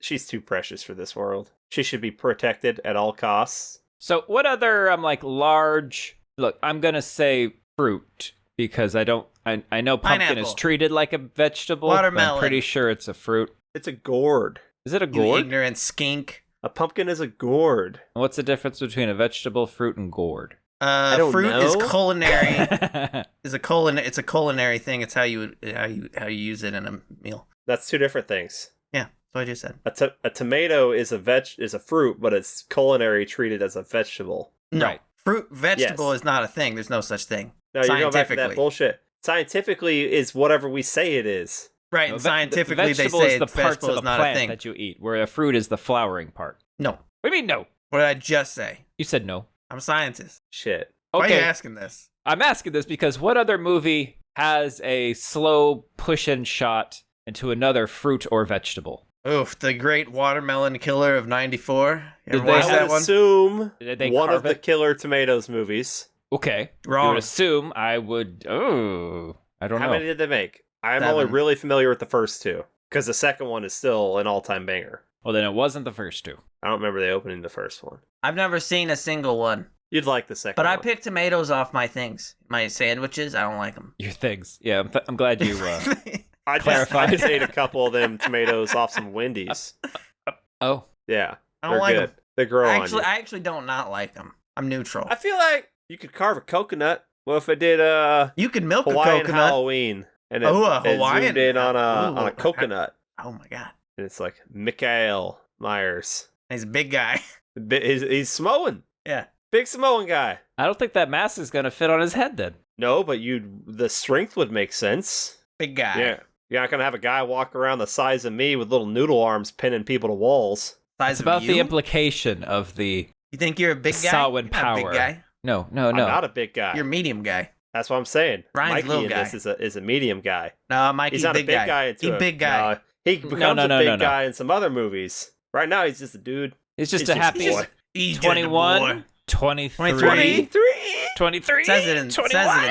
She's too precious for this world. She should be protected at all costs. So what other large? Look, I'm gonna say fruit because I know pumpkin Pineapple. is treated like a vegetable. Watermelon. But I'm pretty sure it's a fruit. It's a gourd. Is it a You gourd? ignorant skink. A pumpkin is a gourd. What's the difference between a vegetable, fruit, and gourd? don't Fruit is know. culinary. It's a culinary thing. It's how you use it in a meal. That's two different things. Yeah, that's what I just said. A tomato is a fruit, but it's culinary treated as a vegetable. No, Right. vegetable Yes. is not a thing. There's no such thing. No, you're going back to Scientifically. that bullshit. Scientifically is whatever we say it is. Right, No, and scientifically they vegetable say is the parts vegetable of is a not a plant thing. that you eat, where a fruit is the flowering part. No. What do you mean no? What did I just say? You said no. I'm a scientist. Shit. Why are you Okay, asking this? I'm asking this because what other movie has a slow push-in shot into another fruit or vegetable? Oof, the great watermelon killer of '94. You Did ever they watch I that would one? assume Did they one of carve the it? Killer Tomatoes movies. Okay. You Wrong. would assume I would. Oh, I don't How know. many did they make? I'm 7. only really familiar with the first two. Because the second one is still an all-time banger. Well, then it wasn't the first two. I don't remember the opening the first one. I've never seen a single one. You'd like the second But one. I pick tomatoes off my things. My sandwiches, I don't like them. Your things. Yeah, I'm glad you. I clarified. just ate a couple of them tomatoes off some Wendy's. Oh, Yeah, I they're don't like good. them. They grow on Actually, you. I actually don't not like them. I'm neutral. I feel like you could carve a coconut. What if I did You can milk Hawaiian a coconut. Halloween and Oh, a it Hawaiian. zoomed in on Ooh. a coconut, Oh my god, and it's like Mikael Myers. he's a big guy. He's Samoan, Yeah. big Samoan guy. I don't think that mask is gonna fit on his head then. No, but the strength would make sense. Big guy. Yeah, you're not gonna have a guy walk around the size of me with little noodle arms pinning people to walls. Size It's of about you? the implication of the. You think you're a big guy? Samhain You're not a power. big guy. No. I'm not a big guy. You're a medium guy. That's what I'm saying. Ryan's Mikey little in guy. this is a medium guy. No, Mikey's He's not big a big guy. Into He's a big guy. He becomes no, a big no. guy in some other movies. Right now, he's just a dude. It's just He's a just happy a boy. He's just a 21, boy. 23, 23. 23, Says it in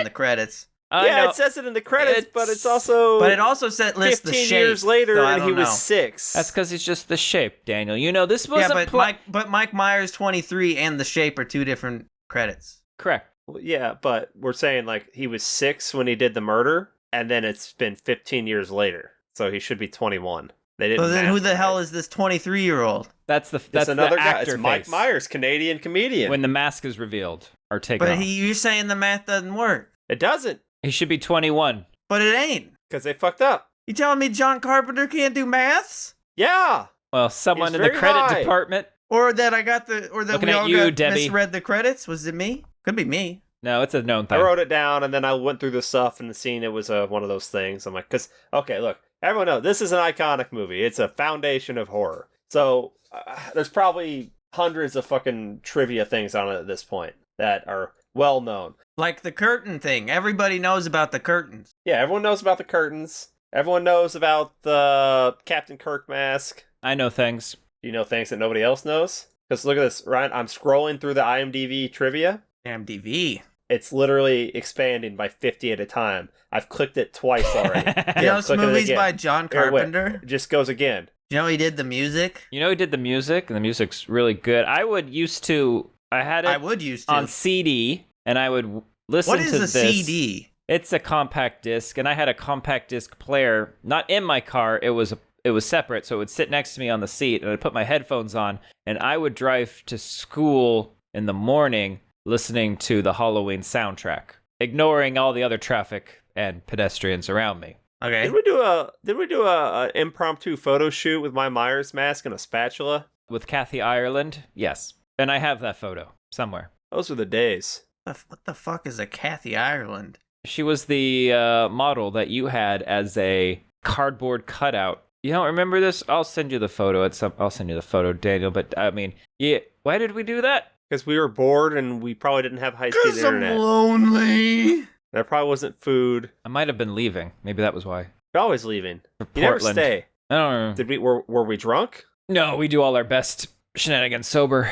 the credits. I Yeah, know. it says it in the credits, but it's It's- also. But it also lists the 15 shape. years later, so I and he don't was know. 6. That's because he's just the shape, Daniel. You know, this Yeah, wasn't but Mike Myers 23 and the shape are two different credits. correct. Yeah, but we're saying like he was 6 when he did the murder, and then it's been 15 years later, so he should be 21. They didn't. So then who math the it hell right. is this 23-year-old? That's the That's another the guy. actor It's Mike face. Myers, Canadian comedian. When the mask is revealed or taken But off. you're saying the math doesn't work. It doesn't, He should be 21. But it ain't. because they fucked up. You telling me John Carpenter can't do maths? Yeah. Well, someone He's in the very credit high. department. Or that Looking we at all you, got Debbie. misread the credits? Was it me? Could be me. No, it's a known I thing. wrote it down, and then I went through the stuff and the scene. It was one of those things. I'm like, okay, look, everyone knows this is an iconic movie. It's a foundation of horror. So there's probably hundreds of fucking trivia things on it at this point that are well known. Like the curtain thing. Everybody knows about the curtains. Yeah, everyone knows about the curtains. Everyone knows about the Captain Kirk mask. I know things. You know things that nobody else knows? Because look at this, Ryan. I'm scrolling through the IMDb trivia. MDV. It's literally expanding by 50 at a time. I've clicked it twice already. You know, this click it movie's again. by John Here, wait. Carpenter. It just goes again. You know he did the music? You know, he did the music, and the music's really good. I had I it would used to. on CD, and I would listen What to is a this. CD? It's a compact disc, and I had a compact disc player, not in my car. It was separate, so it would sit next to me on the seat, and I'd put my headphones on, and I would drive to school in the morning listening to the Halloween soundtrack, ignoring all the other traffic and pedestrians around me. Okay. Did we do a impromptu photo shoot with my Myers mask and a spatula? With Kathy Ireland, yes. And I have that photo somewhere. Those were the days. What the fuck is a Kathy Ireland? She was the model that you had as a cardboard cutout. You don't remember this? I'll send you the photo. I'll send you the photo, Daniel. But I mean, yeah. Why did we do that? Because we were bored and we probably didn't have high-speed 'Cause I'm internet. lonely. There probably wasn't food. I might have been leaving. Maybe that was why. You're always leaving. For You never Portland. stay. I don't know. Were we drunk? No, we do all our best shenanigans sober.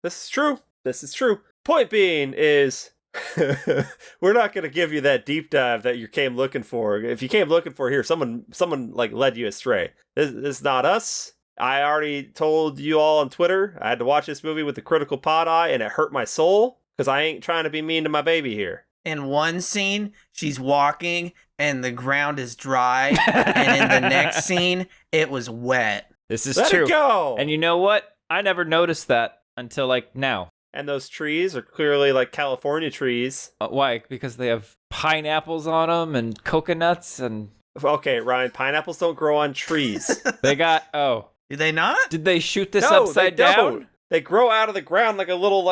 This is true. This is true. Point being is, we're not going to give you that deep dive that you came looking for. If you came looking for here, someone like led you astray. This is not us. I already told you all on Twitter, I had to watch this movie with the critical pod eye, and it hurt my soul, because I ain't trying to be mean to my baby here. In one scene, she's walking, and the ground is dry, and in the next scene, it was wet. This is Let true. it go! And you know what? I never noticed that until like now. And those trees are clearly like California trees. Why? Because they have pineapples on them and coconuts and... Okay, Ryan, pineapples don't grow on trees. They got... Oh. Did they not? Did they shoot this No, upside they down? don't. They grow out of the ground like a little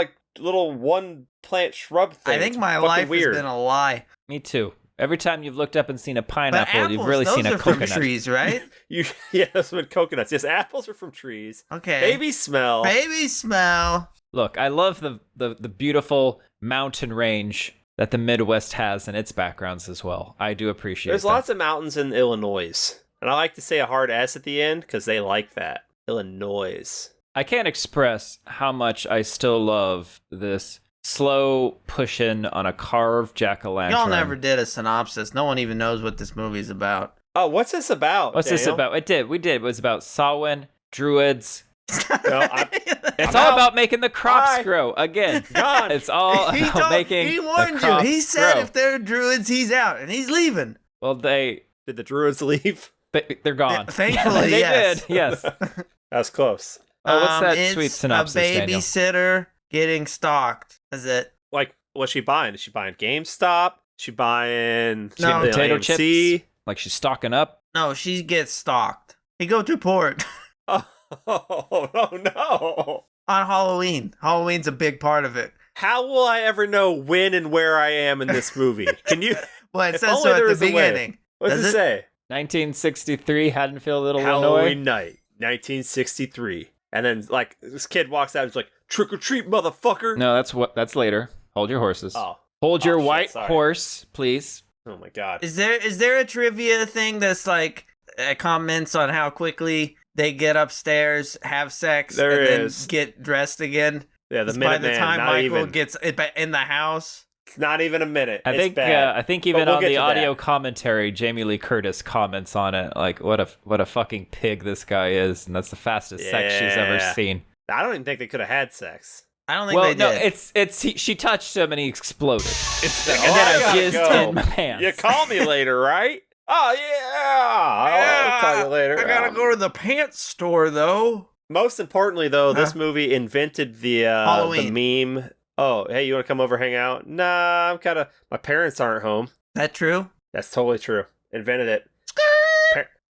one plant shrub thing. I think It's my fucking life weird. has been a lie. Me too. Every time you've looked up and seen a But pineapple, apples, you've really those seen a are from coconut. trees, right? Yeah, those are coconuts. Yes, apples are from trees. Okay. Baby smell. Baby smell. Look, I love the beautiful mountain range that the Midwest has in its backgrounds as well. I do appreciate There's them. lots of mountains in Illinois. And I like to say a hard S at the end because they like that. Illinois. I can't express how much I still love this slow push-in on a carved jack-o'-lantern. Y'all never did a synopsis. No one even knows what this movie's about. Oh, what's this about? What's this Daniel? about? We did. It was about Samhain, druids. No, It's I'm all out. about making the crops Bye. grow. Again, Gone. it's all about making he the warned you. crops He said grow. if they're druids, he's out, and he's leaving. Well, Did the Druids leave? they're gone. Thankfully, they yes. did. Yes. That's close. Oh, what's that it's sweet synopsis, a Daniel? babysitter getting stalked. Is it? Like, what's she buying? Is she buying GameStop? Is she buying No. Potato AMC? chips. Like she's stocking up. No, she gets stalked. He go to port Oh, no. on Halloween. Halloween's a big part of it. How will I ever know when and where I am in this movie? Can you? Well, it If says only so there at was the a way. beginning. What does Does it it? say? 1963, Haddonfield, Illinois. Halloween night, 1963. And then, like, this kid walks out and is like, trick or treat, motherfucker. No, that's later. Hold your horses. Oh. Hold your Oh, shit, white sorry. horse, please. Oh, my God. Is there a trivia thing that's like comments on how quickly they get upstairs, have sex, There and is. then get dressed again? Yeah, the It's by the Minuteman, time not Michael even. gets in the house. It's not even a minute. I It's think bad. I think But even we'll on get the to audio that. commentary, Jamie Lee Curtis comments on it like what a fucking pig this guy is, and that's the fastest sex she's ever Yeah. seen. I don't even think they could have had sex. I don't think Well, they no, did. she touched him and he exploded. It's And then I jizzed in my pants. You call me later, right? Oh, yeah. I'll call you later. I gotta go to the pants store though. Most importantly, though, this movie invented the Halloween. meme. Oh, hey, you want to come over hang out? Nah, I'm kind of... My parents aren't home. That true? That's totally true. Invented it.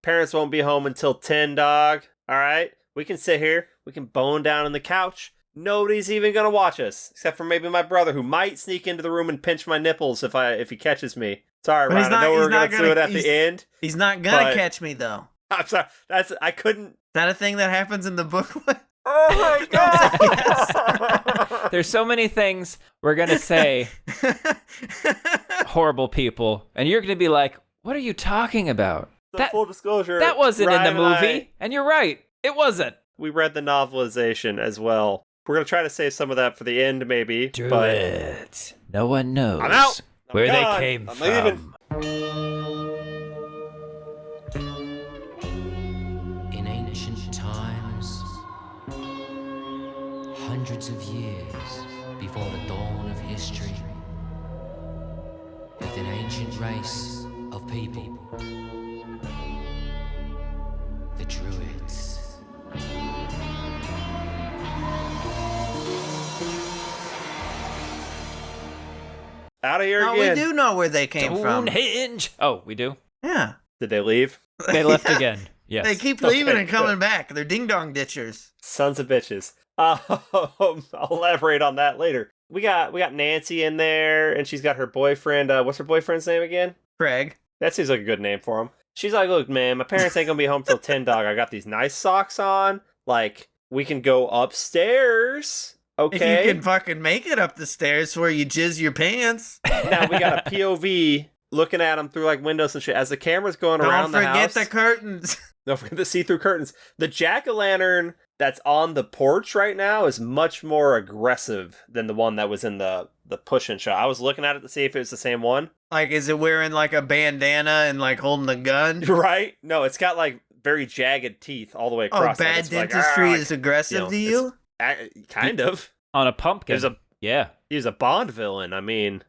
Parents won't be home until 10, dog. All right? We can sit here. We can bone down on the couch. Nobody's even going to watch us. Except for maybe my brother, who might sneak into the room and pinch my nipples if he catches me. Sorry, But he's Ryan. I not- know we he's were going not to do gonna- it at the end. He's not gonna But- catch me though. I'm sorry. I couldn't... Is that a thing that happens in the book? Oh, my God. There's so many things we're gonna say, horrible people, and you're gonna be like, "What are you talking about? So That- full disclosure, That wasn't in Ryan the and movie." And you're right, it wasn't. We read the novelization as well. We're going to try to save some of that for the end, maybe. But Druids. No one knows I'm out. I'm where gone. they came I'm from. leaving. In ancient times, hundreds of years before the dawn of history, lived an ancient race of people, the Druids. Out of here No, again. we do know where they came from. Stonehenge. Oh, we do. Yeah. Did they leave? They left again. Yes. They keep leaving Okay, and coming good. back. They're ding dong ditchers. Sons of bitches. I'll elaborate on that later. We got Nancy in there, and she's got her boyfriend. What's her boyfriend's name again? Craig. That seems like a good name for him. She's like, look, man, my parents ain't gonna be home till 10, dog. I got these nice socks on. Like, we can go upstairs. Okay. If you can fucking make it up the stairs where you jizz your pants. Now we got a POV looking at them through like windows and shit. As the camera's going Don't around the forget house. the curtains. Don't forget the see-through curtains. The jack-o'-lantern that's on the porch right now is much more aggressive than the one that was in the push-in shot. I was looking at it to see if it was the same one. Like, is it wearing like a bandana and like holding a gun? Right? No, it's got like very jagged teeth all the way Oh, across. bad dentistry is aggressive to you? Kind of. On a pumpkin. He was a Bond villain. I mean,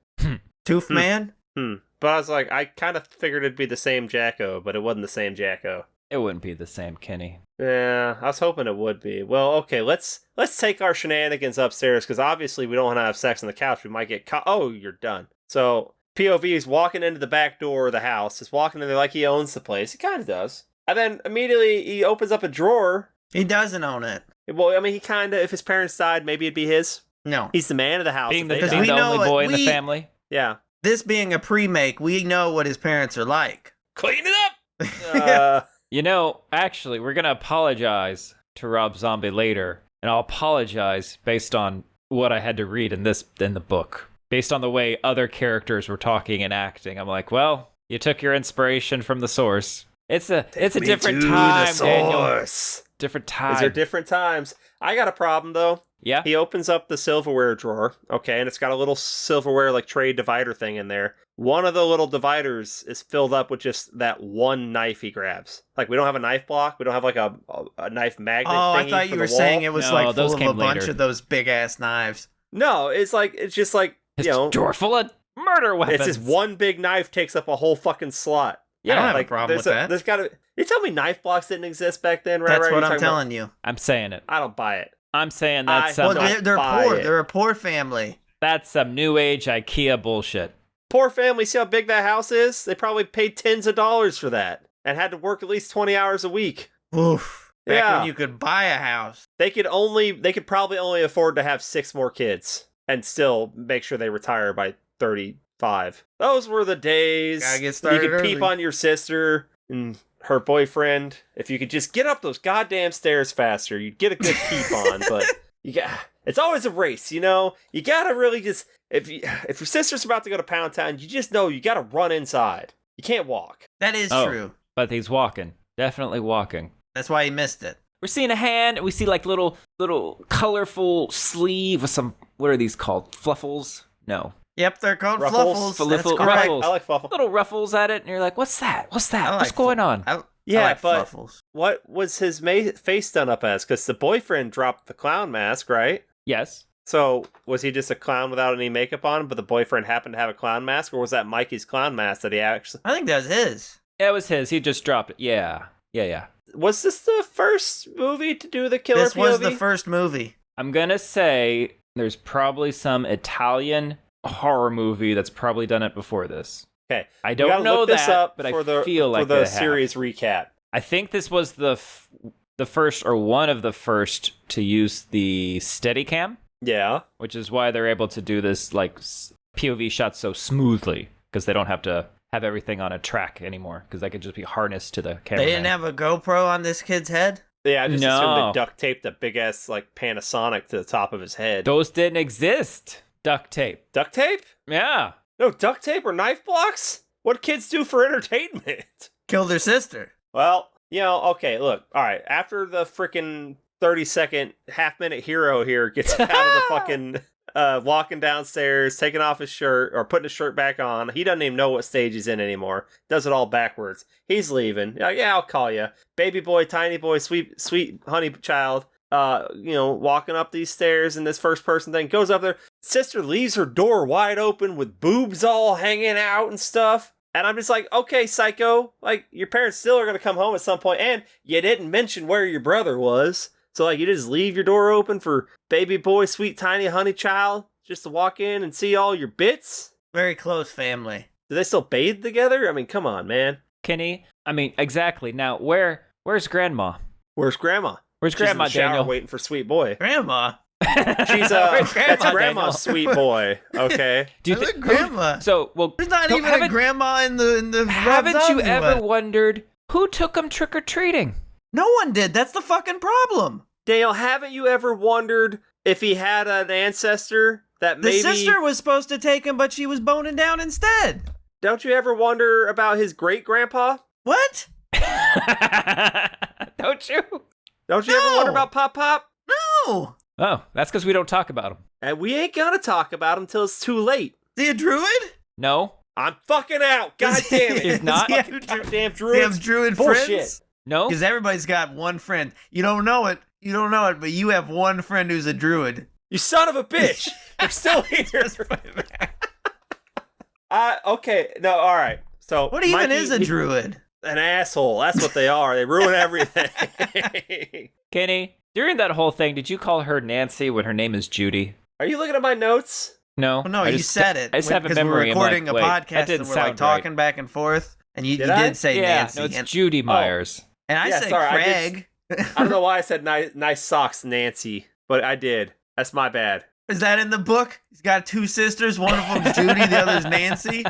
Tooth Man? But I was like, I kind of figured it'd be the same Jacko, but it wasn't the same Jacko. It wouldn't be the same, Kenny. Yeah, I was hoping it would be. Well, okay, let's take our shenanigans upstairs, because obviously we don't want to have sex on the couch. We might get caught. Oh, you're done. So POV is walking into the back door of the house. Just walking in there like he owns the place. He kind of does. And then immediately he opens up a drawer. He doesn't own it. Well, I mean, he kind of, if his parents died, maybe it'd be his. No. He's the man of the house. Being if the, they being died. the only boy in the family. Yeah. This being a pre-make, we know what his parents are like. Clean it up! You know, actually, we're going to apologize to Rob Zombie later, and I'll apologize based on what I had to read in the book. Based on the way other characters were talking and acting. I'm like, well, you took your inspiration from the source. It's a different time, Daniel. Different time. These are different times. I got a problem, though. Yeah? He opens up the silverware drawer, okay, and it's got a little silverware, like, tray divider thing in there. One of the little dividers is filled up with just that one knife he grabs. Like, we don't have a knife block. We don't have, like, a knife magnet thingy I thought you were saying it was, No, like, those full of a came bunch later. of those big-ass knives. No, it's just like, It's you know, a drawer full of murder weapons. it's just one big knife takes up a whole fucking slot. I don't have like, a problem with that. There's gotta. You tell me knife blocks didn't exist back then, right? That's right? what You're I'm talking telling you. I'm saying it. I don't buy it. I'm saying that's I some, don't They're buy poor. it. They're a poor family. that's some new age IKEA bullshit. Poor family. See how big that house is? They probably paid tens of dollars for that and had to work at least 20 hours a week. Oof. Back Yeah. when you could buy a house. They could probably only afford to have 6 more kids and still make sure they retire by 35. Those were the days. Gotta get started You could peep early. on your sister and her boyfriend. If you could just get up those goddamn stairs faster, you'd get a good peep on. But it's always a race, you know? You gotta really just, if your sister's about to go to Pound Town, you just know you gotta run inside. You can't walk. That is Oh. true. But he's walking. Definitely walking. That's why he missed it. We're seeing a hand, and we see like little colorful sleeve with some, what are these called? Fluffles? No. Yep, they're called Ruffles? fluffles. That's Fluffle- correct. ruffles. I like Fluffle. Little ruffles at it, and you're like, what's that? What's that? I like What's going on? I Yeah, like but fluffles. what was his face done up as? Because the boyfriend dropped the clown mask, right? Yes. So was he just a clown without any makeup on, but the boyfriend happened to have a clown mask, or was that Mikey's clown mask that he actually... I think that was his. Yeah, it was his. He just dropped it. Yeah. Was this the first movie to do the killer This was POV? the first movie. I'm gonna say there's probably some Italian horror movie that's probably done it before this. Okay, I we don't gotta know look this that, up but for I feel like for the they have. series recap. I think this was the first or one of the first to use the Steadicam, Yeah, which is why they're able to do this like POV shots so smoothly because they don't have to have everything on a track anymore because they could just be harnessed to the camera. They didn't have a GoPro on this kid's head? yeah. I just No. assumed they duct taped a big ass like Panasonic to the top of his head. Those didn't exist. Duct tape. Duct tape? Yeah. No, duct tape or knife blocks? What kids do for entertainment? Killed her sister. Well, you know, okay, look, all right. After the freaking 30-second, half-minute hero here gets out of the fucking walking downstairs, taking off his shirt or putting his shirt back on, he doesn't even know what stage he's in anymore. Does it all backwards. He's leaving. Yeah, I'll call you, baby boy, tiny boy, sweet honey child. You know, walking up these stairs in this first person thing, goes up there. Sister leaves her door wide open with boobs all hanging out and stuff. And I'm just like, okay, psycho, like your parents still are going to come home at some point, and you didn't mention where your brother was. So like you just leave your door open for baby boy, sweet tiny honey child just to walk in and see all your bits? Very close family. Do they still bathe together? I mean, come on, man. Kenny. I mean, exactly. Now, where's Grandma? Where's grandma? Where's She's in Grandma, the shower Daniel? waiting for sweet boy. Grandma? She's Where's that's Daniel? grandma's sweet boy. Okay. Do you I like think grandma. So, well, There's not don't- even a haven't- grandma in the Haven't Rob you Zombie ever one. wondered who took him trick or treating? No one did. That's the fucking problem. Daniel, haven't you ever wondered if he had an ancestor that The maybe... sister was supposed to take him, but she was boning down instead. Don't you ever wonder about his great-grandpa? What? Don't you? Don't you ever No. wonder about Pop Pop? No. Oh, that's because we don't talk about him. And we ain't gonna talk about him till it's too late. Is he a druid? No, I'm fucking out. God damn it. He's not? Yeah, Fucking goddamn They druids. have druid Bullshit. friends? No? Because everybody's got one friend. You don't know it, but you have one friend who's a druid. You son of a bitch! They're still here. Okay, no, all right. So What even Mikey, is a druid? An asshole. That's what they are. They ruin everything. Kenny, during that whole thing, did you call her Nancy when her name is Judy? Are you looking at my notes? No. Well, no, I you just- said it. I just have a because memory. we're I'm like, recording wait, a that podcast didn't and we're sound like talking back and forth, and you Did I? did say Yeah, Nancy. no, it's and, Judy Myers. and I Yeah, said sorry, Craig. I don't know why I said nice socks, Nancy, but I did. That's my bad. Is that in the book? He's got two sisters. One of them's Judy, the other's Nancy.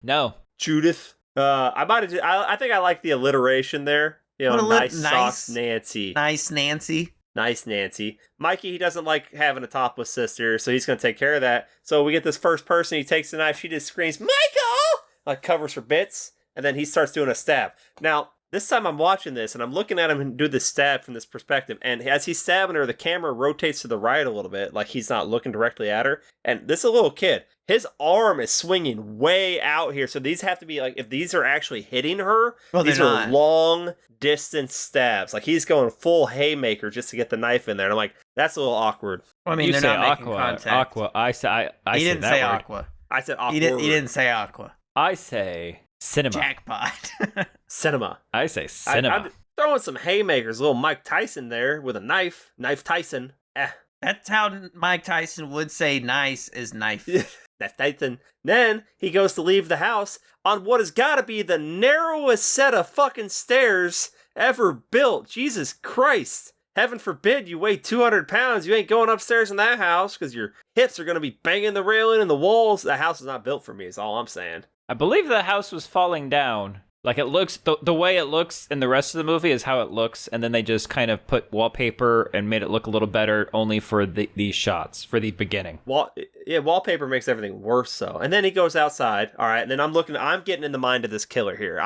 No. Judith. I think I like the alliteration there. You know, What nice socks, Nancy. Nice Nancy. Nice Nancy. Mikey, he doesn't like having a topless sister, so he's going to take care of that. So we get this first person, he takes the knife, she just screams, Michael! Like covers her bits, and then he starts doing a stab. Now, this time I'm watching this, and I'm looking at him do this stab from this perspective, and as he's stabbing her, the camera rotates to the right a little bit, like he's not looking directly at her. And this is a little kid. His arm is swinging way out here, so these have to be, like, if these are actually hitting her, Well, these they're are not. long distance stabs. Like, he's going full haymaker just to get the knife in there. And I'm like, that's a little awkward. Well, I mean, you they're say not making aqua. contact. Aqua. I say He didn't that say word. aqua. I said awkward. He didn't say aqua. I say cinema. Jackpot. Cinema. I say cinema. I'm throwing some haymakers. Little Mike Tyson there with a knife. Knife Tyson. That's how Mike Tyson would say nice is knife. That's Tyson. Then he goes to leave the house on what has got to be the narrowest set of fucking stairs ever built. Jesus Christ. Heaven forbid you weigh 200 pounds. You ain't going upstairs in that house because your hips are going to be banging the railing and the walls. That house is not built for me is all I'm saying. I believe the house was falling down. Like, it looks, the way it looks in the rest of the movie is how it looks, and then they just kind of put wallpaper and made it look a little better only for these shots, for the beginning. Wallpaper makes everything worse, though. And then he goes outside, all right, and then I'm getting in the mind of this killer here.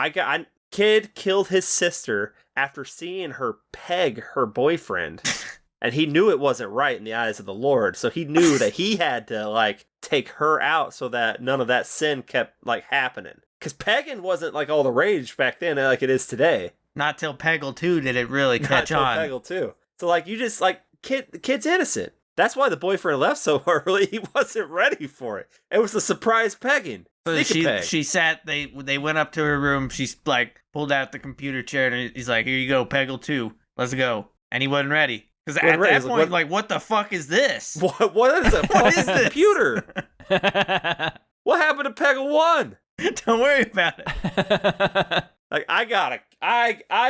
Kid killed his sister after seeing her peg her boyfriend, and he knew it wasn't right in the eyes of the Lord, so he knew that he had to, like, take her out so that none of that sin kept, like, happening. Because pegging wasn't, like, all the rage back then like it is today. Not till Peggle 2 did it really catch on. Peggle too. So, like, you just, like, the kid's innocent. That's why the boyfriend left so early. He wasn't ready for it. It was a surprise pegging. So Sneak a peg. she sat, they went up to her room, she's like, pulled out the computer chair, and he's like, here you go, Peggle 2, let's go. And he wasn't ready. Because at Wasn't ready. that He's like, point, like, what the fuck is this? What is it? What is this? Computer? What happened to Peggle 1? Don't worry about it. Like, I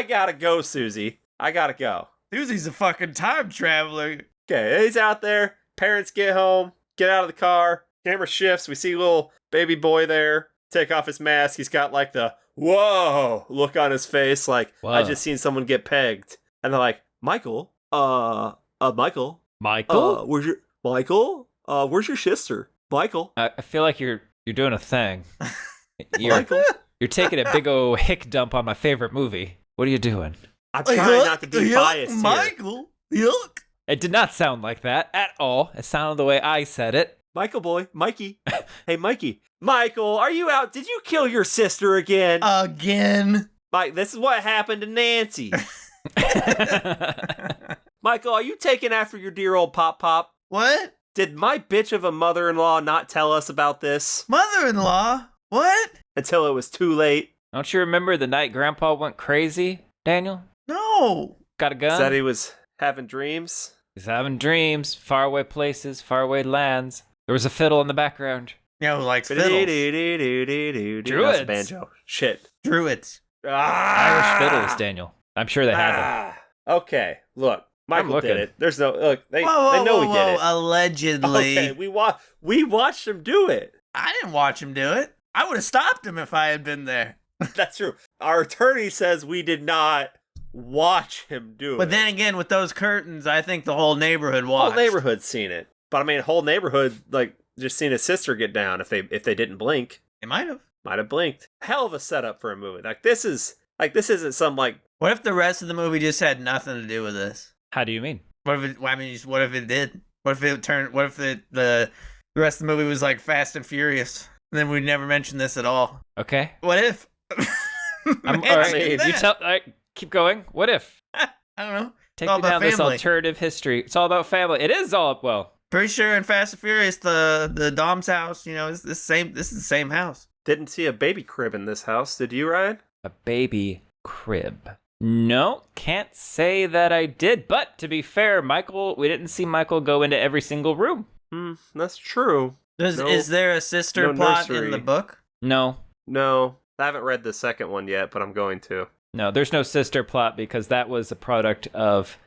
gotta go, Susie. I gotta go. Susie's a fucking time traveler. Okay, he's out there. Parents get home, get out of the car. Camera shifts. We see little baby boy there. Take off his mask. He's got like the whoa look on his face. Like, Whoa. I just seen someone get pegged. And they're like, Michael, Michael, Michael? where's your sister? Michael. I feel like you're doing a thing. Michael. You're taking a big old hick dump on my favorite movie. What are you doing? I'm trying not to be biased here. Michael, yuck. It did not sound like that at all. It sounded the way I said it. Michael boy, Mikey. Hey, Mikey. Michael, are you out? Did you kill your sister again? Again. Mike, this is what happened to Nancy. Michael, are you taking after your dear old Pop? What? Did my bitch of a mother-in-law not tell us about this Mother-in-law? What? until it was too late? Don't you remember the night Grandpa went crazy, Daniel? No. Got a gun? Said he was having dreams? He's having dreams, faraway places, faraway lands. There was a fiddle in the background. You know, like fiddles. That's a banjo. Shit. Druids. Irish fiddles, Daniel. I'm sure they had them. Okay, look. Michael looking. did it. There's no look. They Whoa, know he did it. Allegedly. Okay, we watched him do it. I didn't watch him do it. I would have stopped him if I had been there. That's true. Our attorney says we did not watch him do it. But then again, with those curtains, I think the whole neighborhood watched. whole neighborhood's seen it. But I mean, whole neighborhood like just seen his sister get down. If they didn't blink, They might have. blinked. Hell of a setup for a movie. This isn't some like. What if the rest of the movie just had nothing to do with this? How do you mean? What if it? Well, I mean, what if it did? What if it turned? What if the rest of the movie was like Fast and Furious? And then we'd never mention this at all. Okay. What if? All Imagine right, that. you tell. All right, Keep going. What if? I don't know. Take all me about down this family. alternative history. It's all about family. It is all, well, Pretty sure in Fast and Furious, the Dom's house, it's the same. This is the same house. Didn't see a baby crib in this house. Did you, Ryan? a baby crib. No, can't say that I did. But to be fair, we didn't see Michael go into every single room. That's true. Is there a sister plot in the book? No. No. I haven't read the second one yet, but I'm going to. No, there's no sister plot because that was a product of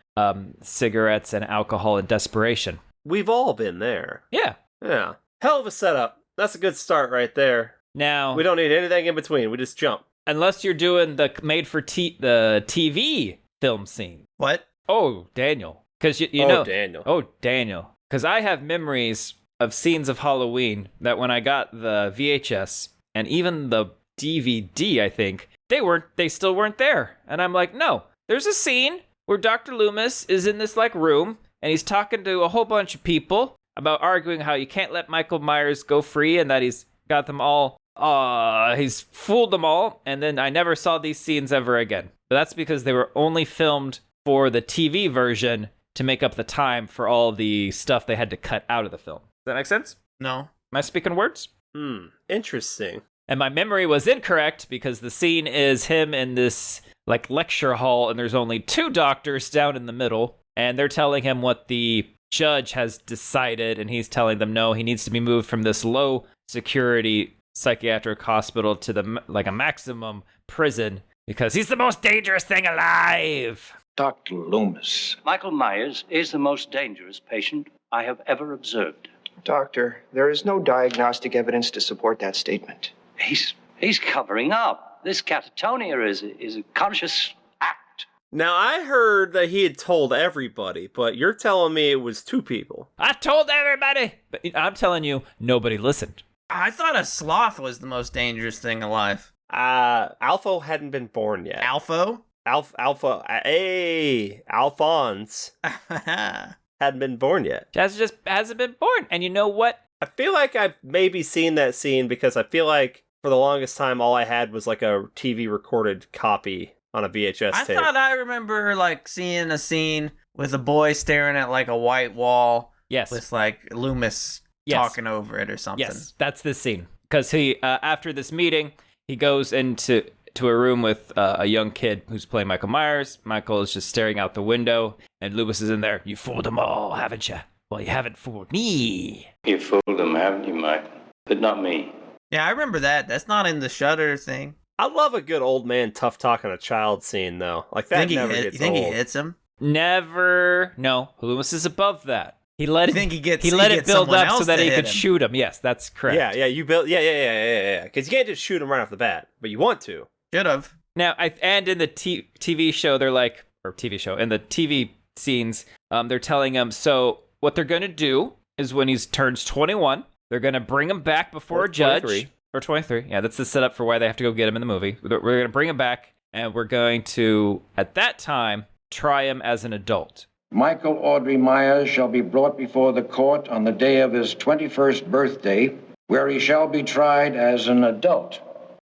cigarettes and alcohol and desperation. We've all been there. Yeah. Yeah. Hell of a setup. That's a good start right there. Now, we don't need anything in between. We just jump. Unless you're doing the the TV film scene. What? Oh, Daniel. Because you know. Daniel. Oh, Daniel. Because I have memories of scenes of Halloween that when I got the VHS and even the DVD, I think, they still weren't there. And I'm like, no, there's a scene where Dr. Loomis is in this room and he's talking to a whole bunch of people about arguing how you can't let Michael Myers go free and that he's got them all, he's fooled them all. And then I never saw these scenes ever again. But that's because they were only filmed for the TV version to make up the time for all the stuff they had to cut out of the film. Does that make sense? No. Am I speaking words? Interesting. And my memory was incorrect because the scene is him in this lecture hall and there's only two doctors down in the middle and they're telling him what the judge has decided and he's telling them no, he needs to be moved from this low security psychiatric hospital to a maximum prison because he's the most dangerous thing alive. Dr. Loomis. Michael Myers is the most dangerous patient I have ever observed. Doctor, there is no diagnostic evidence to support that statement. He's covering up. This catatonia is a conscious act. Now, I heard that he had told everybody, but you're telling me it was two people. I told everybody! But I'm telling you, nobody listened. I thought a sloth was the most dangerous thing alive. Alpha hadn't been born yet. Alpha? Alphonse hadn't been born yet. Hasn't been born. And you know what? I feel like I've maybe seen that scene because I feel like for the longest time all I had was a TV recorded copy on a VHS tape. I thought I remember seeing a scene with a boy staring at a white wall. Yes. With Loomis talking over it or something. Yes, that's this scene. Because he after this meeting, he goes into a room with a young kid who's playing Michael Myers. Michael is just staring out the window, and Loomis is in there. You fooled them all, haven't you? Well, you haven't fooled me. You fooled them, haven't you, Mike? But not me. Yeah, I remember that. That's not in the Shudder thing. I love a good old man tough talking a child scene, though. That never gets old. You think he hits him? Never. No, Loomis is above that. He let it build up so that he could shoot him. Yes, that's correct. Yeah. You build. Yeah. Because you can't just shoot him right off the bat, but you want to. Should have. Now, and in the TV show, in the TV scenes, they're telling him, so what they're going to do is when he turns 21, they're going to bring him back before a judge. 23. Or 23. Yeah, that's the setup for why they have to go get him in the movie. We're going to bring him back, and we're going to, at that time, try him as an adult. Michael Audrey Myers shall be brought before the court on the day of his 21st birthday, where he shall be tried as an adult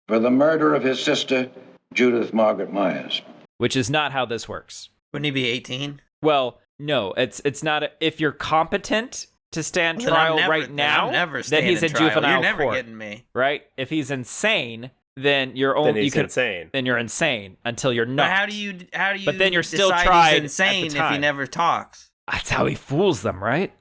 for the murder of his sister, Judith Margaret Myers. Which is not how this works. Wouldn't he be 18? Well, no, it's not. If you're competent to stand trial right now, then he's in juvenile You're never court, getting me. Right? If he's insane, then you're only insane. Then you're insane until you're not. But how do you? But then you're still tried. He's insane if he never talks. That's how he fools them, right?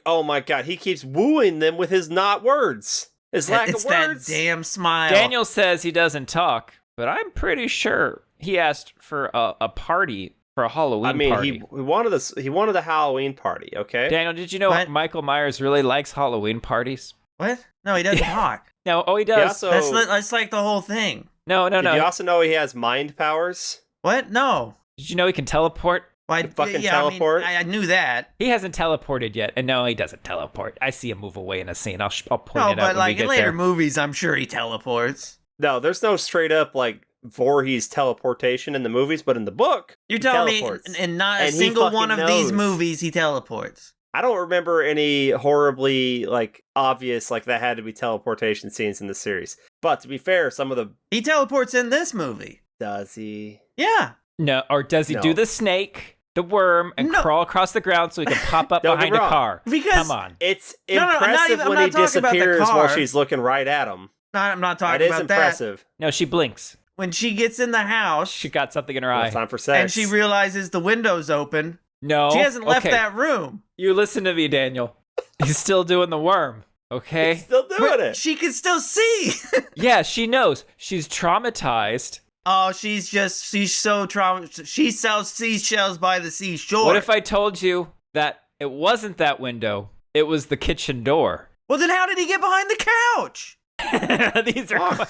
Oh my God, he keeps wooing them with his not words. His lack of words. That damn smile. Daniel says he doesn't talk, but I'm pretty sure he asked for a party for a Halloween party. He wanted a Halloween party. Okay. Daniel, did you know Michael Myers really likes Halloween parties? What? No, he doesn't talk. No, he does. That's like the whole thing. No. Did you also know he has mind powers? What? No. Did you know he can teleport? Teleport? I knew that. He hasn't teleported yet, and no, he doesn't teleport. I see him move away in a scene. I'll point it out but when we get in later there. movies, I'm sure he teleports. No, there's no straight up Voorhees teleportation in the movies, but in the book, you're telling me in not a single one of these movies he teleports. I don't remember any horribly obvious that had to be teleportation scenes in the series. But to be fair, some of the he teleports in this movie. Does he? Yeah. No, or does he No. do the snake, the worm, and crawl across the ground so he can pop up Don't get behind a wrong. car? Because- Come on. It's No, I'm not impressive even- I'm when not he talking about the disappears while car. she's looking right at him. No, I'm not talking That is about impressive. No, she blinks. When she gets in the house She got something in her Well, eye. it's time for sex. and she realizes the window's open, No. she hasn't left okay. that room. You listen to me, Daniel. He's still doing the worm, okay? He's still doing But it. she can still see. Yeah, she knows. She's traumatized. Oh, she's so traumatized. She sells seashells by the seashore. What if I told you that it wasn't that window, it was the kitchen door? Well, then how did he get behind the couch? These are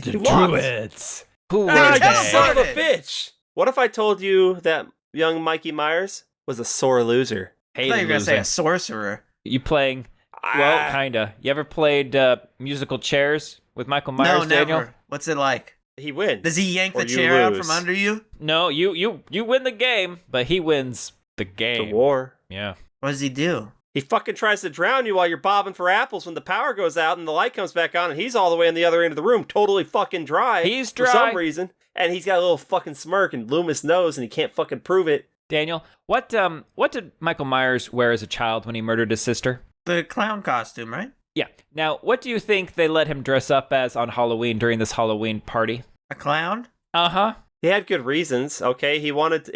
He the walked. druids. Who were Ah, You tell they? us son of a it. bitch. What if I told you that young Mikey Myers was a sore loser? I thought you were going to say a sorcerer. You playing? Well, kinda. You ever played musical chairs with Michael Myers, No, never. Daniel? What's it like? He wins. Does he yank Or the you chair out lose. from under you? No, you win the game, but he wins the The game. war. Yeah. What does he do? He fucking tries to drown you while you're bobbing for apples when the power goes out and the light comes back on and he's all the way on the other end of the room, totally fucking dry. He's for dry. some reason. And he's got a little fucking smirk and Loomis knows and he can't fucking prove it. Daniel, what did Michael Myers wear as a child when he murdered his sister? The clown costume, right? Yeah. Now, what do you think they let him dress up as on Halloween during this Halloween party? A clown? Uh-huh. He had good reasons, okay? He wanted,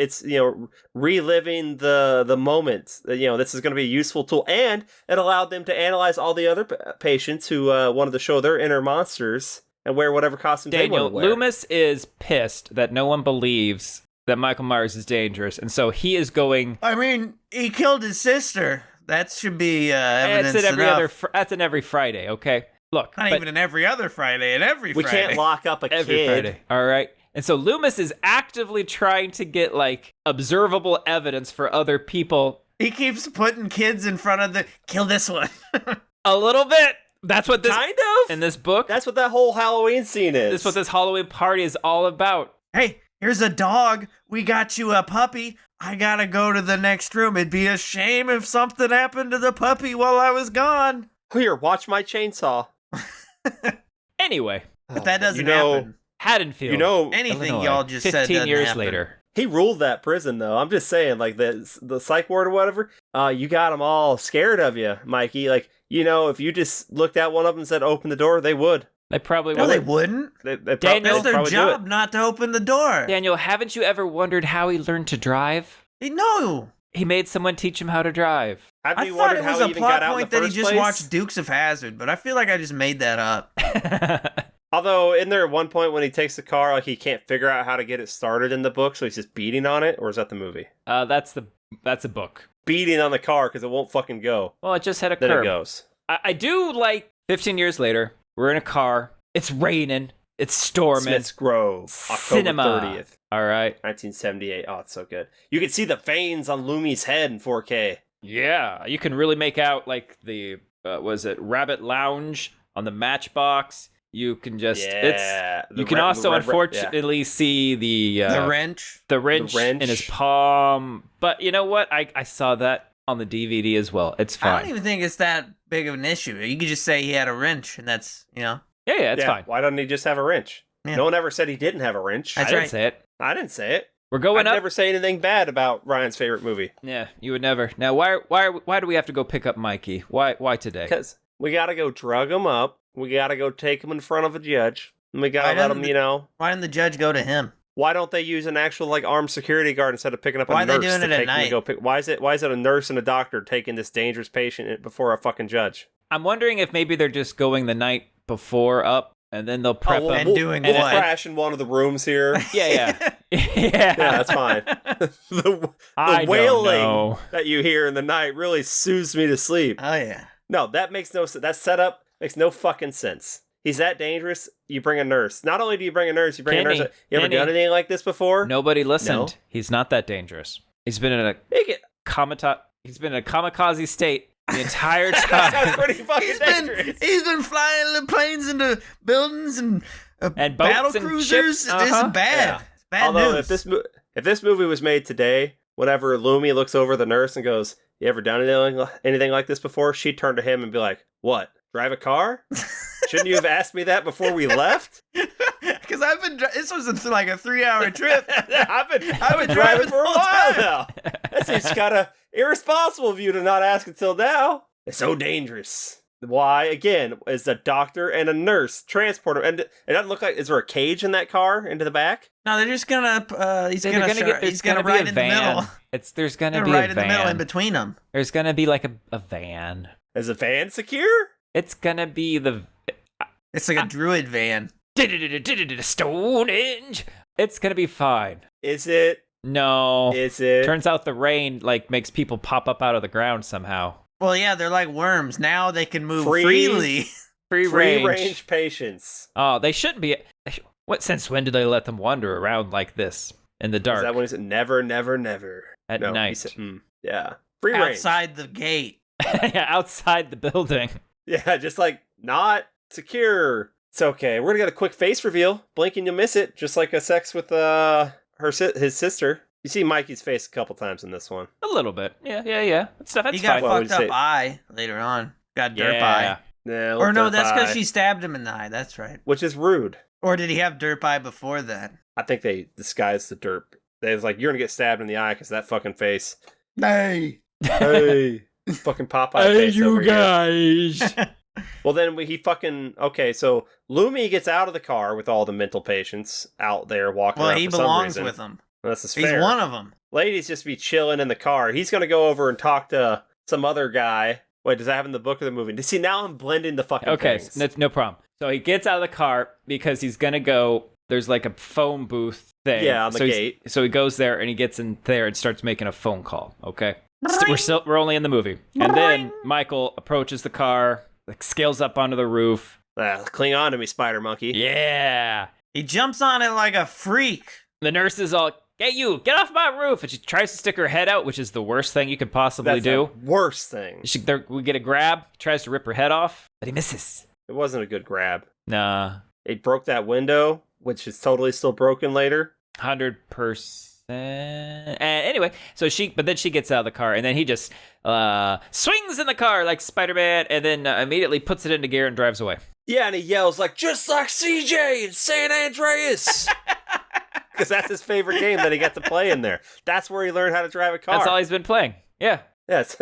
reliving the moment. This is going to be a useful tool. And it allowed them to analyze all the other patients who wanted to show their inner monsters and wear whatever costume they Daniel, wanted to wear. Loomis is pissed that no one believes that Michael Myers is dangerous, and so he is going... I mean, he killed his sister. That should be evidence It's enough. that's an every Friday, okay? Look, Not but even an every other Friday, and every We Friday. can't lock up a every kid. Friday, all right? And so Loomis is actively trying to get, observable evidence for other people. He keeps putting kids in front of the... Kill this one. A little bit. That's what this... Kind of? In this book, That's what that whole Halloween scene is. this is what this Halloween party is all about. Hey, here's a dog. We got you a puppy. I gotta go to the next room. It'd be a shame if something happened to the puppy while I was gone. Here, watch my chainsaw. Anyway, But that doesn't You know- happen. Haddonfield. Anything Illinois, y'all just said 15 doesn't years happen. later. He ruled that prison, though. I'm just saying, the psych ward or whatever, you got them all scared of you, Mikey. If you just looked at one of them and said, open the door, they would. They probably No, would. they wouldn't. They Daniel- That's their probably do job it. not to open the door. Daniel, haven't you ever wondered how he learned to drive? No. He made someone teach him how to drive. Have I you thought wondered it was how a he even plot got out in point the that he first just place? watched Dukes of Hazzard, but I feel like I just made that up. Although, isn't there at one point when he takes the car, he can't figure out how to get it started in the book, so he's just beating on it? Or is that the movie? That's a book. Beating on the car because it won't fucking go. Well, it just had a Then curb. it goes. I do like 15 years later, we're in a car, it's raining, it's storming. Smith's Grove, Cinema. October 30th, All right. 1978. Oh, it's so good. You can see the veins on Loomy's head in 4K. Yeah, you can really make out the Rabbit Lounge on the Matchbox. You can just Yeah, you can also unfortunately see The wrench. the wrench wrench. in his palm. But you know what? I saw that on the DVD as well. It's I fine. don't even think it's that big of an issue. You could just say he had a wrench, and that's, Yeah, it's fine. Why doesn't he just have a wrench? Yeah. No one ever said he didn't have a wrench. That's I didn't right. say it. I didn't say it. We're going I'd up. never say anything bad about Ryan's favorite movie. Yeah, you would never. Now, why do we have to go pick up Mikey? Why today? Because we gotta go drug him up. We gotta go take him in front of a judge. And we gotta Why let doesn't him, Why didn't the judge go to him? Why don't they use an actual armed security guard instead of picking up a Why are they nurse doing to it at take him to night? go pick? Why is it a nurse and a doctor taking this dangerous patient before a fucking judge? I'm wondering if maybe they're just going the night before up, and then they'll prep well, him. And doing we'll what? crash in one of the rooms here. Yeah. Yeah, that's fine. the I don't wailing know. that you hear in the night really soothes me to sleep. Oh, yeah. No, that makes no sense. That setup makes no fucking sense. He's that dangerous, you bring a nurse. Not only do you bring a nurse, you bring a Kenny, nurse. You ever Kenny. done anything like this before? Nobody listened. No. He's not that dangerous. He's been in a Make it. He's been in a kamikaze state the entire That sounds time. pretty fucking dangerous. He's been flying the planes into buildings and, And boats battle and cruisers. ships, This uh-huh. is bad. Yeah. It's bad Although news. if this movie was made today, whenever Loomy looks over the nurse and goes, "You ever done anything like this before?" She'd turn to him and be like, "What? Drive a car? Shouldn't you have asked me that before we left?" Because Because this was like a 3-hour trip. I've been driving for a while now. That seems kind of irresponsible of you to not ask until now. It's so dangerous. Why, again, is a doctor and a nurse transport him? And it doesn't look like, is there a cage in that car into the back? No, they're just gonna, he's gonna be ride a in van. the middle. There's gonna be right a in the middle in van. between them. There's gonna be like a van. Is a van secure? It's gonna be It's like a druid van. Stonehenge. It's gonna be fine. Is it? No. Is it? Turns out the rain like makes people pop up out of the ground somehow. Well, yeah, they're like worms. Now they can move Free- freely. Free range patients. Oh, they shouldn't be. Since when do they let them wander around like this in the dark? Is that when he said never, never, never? At No, night. he said, yeah. Free range. Outside the gate. Yeah, outside the building. Yeah, just like not secure. It's okay. We're gonna get a quick face reveal. Blink and you'll miss it. Just like a sex with his sister. You see Mikey's face a couple times in this one. A little bit. Yeah. That's He got fine. What would fucked you up say? eye later on. Got derp eye. Yeah, Or no, derp that's because eye, she stabbed him in the eye. That's right. which is rude. Or did he have derp eye before that? I think they disguised the derp. They was like, you're gonna get stabbed in the eye because that fucking face. Hey. Hey, fucking Popeye face over here. guys. Well, then okay. So Lumi gets out of the car with all the mental patients out there walking Well, around he for some belongs reason. with them. Well, this is He's fair. one of them. Ladies just be chilling in the car. He's gonna go over and talk to some other guy. Wait, does that have in the book or the movie? See, now I'm blending the fucking Okay, things. that's no problem. So he gets out of the car because he's gonna go. There's like a phone booth thing. Yeah, on the gate. So he goes there and he gets in there and starts making a phone call. Okay, we're only in the movie, and then Michael approaches the car, like scales up onto the roof. Cling on to me, spider monkey. Yeah. He jumps on it like a freak. The nurse is all, "Hey, you, get off my roof!" And she tries to stick her head out, which is the worst thing you could possibly That's do. the worst thing. We get a grab, tries to rip her head off, but he misses. It wasn't a good grab. Nah, It broke that window, which is totally still broken later. 100%. And anyway, but then she gets out of the car, and then he just swings in the car like Spider-Man, and then immediately puts it into gear and drives away. Yeah, and he yells like, just like CJ in San Andreas. Because that's his favorite game that he got to play in there. That's where he learned how to drive a car. That's all he's been playing. Yeah. Yeah, it's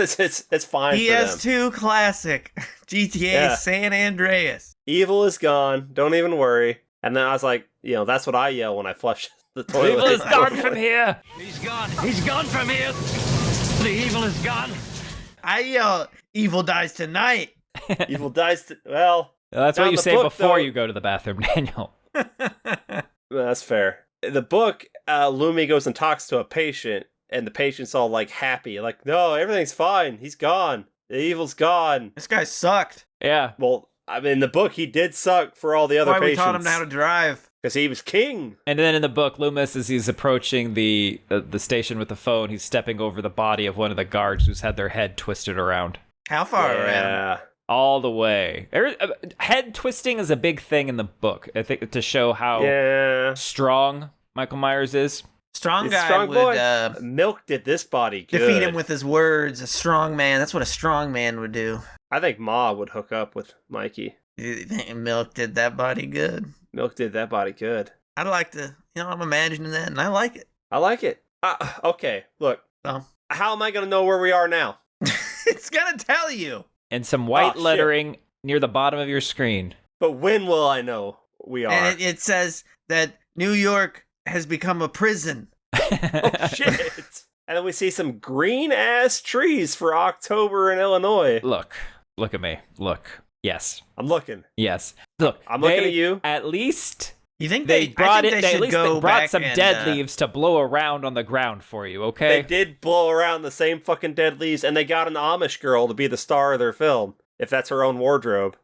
fine for them. PS2 classic. GTA Yeah. San Andreas. Evil is gone. Don't even worry. And then I was like, that's what I yell when I flush the toilet. Evil is gone from here. He's gone. He's gone from here. The evil is gone. I yell, evil dies tonight. Evil dies. Well, That's Now what in you the say book, before though- you go to the bathroom, Daniel. that's fair. In the book, Lumi goes and talks to a patient, and the patient's all like happy, like, no, everything's fine. He's gone. The evil's gone. This guy sucked. Yeah. Well, I mean, in the book, he did suck for all the other Why we patients. taught him how to drive. Because he was king. And then in the book, Loomis, as he's approaching the station with the phone, he's stepping over the body of one of the guards who's had their head twisted around. How far around? Yeah. All the way. Head twisting is a big thing in the book, I think, to show how Yeah. strong Michael Myers is. Strong It's guy strong would boy. Milk did this body good. defeat him with his words. A strong man. That's what a strong man would do. I think Ma would hook up with Mikey. You think Milk did that body good? Milk did that body good. I'd like to, I'm imagining that, and I like it. I like it. Okay, look. So, How am I going to know where we are now? it's gonna tell you. And some white shit. lettering near the bottom of your screen. But when will I know we are? And it says that New York has become a prison. Oh, shit. And then we see some green-ass trees for October in Illinois. Look at me. Look. Yes. I'm looking. Yes. Look. I'm looking at you. At least You think they brought I think it. they At should least go they brought back some and, dead leaves to blow around on the ground for you. Okay. They did blow around the same fucking dead leaves, and they got an Amish girl to be the star of their film, if that's her own wardrobe.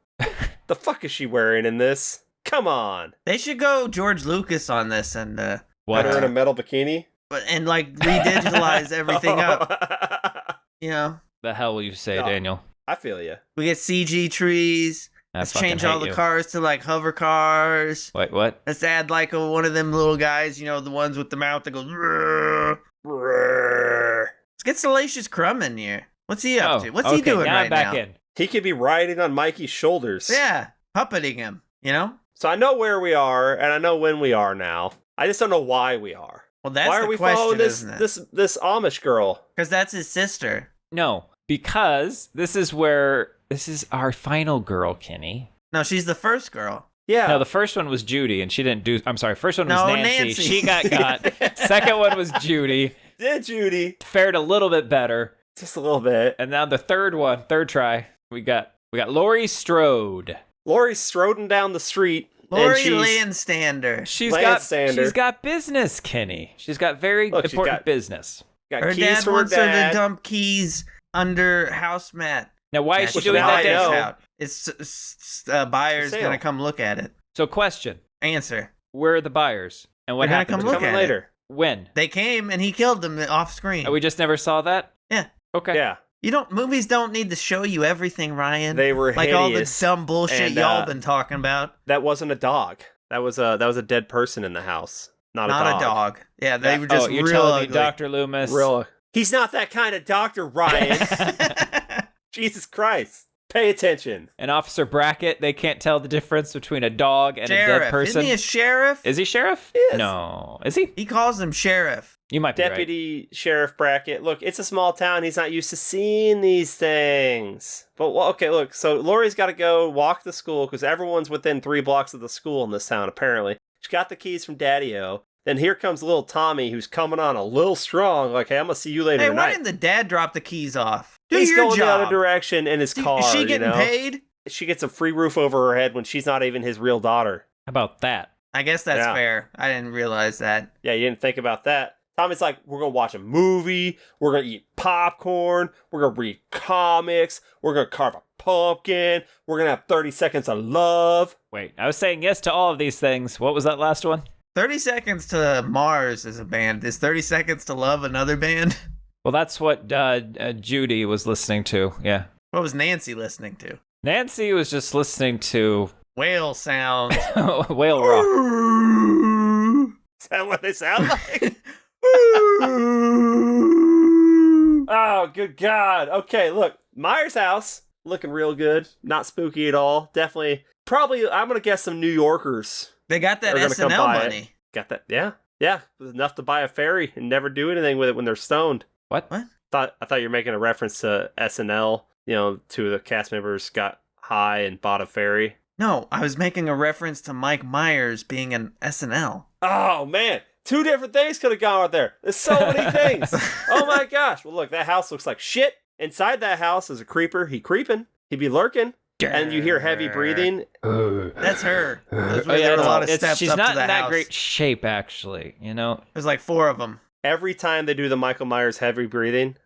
The fuck is she wearing in this? Come on. They should go George Lucas on this and What? Put her in a metal bikini? like redigitalize everything up. You know, The hell will you say, No. Daniel? I feel you. we get CG trees. I Let's fucking change hate all the you. cars to like hover cars. Wait, what? Let's add like one of them little guys, the ones with the mouth that goes. "Rrrr." Let's get Salacious Crumb in here. What's he up to? What's he doing now right I'm back now? in. He could be riding on Mikey's shoulders. Yeah, puppeting him. So I know where we are, and I know when we are now. I just don't know why we are. Well, that's why are the we question, following isn't it? this Amish girl? Because that's his sister. No, because this is our final girl, Kenny. No, she's the first girl. Yeah. No, the first one was Judy, and she didn't do. I'm sorry, first one was No, Nancy. Nancy. She got. Second one was Judy. Yeah, Judy. Fared a little bit better, Just a little bit. and now the third try, we got Laurie Strode. Lori's stroding down the street. Lori and Landstander. She's got business, Kenny. She's got very important business. got Her keys dad from wants her her dad. to dump keys under house mat. Now, why is she Which doing now that? I Dave? know. It's buyer's For sale. gonna come look at it. So, question: Answer. where are the buyers, and what They're gonna happened? come to look them? at later. When? They came and he killed them off screen. Oh, we just never saw that. Yeah. Okay. Yeah. Movies don't need to show you everything, Ryan. They were like all the hideous, dumb bullshit and, y'all been talking about. That wasn't a dog. That was a dead person in the house. Not a dog. Yeah, they were just you're real telling ugly. me Dr. Loomis. Real. He's not that kind of doctor, Ryan. Jesus Christ. Pay attention. And Officer Brackett, they can't tell the difference between a dog and a Sheriff. dead person. Isn't he a sheriff? Is he sheriff? Yes. No. Is he? He calls him sheriff. You might be right. Deputy Sheriff Brackett. Look, it's a small town. He's not used to seeing these things. But, okay, look. So Lori's got to go walk to school because everyone's within 3 blocks of the school in this town, apparently. She's got the keys from Daddy-O. Then here comes little Tommy, who's coming on a little strong. Like, hey, I'm going to see you later Hey, tonight. why didn't the dad drop the keys off? Do He's your going job. the other direction in his car. Is she getting you know? paid? She gets a free roof over her head when she's not even his real daughter. How about that? I guess that's Yeah. fair. I didn't realize that. Yeah, you didn't think about that. Tommy's like, we're going to watch a movie. We're going to eat popcorn. We're going to read comics. We're going to carve a pumpkin. We're going to have 30 seconds of love. Wait, I was saying yes to all of these things. What was that last one? 30 Seconds to Mars is a band. Is 30 Seconds to Love another band? Well, that's what Judy was listening to. Yeah. What was Nancy listening to? Nancy was just listening to Whale sound. whale rock. Is that what they sound like? Oh, good God. Okay, look. Myers' house, looking real good. Not spooky at all. Definitely. Probably, I'm going to guess some New Yorkers. They got that They're gonna come SNL buy it. money. Got that? Yeah. Yeah. It was enough to buy a ferry and never do anything with it when they're stoned. What? What? I thought you were making a reference to SNL. You know, 2 of the cast members got high and bought a ferry. No, I was making a reference to Mike Myers being an SNL. Oh, man. 2 different things could have gone out there. There's so many things. Oh, my gosh. Well, look, that house looks like shit. Inside that house is a creeper. He creeping. He be lurking. And you hear heavy breathing. That's her. There Oh, yeah, were a lot of steps she's up not to the in that house. great shape, actually. You know, There's like 4 of them. Every time they do the Michael Myers heavy breathing,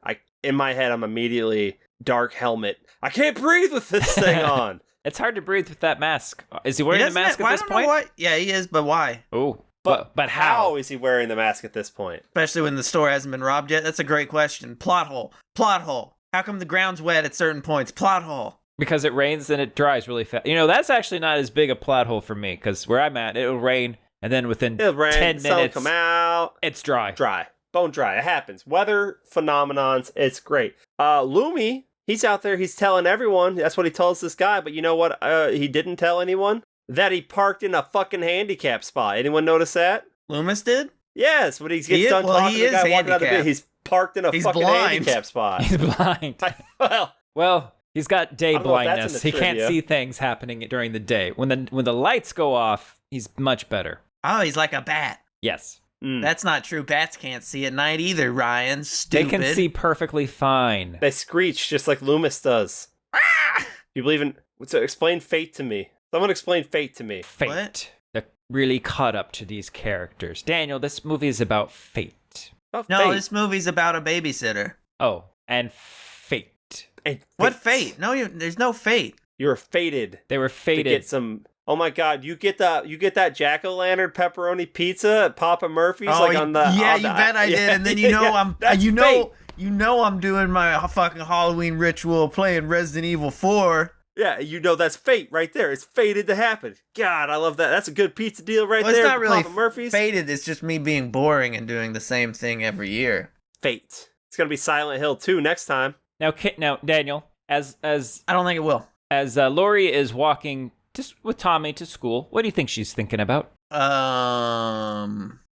in my head, I'm immediately dark helmet. I can't breathe with this thing on. it's hard to breathe with that mask. Is he wearing the mask at this point? Why. Yeah, he is, but why? Oh, But how? how is he wearing the mask at this point? Especially when the store hasn't been robbed yet. That's a great question. Plot hole. Plot hole. How come the ground's wet at certain points? Plot hole. Because it rains and it dries really fast. You know, that's actually not as big a plot hole for me. Because where I'm at, it'll rain, and then within It'll rain, 10 the sun minutes, come out. it's dry. Dry. Bone dry. It happens. Weather phenomenons. It's great. Loomy, he's out there. He's telling everyone. That's what he tells this guy. But you know what? He didn't tell anyone that he parked in a fucking handicap spot. Anyone notice that? Loomis did? Yes. When he gets done talking to the guy walking out the bit, he's parked in a fucking handicap spot. He's blind. Well, he's got day I don't know if that's in blindness. the He can't trivia. see things happening during the day. When the lights go off, he's much better. Oh, he's like a bat. Yes. That's not true. Bats can't see at night either, Ryan. Stupid. They can see perfectly fine. They screech just like Loomis does. You believe in... So explain fate to me. Someone explain fate to me. Fate. What? They're really caught up to these characters. Daniel, this movie is about fate. Oh, No, fate. this movie's about a babysitter. Oh, and fate. And What fate? No, there's no fate. You're fated They were to fated. get some... Oh my God! You get that jack-o'-lantern pepperoni pizza at Papa Murphy's, like on the. yeah, on you the- bet I did. And then you know Yeah, I'm that's you fate. know you know I'm doing my fucking Halloween ritual playing Resident Evil 4. Yeah, you know that's fate right there. It's fated to happen. God, I love that. That's a good pizza deal right Well, there. it's not really Papa Murphy's. fated. It's just me being boring and doing the same thing every year. Fate. It's gonna be Silent Hill 2 next time. Now, Daniel, as I don't think it will. Laurie is walking just with Tommy to school. What do you think she's thinking about?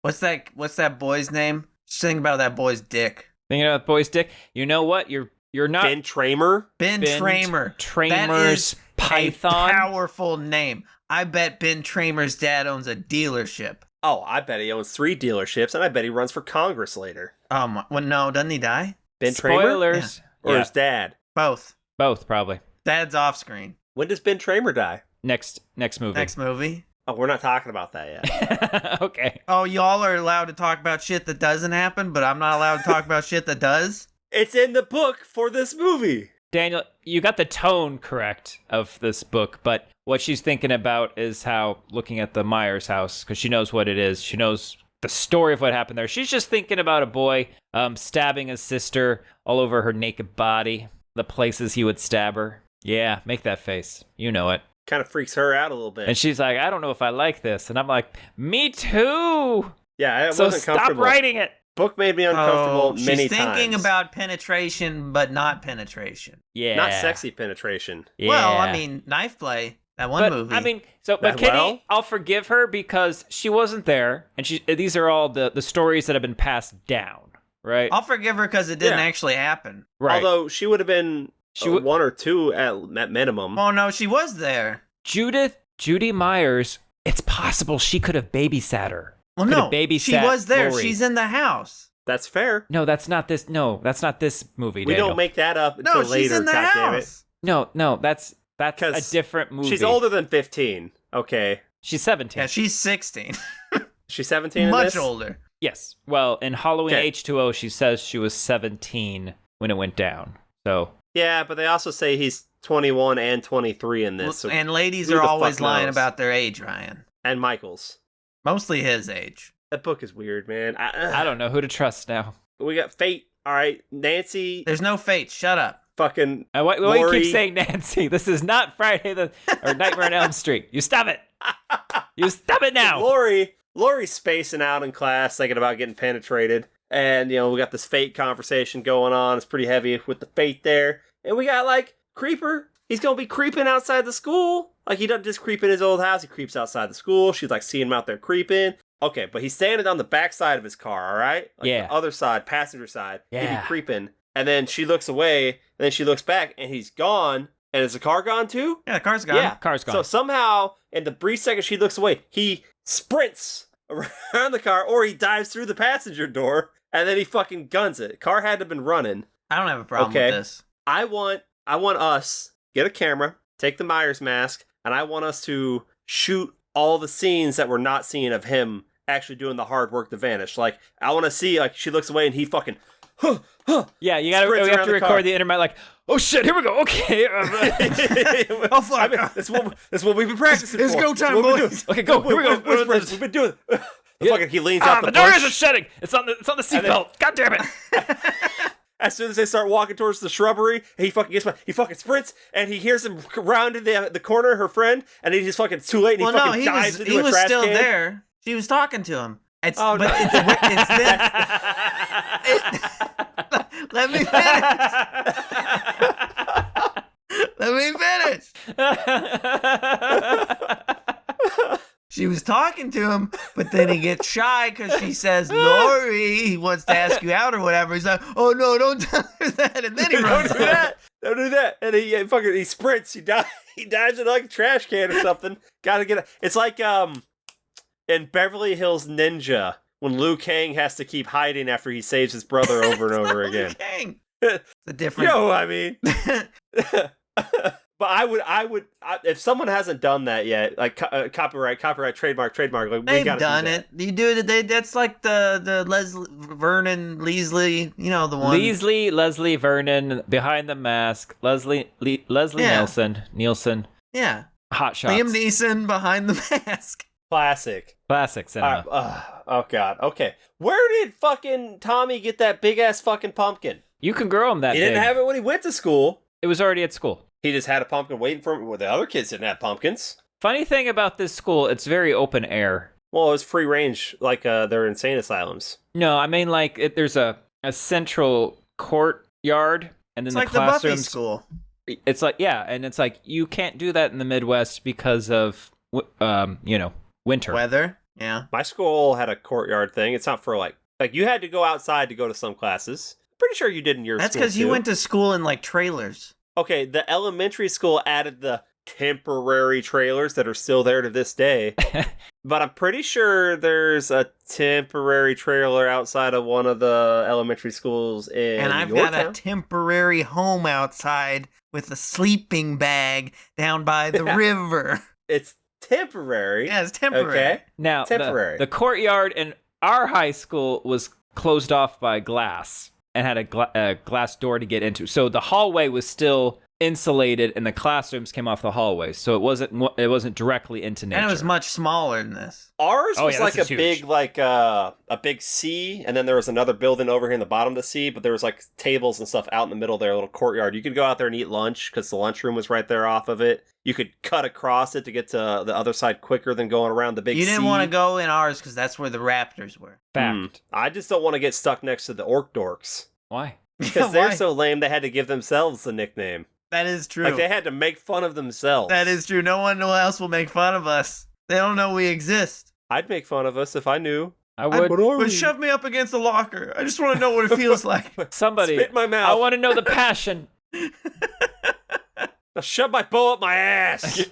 What's that boy's name? She's thinking about that boy's dick. Thinking about boy's dick? You know what? You're not Ben Tramer? Ben Tramer. That Tramer's is Python. a powerful name. I bet Ben Tramer's dad owns a dealership. Oh, I bet he owns 3 dealerships, and I bet he runs for Congress later. Well, no, doesn't he die? Ben Tramer? Spoilers. Or his dad? Both. Both, probably. Dad's off screen. When does Ben Tramer die? Next movie. Next movie. Oh, we're not talking about that yet. Okay. Oh, y'all are allowed to talk about shit that doesn't happen, but I'm not allowed to talk about shit that does? It's in the book for this movie. Daniel, you got the tone correct of this book, but what she's thinking about is how, looking at the Myers house, because she knows what it is, she knows the story of what happened there. She's just thinking about a boy stabbing his sister all over her naked body, the places he would stab her. Yeah, make that face. You know it. Kind of freaks her out a little bit. And she's like, I don't know if I like this. And I'm like, me too. Yeah, I So wasn't stop comfortable. writing it. Book made me uncomfortable many she's thinking times. about penetration, but not penetration. Yeah. Not sexy penetration. Yeah. Well, I mean, knife play, that one But, movie. I mean, but Kitty, I'll forgive her because she wasn't there, and these are all the stories that have been passed down, right? I'll forgive her because it didn't actually happen. Right. Although she would have been one or two at minimum. Oh, no, she was there. Judy Myers, it's possible she could have babysat her. Well, Could no, have babysat she was there. Lori. She's in the house. That's fair. No, that's not this. No, that's not this movie. We Daniel. don't make that up until No, later. she's in the goddammit. house. No, that's a different movie. She's older than 15. Okay. She's 17. Yeah, she's 16. She's 17 in Much this? older. Yes. Well, in Halloween Okay. H2O, she says she was 17 when it went down. So. Yeah, but they also say he's 21 and 23 in this. So And ladies who are the always fuck lying knows? about their age, Ryan. And Michael's. Mostly his age. That book is weird, man. I don't know who to trust now. We got Fate. All right. Nancy. There's no fate. Shut up. Fucking Why you Lori. keep saying Nancy? This is not Friday or Nightmare on Elm Street. You stop it. You stop it now. Lori's spacing out in class, thinking about getting penetrated. And, we got this Fate conversation going on. It's pretty heavy with the Fate there. And we got, Creeper. He's going to be creeping outside the school. He doesn't just creep in his old house. He creeps outside the school. She's, seeing him out there creeping. Okay, but he's standing on the back side of his car, all right? Yeah. The other side, passenger side. Yeah. He'd be creeping. And then she looks away, and then she looks back, and he's gone. And is the car gone, too? Yeah, the car's gone. Yeah. Car's gone. So somehow, in the brief second she looks away, he sprints around the car, or he dives through the passenger door, and then he fucking guns it. Car had to have been running. I don't have a problem Okay. with this. I want us get a camera, take the Myers mask, and I want us to shoot all the scenes that we're not seeing of him actually doing the hard work to vanish. I want to see she looks away and he fucking Yeah, we sprints have around to the car. record the internet oh shit, here we go. Okay. Oh, fuck. I mean, that's what we've been practicing It's for. go That's time, what we're boys. doing. Okay, go. Here we go. We've been doing it. Fucking he leans out the the door bush. isn't shutting. It's on the seatbelt. God damn it. As soon as they start walking towards the shrubbery, he fucking sprints, and he hears him round in the corner, her friend, and he just fucking, it's too late, and he fucking dives into he a was trash still can. there. She was talking to him. It's Oh, no. it's this. Let me finish. Let me finish. She was talking to him, but then he gets shy because she says, Lori, he wants to ask you out or whatever. He's like, oh no, don't tell her that. And then he runs Don't do off. that. Don't do that. And he sprints. He dives in a trash can or something. Gotta get it. It's like in Beverly Hills Ninja when Liu Kang has to keep hiding after he saves his brother over and over again. Dang. It's a different. You know what I mean? But I would, if someone hasn't done that yet, copyright, trademark, we They've gotta done do it. You do it. That's like the Leslie Vernon Leasley, the one. Leslie Vernon, Behind the Mask, Leslie Yeah. Nielsen, Yeah. Hot Shots. Liam Neeson behind the mask. Classic. Classic cinema. Oh god. Okay. Where did fucking Tommy get that big ass fucking pumpkin? You can grow them that He big. didn't have it when he went to school. It was already at school. He just had a pumpkin waiting for him. Well, the other kids didn't have pumpkins. Funny thing about this school, it's very open air. Well, it was free range, they're insane asylums. No, I mean there's a central courtyard, and then It's the like the Buffy classrooms. school. It's like, yeah, and it's like you can't do that in the Midwest because of winter. Weather. Yeah. My school had a courtyard thing. It's not for like you had to go outside to go to some classes. Pretty sure you did in your That's school because you too. went to school in like trailers. Okay, the elementary school added the temporary trailers that are still there to this day. But I'm pretty sure there's a temporary trailer outside of one of the elementary schools in And I've your got town. a temporary home outside with a sleeping bag down by the river. It's temporary. Yeah, it's temporary. Okay. Now, Temporary. the courtyard in our high school was closed off by glass and had a glass door to get into. So the hallway was still insulated, and the classrooms came off the hallway. So it wasn't directly into nature. And it was much smaller than this. Ours Oh, was yeah, like this a is big, huge. a big C, and then there was another building over here in the bottom of the C, but there was like tables and stuff out in the middle there, a little courtyard. You could go out there and eat lunch because the lunchroom was right there off of it. You could cut across it to get to the other side quicker than going around the big C. You didn't want to go in ours because that's where the raptors were. Fact. I just don't want to get stuck next to the orc dorks. Why? Because they're Why? so lame they had to give themselves the nickname. That is true. Like they had to make fun of themselves. That is true. No one else will make fun of us. They don't know we exist. I'd make fun of us if I knew. I would. But shove me up against the locker. I just want to know what it feels like. Somebody. Spit in my mouth. I want to know the passion. Now shove my bow up my ass.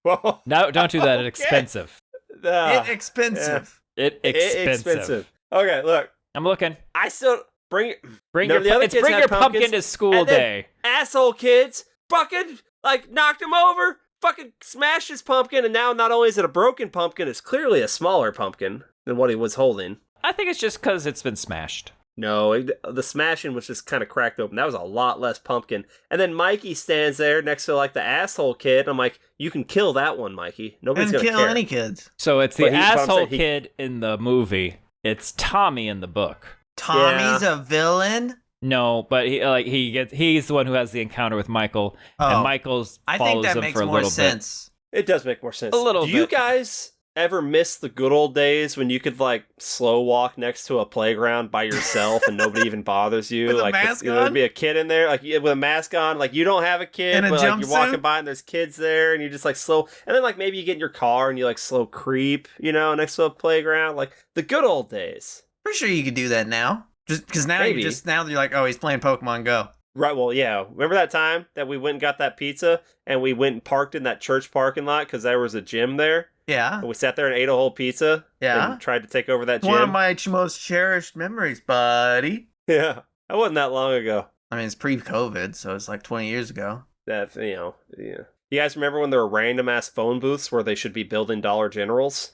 Whoa. No, don't do that. It's Okay. expensive. It's expensive. Expensive. Okay, look. I'm looking. I still bring Bring None of the your other it's kids bring had your pumpkins, pumpkin to school and then day. asshole kids fucking like knocked him over, fucking smashed his pumpkin, and now not only is it a broken pumpkin, it's clearly a smaller pumpkin than what he was holding. I think it's just because it's been smashed. No, the smashing was just kind of cracked open. That was a lot less pumpkin. And then Mikey stands there next to like the asshole kid. I'm like, you can kill that one, Mikey. Nobody's Didn't gonna kill care. any kids. So it's the But I'm asshole saying kid in the movie. It's Tommy in the book. Tommy's a villain? No, but he's the one who has the encounter with Michael, and Oh. Michael's I follows think that him makes for a more little sense. It does make more sense. A little Do you bit. guys ever miss the good old days when you could like slow walk next to a playground by yourself and nobody even bothers you? With a like mask there'd on? be a kid in there, like with a mask on, like you don't have a kid, In a but like you're walking jumpsuit? by and there's kids there, and you just like slow, and then like maybe you get in your car and you like slow creep, next to a playground, like the good old days. Pretty sure you could do that now. Just because now Maybe. you're like, oh, he's playing Pokemon Go. Right, well, yeah. Remember that time that we went and got that pizza and we went and parked in that church parking lot because there was a gym there? Yeah. And we sat there and ate a whole pizza? Yeah. And tried to take over that gym? One of my most cherished memories, buddy. Yeah. That wasn't that long ago. I mean, it's pre-COVID, so it's like 20 years ago. That, yeah. You guys remember when there were random-ass phone booths where they should be building Dollar Generals?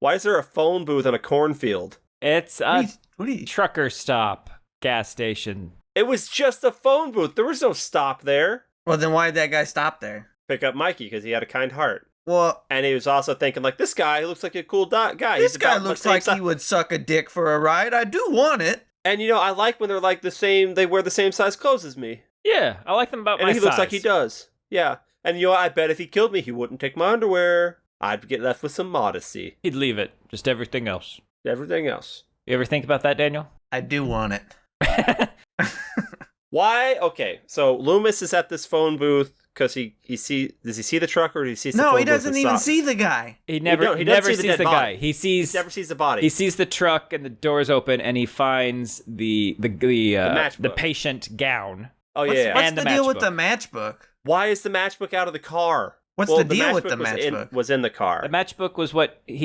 Why is there a phone booth in a cornfield? It's a What are you? trucker stop gas station. It was just a phone booth. There was no stop there. Well, then why did that guy stop there? Pick up Mikey because he had a kind heart. Well, And he was also thinking, like, this guy looks like a cool guy. this He's guy about the looks same like size. he would suck a dick for a ride. I do want it. And I like when they're like the same, they wear the same size clothes as me. Yeah, I like them about And my he size. looks like he does. Yeah. And I bet if he killed me, he wouldn't take my underwear. I'd get left with some modesty. He'd leave it. Just everything else. Everything else. You ever think about that, Daniel? I do want it. Why? Okay, so Loomis is at this phone booth because does he see the truck or does he see the No, phone he booth doesn't and even stop? see the guy. He never doesn't never see the sees dead the body. guy. He Never sees the body. He sees the truck and the doors open, and he finds the matchbook. patient gown. Oh, What's, yeah. what's And the the deal with matchbook. the matchbook? Why is the matchbook out of the car? What's Well, the deal with the matchbook matchbook? was in the car. The matchbook was what they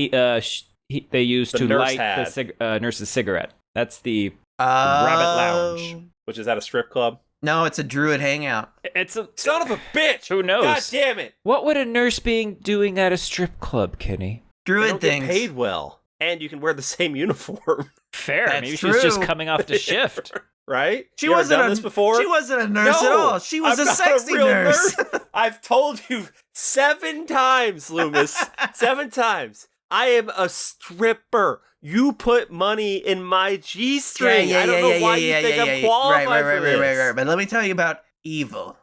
used The to nurse light had. the nurse's cigarette. That's the Rabbit Lounge. Which is at a strip club. No, it's a druid hangout. It's a Son of a bitch! Who knows? God damn it! What would a nurse be doing at a strip club, Kenny? They Druid don't things. get paid well. And you can wear the same uniform, Fair. That's Maybe she's just true. coming off the shift. right? She You ever wasn't done a, this before? She wasn't a nurse No, at all. She was I'm a not sexy real nurse. I've told you 7 times, Loomis. 7 times. I am a stripper. You put money in my G-string. I don't know why you think I'm qualified for this. Right. But let me tell you about evil.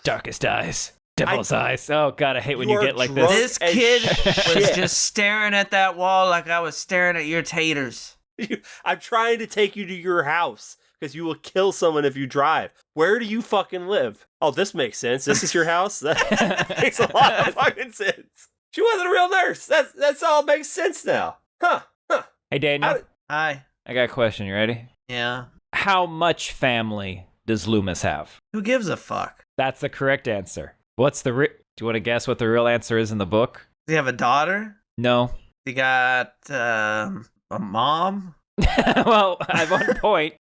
Darkest eyes. Devil's eyes. Oh, God, I hate when You you are get like drunk. this. This kid was shit. just staring at that wall like I was staring at your taters. I'm trying to take you to your house. because you will kill someone if you drive. Where do you fucking live? Oh, this makes sense. This is your house? That makes a lot of fucking sense. She wasn't a real nurse. That's all makes sense now. Huh. Hey, Daniel. Hi. I got a question. You ready? Yeah. How much family does Loomis have? Who gives a fuck? That's the correct answer. What's the do you want to guess what the real answer is in the book? Does he have a daughter? No. He got a mom? Well, at one point,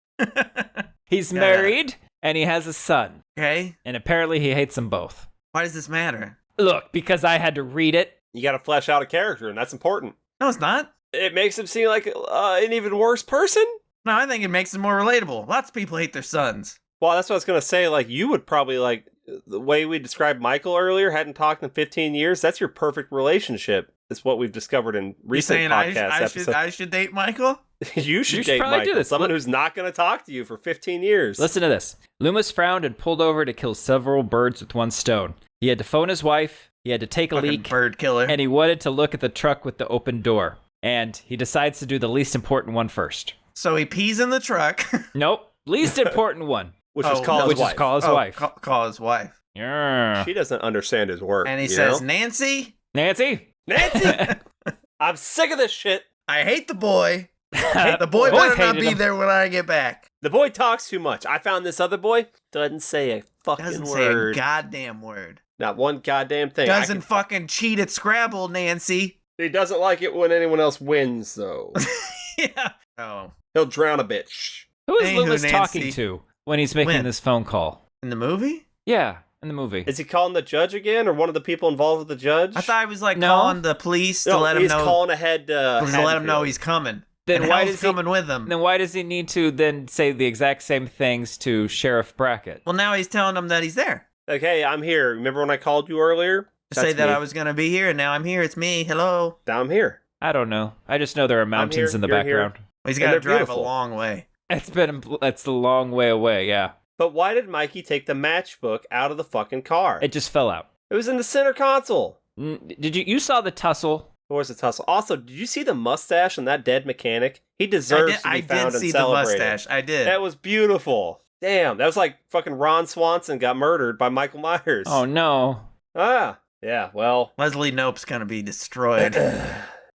he's Yeah. married and he has a son. Okay. And apparently he hates them both. Why does this matter? Look, because I had to read it. You got to flesh out a character, and that's important. No, it's not. It makes him seem like an even worse person? No, I think it makes it more relatable. Lots of people hate their sons. Well, that's what I was going to say. Like, you would probably, like, the way we described Michael earlier, hadn't talked in 15 years. That's your perfect relationship. It's what we've discovered in recent You're saying podcast episodes. I should date Michael? You should should date probably do Michael, this. someone who's not going to talk to you for 15 years. Listen to this. Loomis frowned and pulled over to kill several birds with one stone. He had to phone his wife, he had to take a Fucking leak, bird killer. and he wanted to look at the truck with the open door. And he decides to do the least important one first. So he pees in the truck. Nope. Least important one. which is call his wife. Call his wife. Call his wife. Yeah. She doesn't understand his work. And he you says, know? Nancy, Nancy. I'm sick of this shit. I hate the boy. The The boy Boys better not hated be him. there when I get back. The boy talks too much. I found this other boy doesn't say a fucking Doesn't say a word. goddamn word. Not one goddamn thing. Doesn't fucking cheat at Scrabble, Nancy. He doesn't like it when anyone else wins, though. Yeah. Oh. He'll drown a bitch. Who is Anywho, Loomis Nancy. talking to when he's making When? this phone call? In the movie? Yeah, in the movie. Is he calling the judge again, or one of the people involved with the judge? I thought he was like No. calling the police to no, let him he's know. calling ahead. To let him know he's coming. Then and why Hell's does he- coming with him? Then why does he need to then say the exact same things to Sheriff Brackett? Well, now he's telling him that he's there. Okay, I'm here. Remember when I called you earlier? To say That's that me. I was going to be here, and now I'm here. It's me. Hello. Now I'm here. I don't know. I just know there are mountains here, in the you're here. background. Well, he's And got to they're drive beautiful. a long way. It's a long way away, yeah. But why did Mikey take the matchbook out of the fucking car? It just fell out. It was in the center console. Did you saw the tussle? Where's the tussle? Also, did you see the mustache on that dead mechanic? He deserves to be I found did and see the celebrated. mustache. I did. That was beautiful. Damn, that was like fucking Ron Swanson got murdered by Michael Myers. Oh no. Ah, yeah, well. Leslie Knope's going to be destroyed.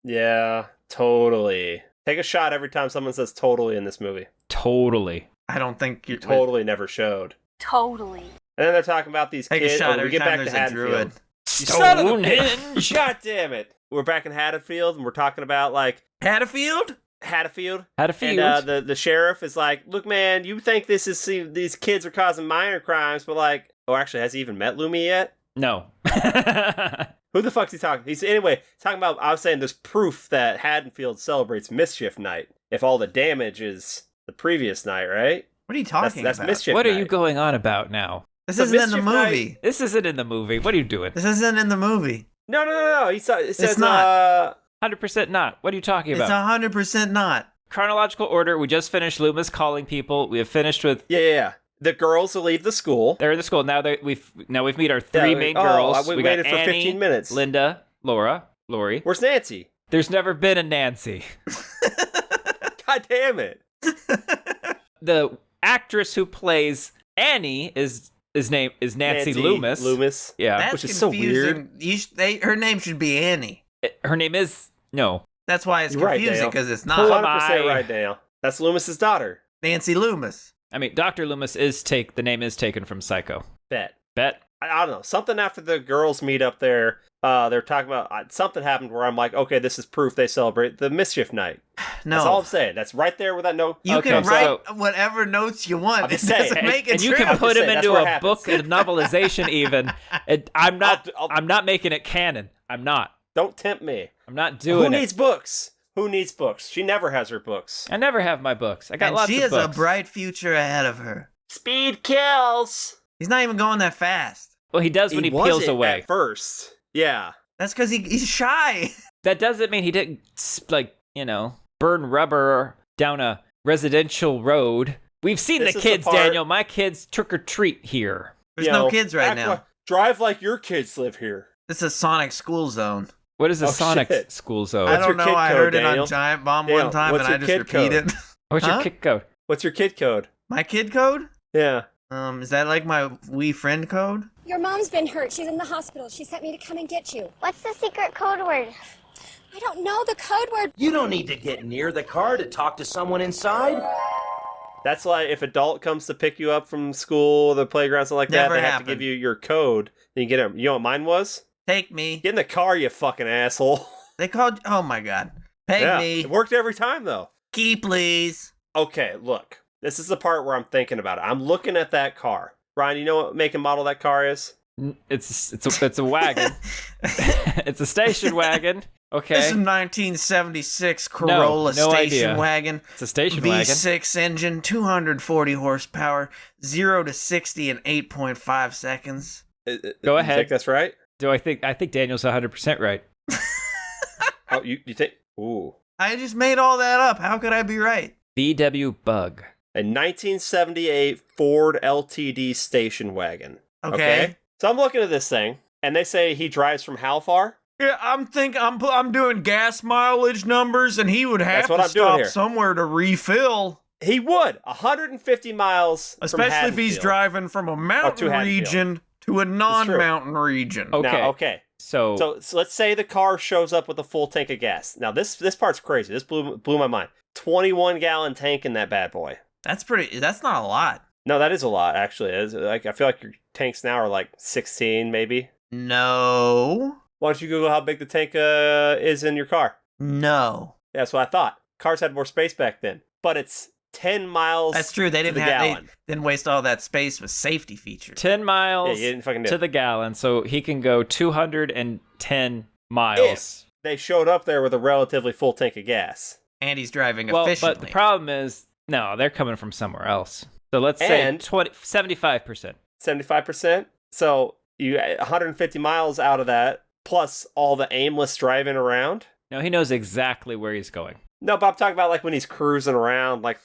Yeah, totally. Take a shot every time someone says totally in this movie. Totally. I don't think You totally never showed. Totally. And then they're talking about these Take a kids. shot when we every get time back to there's a druid. Haddonfield. You son of a Stonehenge. bitch! God damn it! We're back in Haddonfield, and we're talking about like Haddonfield? Haddonfield. Had a field. And the sheriff is like, look, man, you think these kids are causing minor crimes, but like, oh, actually, has he even met Lumi yet? No. Who the fuck's he talking? He's talking about. I was saying there's proof that Haddonfield celebrates Mischief Night. If all the damage is the previous night, right? What are you talking That's about? Mischief What Night. are you going on about now? This So isn't in the Mischief Night- movie. This isn't in the movie. What are you doing? This isn't in the movie. No. It says not. 100% not. What are you talking It's about? 100% not. Chronological order. We just finished Loomis calling people. We have finished with Yeah. The girls will leave the school. they're in the school now. We've met our three Yeah, main oh, girls. we got waited for Annie, 15 minutes. Linda, Lori. Where's Nancy? There's never been a Nancy. God damn it. The actress who plays Annie is Nancy Loomis. Loomis. Yeah, That's which is so confusing. Her name should be Annie. her name is no. That's why it's You're right, confusing, Dale. because it's 100% not. I? right, Dale. That's Loomis's daughter. Nancy Loomis. I mean, Dr. Loomis the name is taken from Psycho. Bet. Bet. I don't know. Something after the girls meet up there, they're talking about something happened where I'm like, okay, this is proof they celebrate the Mischief Night. No. That's all I'm saying. That's right there with that note. You Okay, can so- write whatever notes you want. I'm It just saying, doesn't make it And you true. can put just him saying, that's into what a happens. book, a novelization even. I'm not making it canon. I'm not Don't tempt me. doing Who it. needs books? Who needs books? She never has her books. I never have my books. I got And lots she of has a books. bright future ahead of her. Speed kills. He's not even going that fast. Well, he does when he peels wasn't away. at first. Yeah. That's because he's shy. That doesn't mean he didn't, burn rubber down a residential road. We've seen This the is the kids, part- Daniel. My kids trick or treat here. There's You no know, kids right act now. like- drive like your kids live here. This is Sonic School Zone. What is a Oh, Sonic shit. school zone? I What's don't your know. kid I code, heard it Daniel? on Giant Bomb Daniel, one time, what's and I your just kid code? repeated. What's Huh? your kick code? What's your kid code? My kid code? Yeah. Is that like my Wii friend code? Your mom's been hurt. She's in the hospital. She sent me to come and get you. What's the secret code word? I don't know the code word. You don't need to get near the car to talk to someone inside. That's like if adult comes to pick you up from school, the playground, something like that, they have to give you your code. Then you get it. You know what mine was? Take me. Get in the car, you fucking asshole. They called. Oh my god. Peg me. It worked every time though. Key, please. Okay, look. This is the part where I'm thinking about it. I'm looking at that car. Ryan, you know what make and model that car is? It's a wagon. It's a station wagon. Okay. This is a 1976 Corolla station wagon. It's a station wagon. V6 engine, 240 horsepower, 0 to 60 in 8.5 seconds. Go ahead. You think that's right? I think Daniel's 100% right. Oh, you think? Ooh. I just made all that up. How could I be right? VW Bug. A 1978 Ford LTD station wagon. Okay. So I'm looking at this thing, and they say he drives from how far? Yeah, I'm doing gas mileage numbers, and he would have to stop somewhere to refill. He would. 150 miles. Especially if he's driving from a mountain region to a non-mountain region. Okay. Now, okay. So let's say the car shows up with a full tank of gas. Now this part's crazy. This blew my mind. 21-gallon tank in that bad boy. That's not a lot. No, that is a lot, actually. I feel like your tanks now are like 16, maybe. No. Why don't you Google how big the tank is in your car? No. That's what I thought. Cars had more space back then. But it's 10 miles. That's true. They didn't waste all that space with safety features. 10 miles you didn't fucking do to it. the gallon, so he can go 210 miles. If they showed up there with a relatively full tank of gas. And he's driving efficiently. But the problem is, no, they're coming from somewhere else. So let's say 75%. 75%? So you 150 miles out of that, plus all the aimless driving around? No, he knows exactly where he's going. No, but I'm talking about like when he's cruising around, like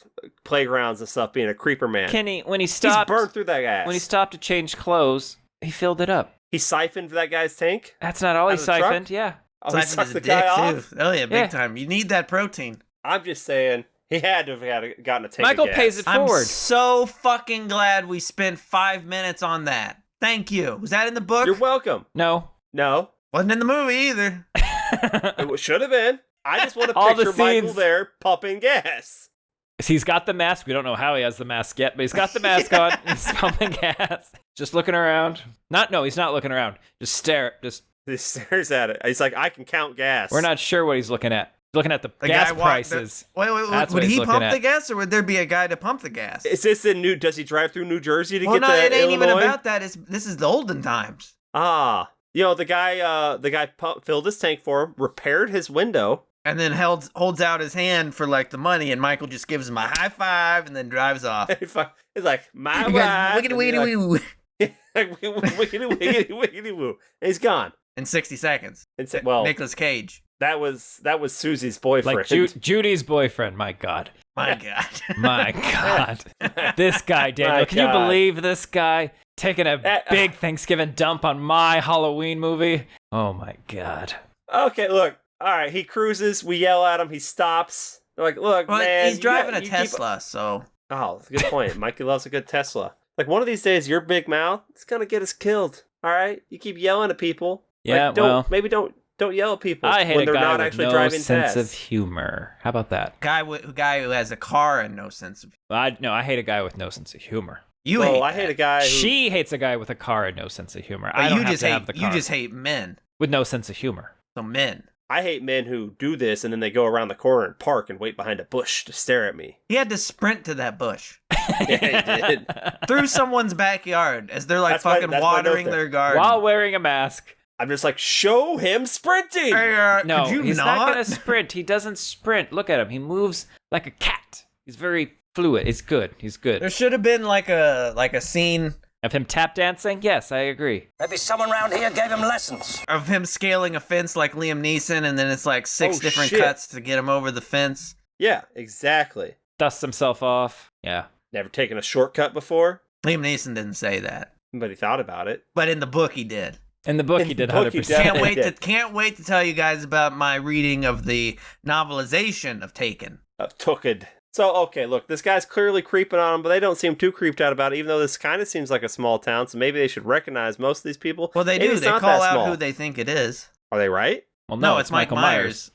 playgrounds and stuff, being a creeper man. Kenny, when he stopped... He's burned through that gas. When he stopped to change clothes, he filled it up. He siphoned that guy's tank? That's not all he siphoned, yeah. Oh, he sucked the guy off? Oh, yeah, big time. You need that protein. I'm just saying, he had to have gotten a tank Michael of gas. pays it forward. I'm so fucking glad we spent 5 minutes on that. Thank you. Was that in the book? You're welcome. No. Wasn't in the movie either. It should have been. I just want to All the picture Michael scenes. there pumping gas. He's got the mask. We don't know how he has the mask yet, but he's got the mask on. He's pumping gas. Just looking around. No, he's not looking around. He stares at it. He's like, I can count gas. We're not sure what he's looking at. He's looking at the gas prices. Wait. Would he pump the gas, or would there be a guy to pump the gas? Is this does he drive through New Jersey to get to it ain't Illinois? even about that. This is the olden times. Ah. The guy filled his tank for him, repaired his window. And then holds out his hand for like the money, and Michael just gives him a high five and then drives off. He's like, my ride. Wiggity woo. Wiggity wiggity woo. And he's gone. In 60 seconds. Well, Nicolas Cage. That was Susie's boyfriend. Like Judy's boyfriend. My God. My God. My God. This guy, Daniel. Can you believe this guy taking a big Thanksgiving dump on my Halloween movie? Oh my God. Okay, look. All right, he cruises. We yell at him. He stops. They're like, look, man. He's driving a Tesla, so. Oh, that's a good point. Mikey loves a good Tesla. Like, one of these days, your big mouth is going to get us killed. All right? You keep yelling at people. Yeah, like, maybe don't yell at people I hate when they're a guy not with actually no driving sense fast. of humor. How about that? Guy who has a car and no sense of humor. I hate a guy with no sense of humor. I hate a guy who... She hates a guy with a car and no sense of humor. I don't have to have the car. You just hate men. With no sense of humor. So men. I hate men who do this and then they go around the corner and park and wait behind a bush to stare at me. He had to sprint to that bush. Yeah, he did. Through someone's backyard as they're like watering their garden. While wearing a mask. I'm just like, show him sprinting. No, he's not going to sprint. He doesn't sprint. Look at him. He moves like a cat. He's very fluid. He's good. There should have been like a scene of him tap dancing. Yes, I agree. Maybe someone around here gave him lessons. Of him scaling a fence like Liam Neeson, and then it's like six different cuts to get him over the fence. Yeah, exactly. Dusts himself off. Yeah. Never taken a shortcut before? Liam Neeson didn't say that. But he thought about it. But in the book he did. In the book he did 100%. Can't wait to tell you guys about my reading of the novelization of Taken. Of Tooked. So, okay, look, this guy's clearly creeping on him, but they don't seem too creeped out about it, even though this kind of seems like a small town, so maybe they should recognize most of these people. Well, they Maybe do. it's They not call that out small. who they think it is. Are they right? Well, No, it's Michael Myers.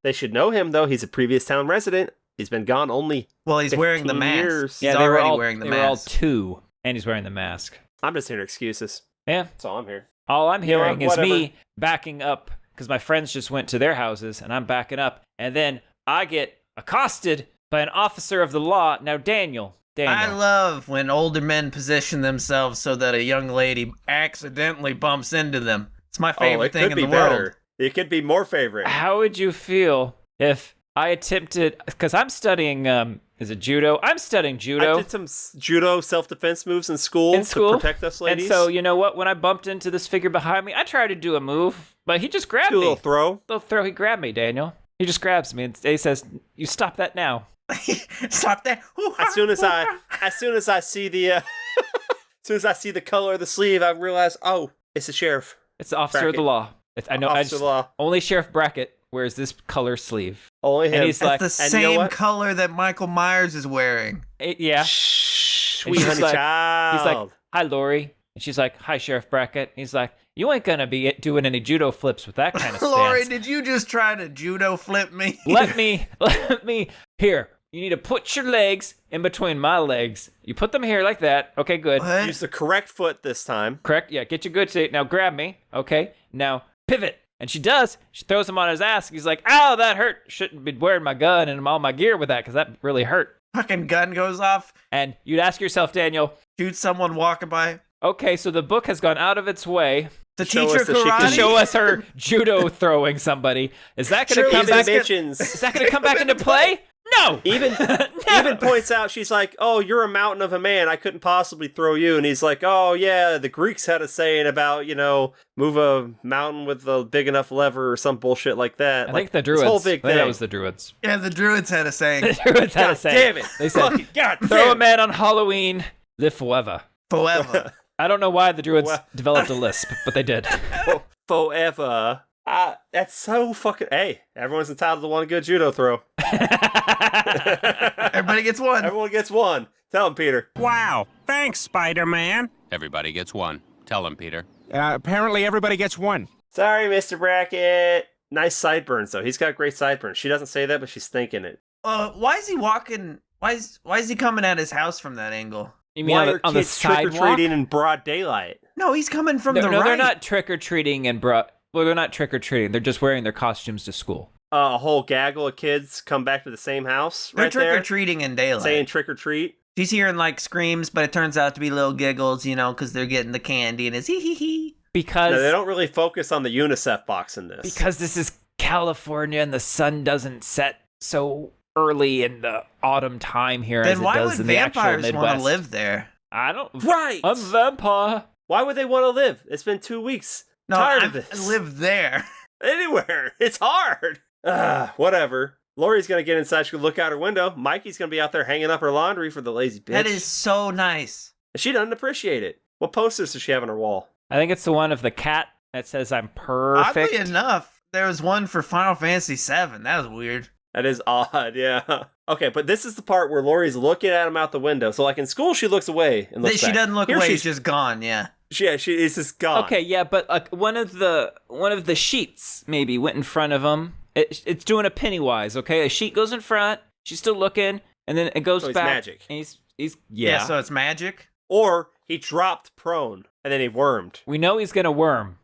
They should know him, though. He's a previous town resident. He's been gone only Well, he's wearing the 15 mask. years. He's already wearing the they were all mask. 2, and he's wearing the mask. I'm just hearing excuses. Yeah. That's all I'm hearing. All I'm You know hearing what, is me backing up because my friends just went to their houses, and I'm backing up, and then I get accosted by an officer of the law. Now, Daniel. I love when older men position themselves so that a young lady accidentally bumps into them. It's my favorite thing in the world. It could be more favorite. How would you feel if I attempted, because I'm studying, is it judo? I'm studying judo. I did some judo self-defense moves in school to protect us ladies. And so, you know what? When I bumped into this figure behind me, I tried to do a move, but he just grabbed me. Do a little throw? Little throw. He grabbed me, Daniel. He just grabs me and he says, "You stop that now." Stop that. As soon as I see the as soon as I see the color of the sleeve, I realize, oh, it's the sheriff. It's the officer of the law. I know. Officer of the law. Only Sheriff Brackett wears this color sleeve. Only him. And he's like, the same color that Michael Myers is wearing. Yeah. Sweet honey child. He's like, "Hi, Lori." And she's like, "Hi, Sheriff Brackett." He's like, "You ain't gonna be doing any judo flips with that kind of stance." Lori, did you just try to judo flip me? let me. Here, you need to put your legs in between my legs. You put them here like that. Okay, good. What? Use the correct foot this time. Correct? Yeah, get your good seat. Now grab me. Okay, now pivot. And she does. She throws him on his ass. He's like, "Ow, that hurt. Shouldn't be wearing my gun and all my gear with that because that really hurt." Fucking gun goes off. And you'd ask yourself, Daniel, shoot someone walking by. Okay, so the book has gone out of its way to teach her karate? To show us her judo throwing somebody. Is that going to come back? Is that going to come back into play? No. Even points out, she's like, "Oh, you're a mountain of a man. I couldn't possibly throw you." And he's like, "Oh yeah, the Greeks had a saying about, move a mountain with a big enough lever or some bullshit like that." I think the Druids. Whole big thing. That was the Druids. Yeah, the Druids had a saying. The Druids had a saying. Damn it! They said, "Throw a man on Halloween, live forever." Forever. I don't know why the Druids developed a lisp, but they did. Forever. That's so fucking... Hey, everyone's entitled to one good judo throw. Everybody gets one. Everyone gets one. Tell him, Peter. Wow. Thanks, Spider-Man. Everybody gets one. Tell him, Peter. Apparently everybody gets one. Sorry, Mr. Brackett. Nice sideburns, though. He's got great sideburns. She doesn't say that, but she's thinking it. Why is he walking... Why is he coming at his house from that angle? You mean Why on are the kids sidewalk? trick-or-treating in broad daylight? No, he's coming from the right. No, they're not trick-or-treating in broad... Well, they're not trick-or-treating. They're just wearing their costumes to school. A whole gaggle of kids come back to the same house They're right there. trick-or-treating in daylight. Saying trick-or-treat. She's hearing, screams, but it turns out to be little giggles, because they're getting the candy, and it's hee-hee-hee. Because... No, they don't really focus on the UNICEF box in this. Because this is California and the sun doesn't set so early in the autumn time here as it does in the actual Midwest. Then why would vampires want to live there? I don't... Right! I'm a vampire. Why would they want to live? It's been 2 weeks. No, Tired of this. Live there. Anywhere. It's hard. Whatever. Lori's going to get inside. She can look out her window. Mikey's going to be out there hanging up her laundry for the lazy bitch. That is so nice. She doesn't appreciate it. What posters does she have on her wall? I think it's the one of the cat that says I'm perfect. Oddly enough, there was one for Final Fantasy VII. That was weird. That is odd, yeah. Okay, but this is the part where Lori's looking at him out the window. So, in school, she looks away and looks She back. doesn't look Here away. She's just gone, yeah. Yeah, she's just gone. Okay, yeah, but one of the sheets maybe went in front of him. It's doing a Pennywise, okay? A sheet goes in front. She's still looking, and then it goes So it's back. magic. And he's Yeah, so it's magic? Or he dropped prone, and then he wormed. We know he's gonna worm.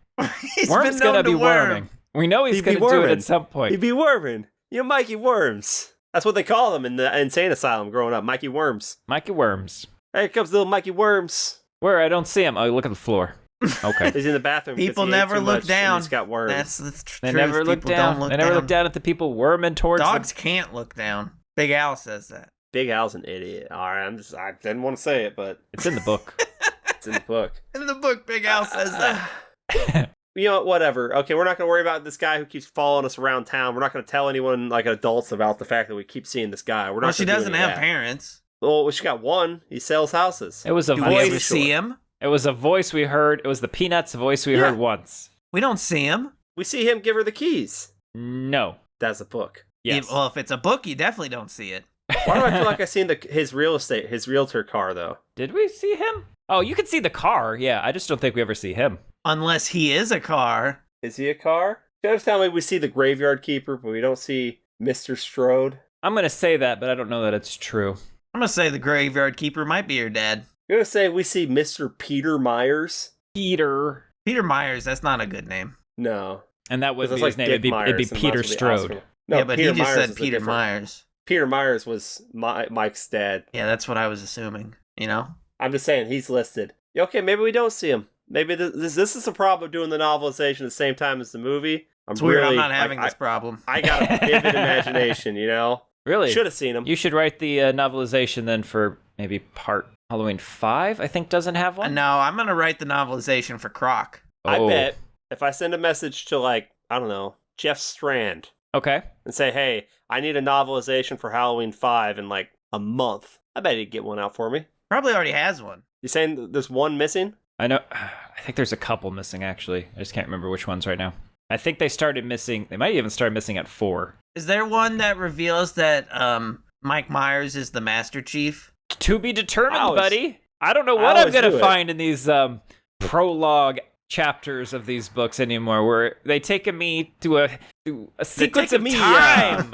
Worm's gonna be worming. We know he's gonna do it at some point. He'd be worming. Mikey Worms. That's what they call them in the insane asylum growing up. Mikey Worms. Mikey Worms. Hey, here comes little Mikey Worms. Where? I don't see him. Oh, look at the floor. Okay. He's in the bathroom. People never look down. He's got worms. That's the truth. They never look down. They never look down at the people worming towards them. Dogs can't look down. Big Al says that. Big Al's an idiot. All right, I didn't want to say it, but it's in the book. It's in the book. In the book, Big Al says that. Whatever. Okay, we're not going to worry about this guy who keeps following us around town. We're not going to tell anyone, adults, about the fact that we keep seeing this guy. We're not. Well, she doesn't have parents. Well, she got one. He sells houses. It was a Do voice. we ever see him? It was a voice we heard. It was the Peanuts voice we heard once. We don't see him. We see him give her the keys. No. That's a book. Yes. Well, if it's a book, you definitely don't see it. Why do I feel like I seen his realtor car though? Did we see him? Oh, you can see the car. Yeah, I just don't think we ever see him. Unless he is a car. Is he a car? You tell me we see the graveyard keeper, but we don't see Mr. Strode. I'm gonna say that, but I don't know that it's true. I'm gonna say the graveyard keeper might be your dad. You're gonna say we see Mr. Peter Myers? Peter Myers, that's not a good name. No. And that would be like his name. Dick It'd be Peter Strode. No, yeah, but Peter he just Myers said Peter Myers. Peter Myers was Mike's dad. Yeah, that's what I was assuming, you know? I'm just saying, he's listed. Okay, maybe we don't see him. Maybe this is the problem of doing the novelization at the same time as the movie. It's weird, I'm not having this problem. I got a vivid imagination, you know? Really? Should have seen him. You should write the novelization then for maybe part Halloween 5, I think doesn't have one. No, I'm going to write the novelization for Croc. I bet if I send a message to, like, I don't know, Jeff Strand. Okay. And say, hey, I need a novelization for Halloween 5 in, like, a month. I bet he'd get one out for me. Probably already has one. You saying there's one missing? I know. I think there's a couple missing, actually. I just can't remember which ones right now. I think they started missing. They might even start missing at 4. Is there one that reveals that Mike Myers is the Master Chief? To be determined, buddy. I don't know what I'm going to find in these prologue chapters of these books anymore, where they take me to a sequence of time.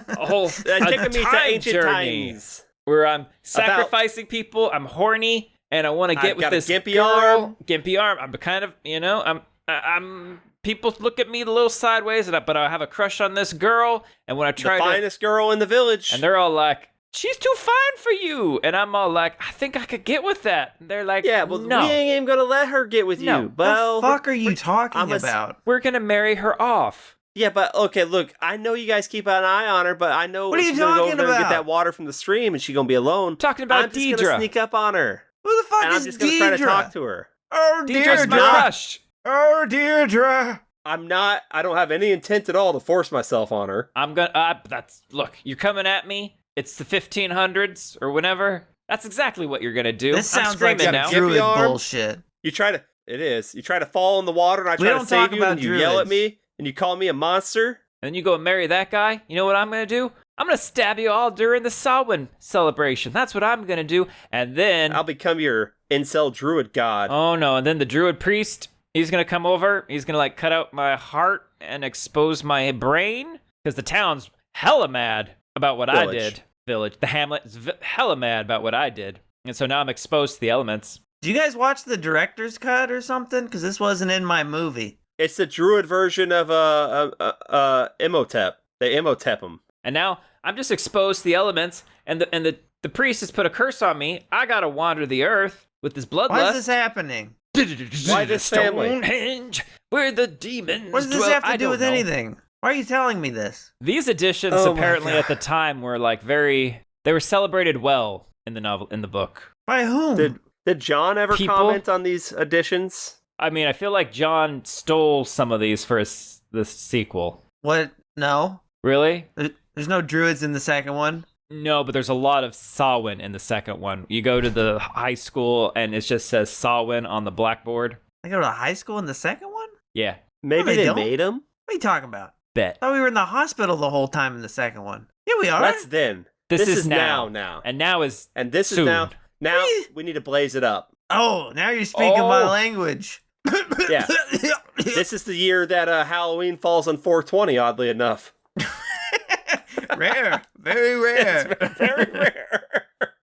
A whole taking me to ancient times. Where I'm sacrificing people, I'm horny, and I want to get with this girl. Gimpy arm. I'm kind of, you know, I'm people look at me a little sideways, but I have a crush on this girl, and when I try the finest girl in the village, and they're all like, she's too fine for you, and I'm all like, I think I could get with that. And they're like, yeah, well, no, we ain't even gonna let her get with you. Well, what the fuck are you talking about? We're gonna marry her off. Yeah, but okay, look, I know you guys keep an eye on her, but I know what are you she's gonna go talking over there and about? get that water from the stream, and she's gonna be alone. Talking about I'm Deidre. just gonna sneak up on her. Who the fuck and is I'm just gonna try to talk to her. Oh, Deidre's my crush. Oh, Deirdre. I don't have any intent at all to force myself on her. I'm gonna, look, you're coming at me. It's the 1500s or whenever. That's exactly what you're gonna do. This sounds like some druid bullshit. You try to fall in the water, and I try to save you, and you yell at me, and you call me a monster. And then you go and marry that guy. You know what I'm gonna do? I'm gonna stab you all during the Samhain celebration. That's what I'm gonna do. And then I'll become your incel druid god. Oh no! And then the druid priest, he's gonna come over. He's gonna like cut out my heart and expose my brain because the town's hella mad about what I did. The hamlet is hella mad about what I did, and so now I'm exposed to the elements. Do you guys watch the director's cut or something? Because this wasn't in my movie. It's the druid version of Imhotep. They Imhotep him. And now I'm just exposed to the elements, and the priest has put a curse on me. I gotta wander the earth with this bloodlust. Why is this happening? Why this family? Stonehenge, where the demons What does this have to do with anything? Why are you telling me this? These editions apparently at the time were like they were celebrated well in the book. By whom? Did John ever comment on these editions? I mean, I feel like John stole some of these for the sequel. What? No. Really? There's no druids in the second one? No, but there's a lot of Samhain in the second one. You go to the high school and it just says Samhain on the blackboard. I go to high school in the second one? Yeah. Maybe they made them? What are you talking about? Bet. I thought we were in the hospital the whole time in the second one. Yeah, we are. That's then. This is now. And now is this soon. is now. Now we need to blaze it up. Oh, now you're speaking my language. Yeah. This is the year that Halloween falls on 420, oddly enough. Rare. Very rare. It's very rare.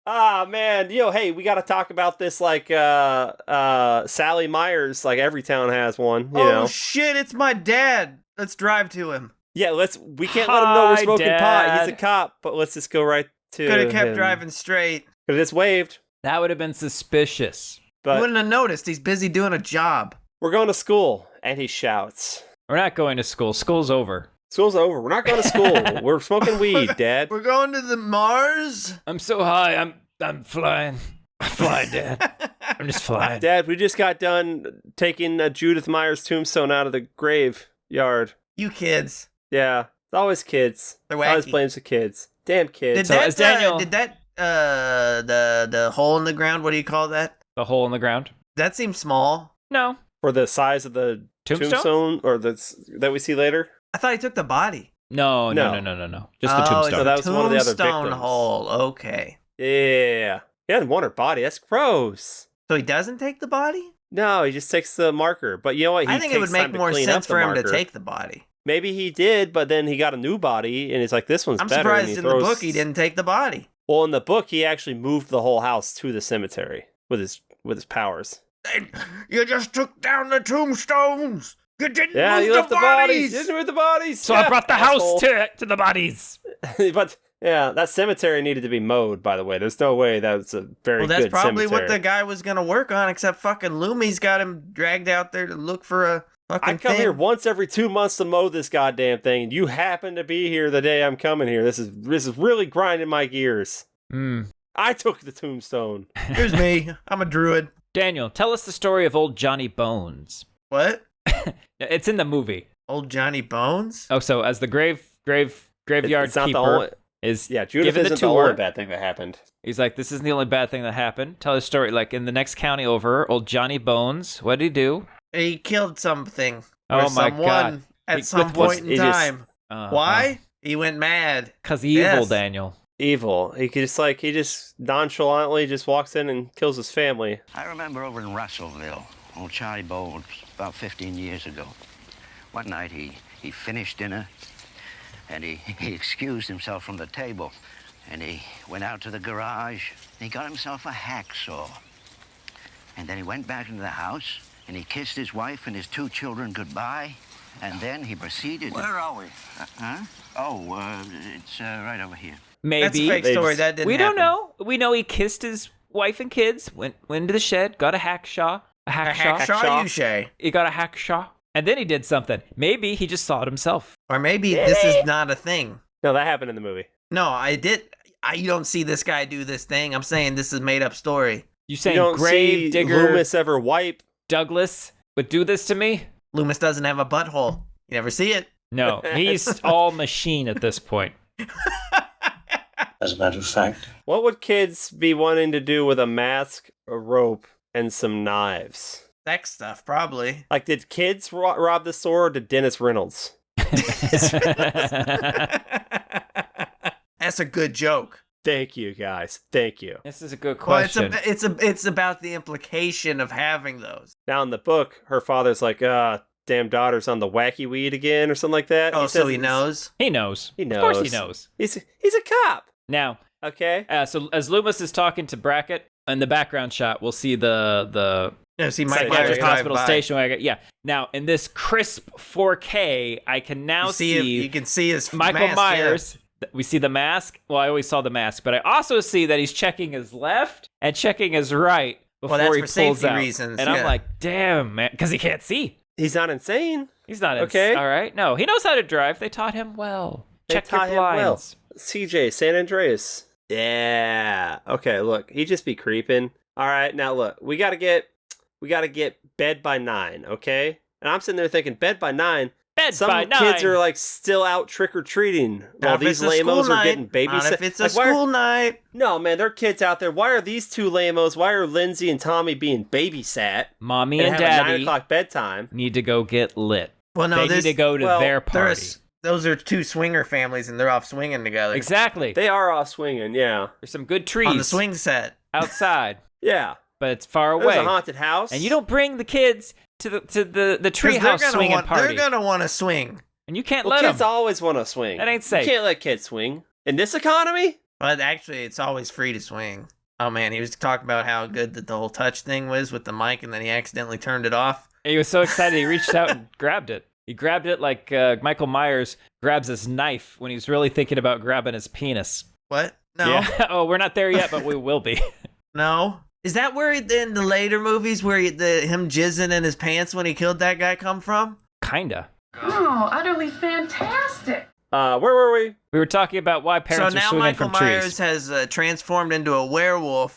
Ah, man. Hey, we got to talk about this like Sally Myers. Like every town has one, you know. Shit, it's my dad. Let's drive to him. Yeah, we can't let him know we're smoking pot. He's a Dad. cop, but let's just go right to Could have kept him. driving straight. Could have just waved. That would have been suspicious. But You wouldn't have noticed. He's busy doing a job. we're going to school, and he shouts. We're not going to school. School's over. School's over. We're not going to school. We're smoking weed, Dad. We're going to the Mars? I'm so high. I'm flying. I'm flying, Dad. I'm just flying. Dad, we just got done taking Judith Myers' tombstone out of the graveyard. You kids. Yeah, it's always kids. They're Always wacky. blames the kids. Damn kids. Did Daniel- the hole in the ground, what do you call that? The hole in the ground? That seems small. No. For the size of the Tombstone? or that we see later? I thought he took the body. No. Just the tombstone. So that was one of the other tombstone victims. hole. Okay. Yeah. He doesn't want her body. That's gross. So he doesn't take the body? No, he just takes the marker. But you know what? I think it would make more sense for him to take the body. Maybe he did, but then he got a new body, and it's like, this one's I'm better. surprised in the book he didn't take the body. Well, in the book, he actually moved the whole house to the cemetery with his powers. You just took down the tombstones. You didn't you move left the the bodies. bodies. You didn't move the bodies. So I brought the house to the bodies. But yeah, that cemetery needed to be mowed, by the way. There's no way that's a very good cemetery. Well, that's probably what the guy was going to work on, except fucking Loomy's got him dragged out there to look for a fucking I come thing. here once every 2 months to mow this goddamn thing, and you happen to be here the day I'm coming here. This is really grinding my gears. I took the tombstone. Here's me. I'm a druid. Daniel, tell us the story of old Johnny Bones. What? It's in the movie. Old Johnny Bones? Oh, so as the graveyard It's not keeper the only, is Judith given isn't the the only tour. bad thing that happened. He's like, this isn't the only bad thing that happened. Tell his story. Like in the next county over, old Johnny Bones. What did he do? He killed something. Oh or my someone God. At some point in time. Uh-huh. Why? He went mad. 'Cause evil, Yes. Daniel. Evil. He just nonchalantly just walks in and kills his family. I remember over in Russellville, old Charlie Bones, about 15 years ago. One night he finished dinner and he excused himself from the table and he went out to the garage and he got himself a hacksaw. And then he went back into the house and he kissed his wife and his 2 children goodbye. And then he proceeded... Where are we? It's right over here. Maybe. That's a fake story. That didn't We don't happen. know. We know he kissed his wife and kids, went into the shed, got a hacksaw. A hacksaw, you say? He got a hacksaw. And then he did something. Maybe he just saw it himself. Or maybe this is not a thing. No, that happened in the movie. No, you don't see this guy do this thing. I'm saying this is a made up story. You saying don't grave see digger Loomis ever wipe? Douglas would do this to me? Loomis doesn't have a butthole. You never see it. No, he's all machine at this point. As a matter of fact. What would kids be wanting to do with a mask, a rope, and some knives? Sex stuff, probably. Like, did kids rob the store, or did Dennis Reynolds? That's a good joke. Thank you, guys. Thank you. This is a good question. Well, it's about the implication of having those. Now in the book, her father's like, damn daughter's on the wacky weed again, or something like that. Oh, so he knows? He knows. He knows. Of course he knows. He's a cop. Now, okay. So as Loomis is talking to Brackett, in the background shot, we'll see the see Mike psychiatric Myers hospital drive by. station wagon. Yeah. Now in this crisp 4K, I can now you can see his Michael mask, Myers. Yeah. We see the mask. Well, I always saw the mask, but I also see that he's checking his left and checking his right before that's he for pulls safety out. reasons, And I'm like, damn, man, because he can't see. He's not insane. He's not okay. All right. No, he knows how to drive. They taught him well. Check your blinds. Well. CJ, San Andreas. Yeah. Okay, look, he just be creeping. All right, now look, we gotta get bed by 9, okay? And I'm sitting there thinking, bed by 9. Some kids are like still out trick or treating while these lamos are getting babysat. Not if it's a school night. No, man, there are kids out there. Why are these 2 lamos? Why are Lindsay and Tommy being babysat? Mommy and have Daddy a 9 o'clock bedtime. Need to go get lit. Well, no, they need to go to their party. Those are 2 swinger families, and they're off swinging together. Exactly. They are off swinging. Yeah. There's some good trees on the swing set outside. Yeah. But it's far away. There's a haunted house, and you don't bring the kids to the treehouse swinging party. They're gonna want to swing, and you can't let kids them. always want to swing. That ain't safe. You can't let kids swing in this economy. But actually, it's always free to swing. Oh man, he was talking about how good that the whole touch thing was with the mic, and then he accidentally turned it off. He was so excited, he reached out and grabbed it. He grabbed it like Michael Myers grabs his knife when he's really thinking about grabbing his penis. What? No. Yeah. Oh, we're not there yet, but we will be. No. Is that where in the later movies where him jizzing in his pants when he killed that guy come from? Kinda. Oh, utterly fantastic. Where were we? We were talking about why parents so are now swinging Michael from trees. Myers has transformed into a werewolf.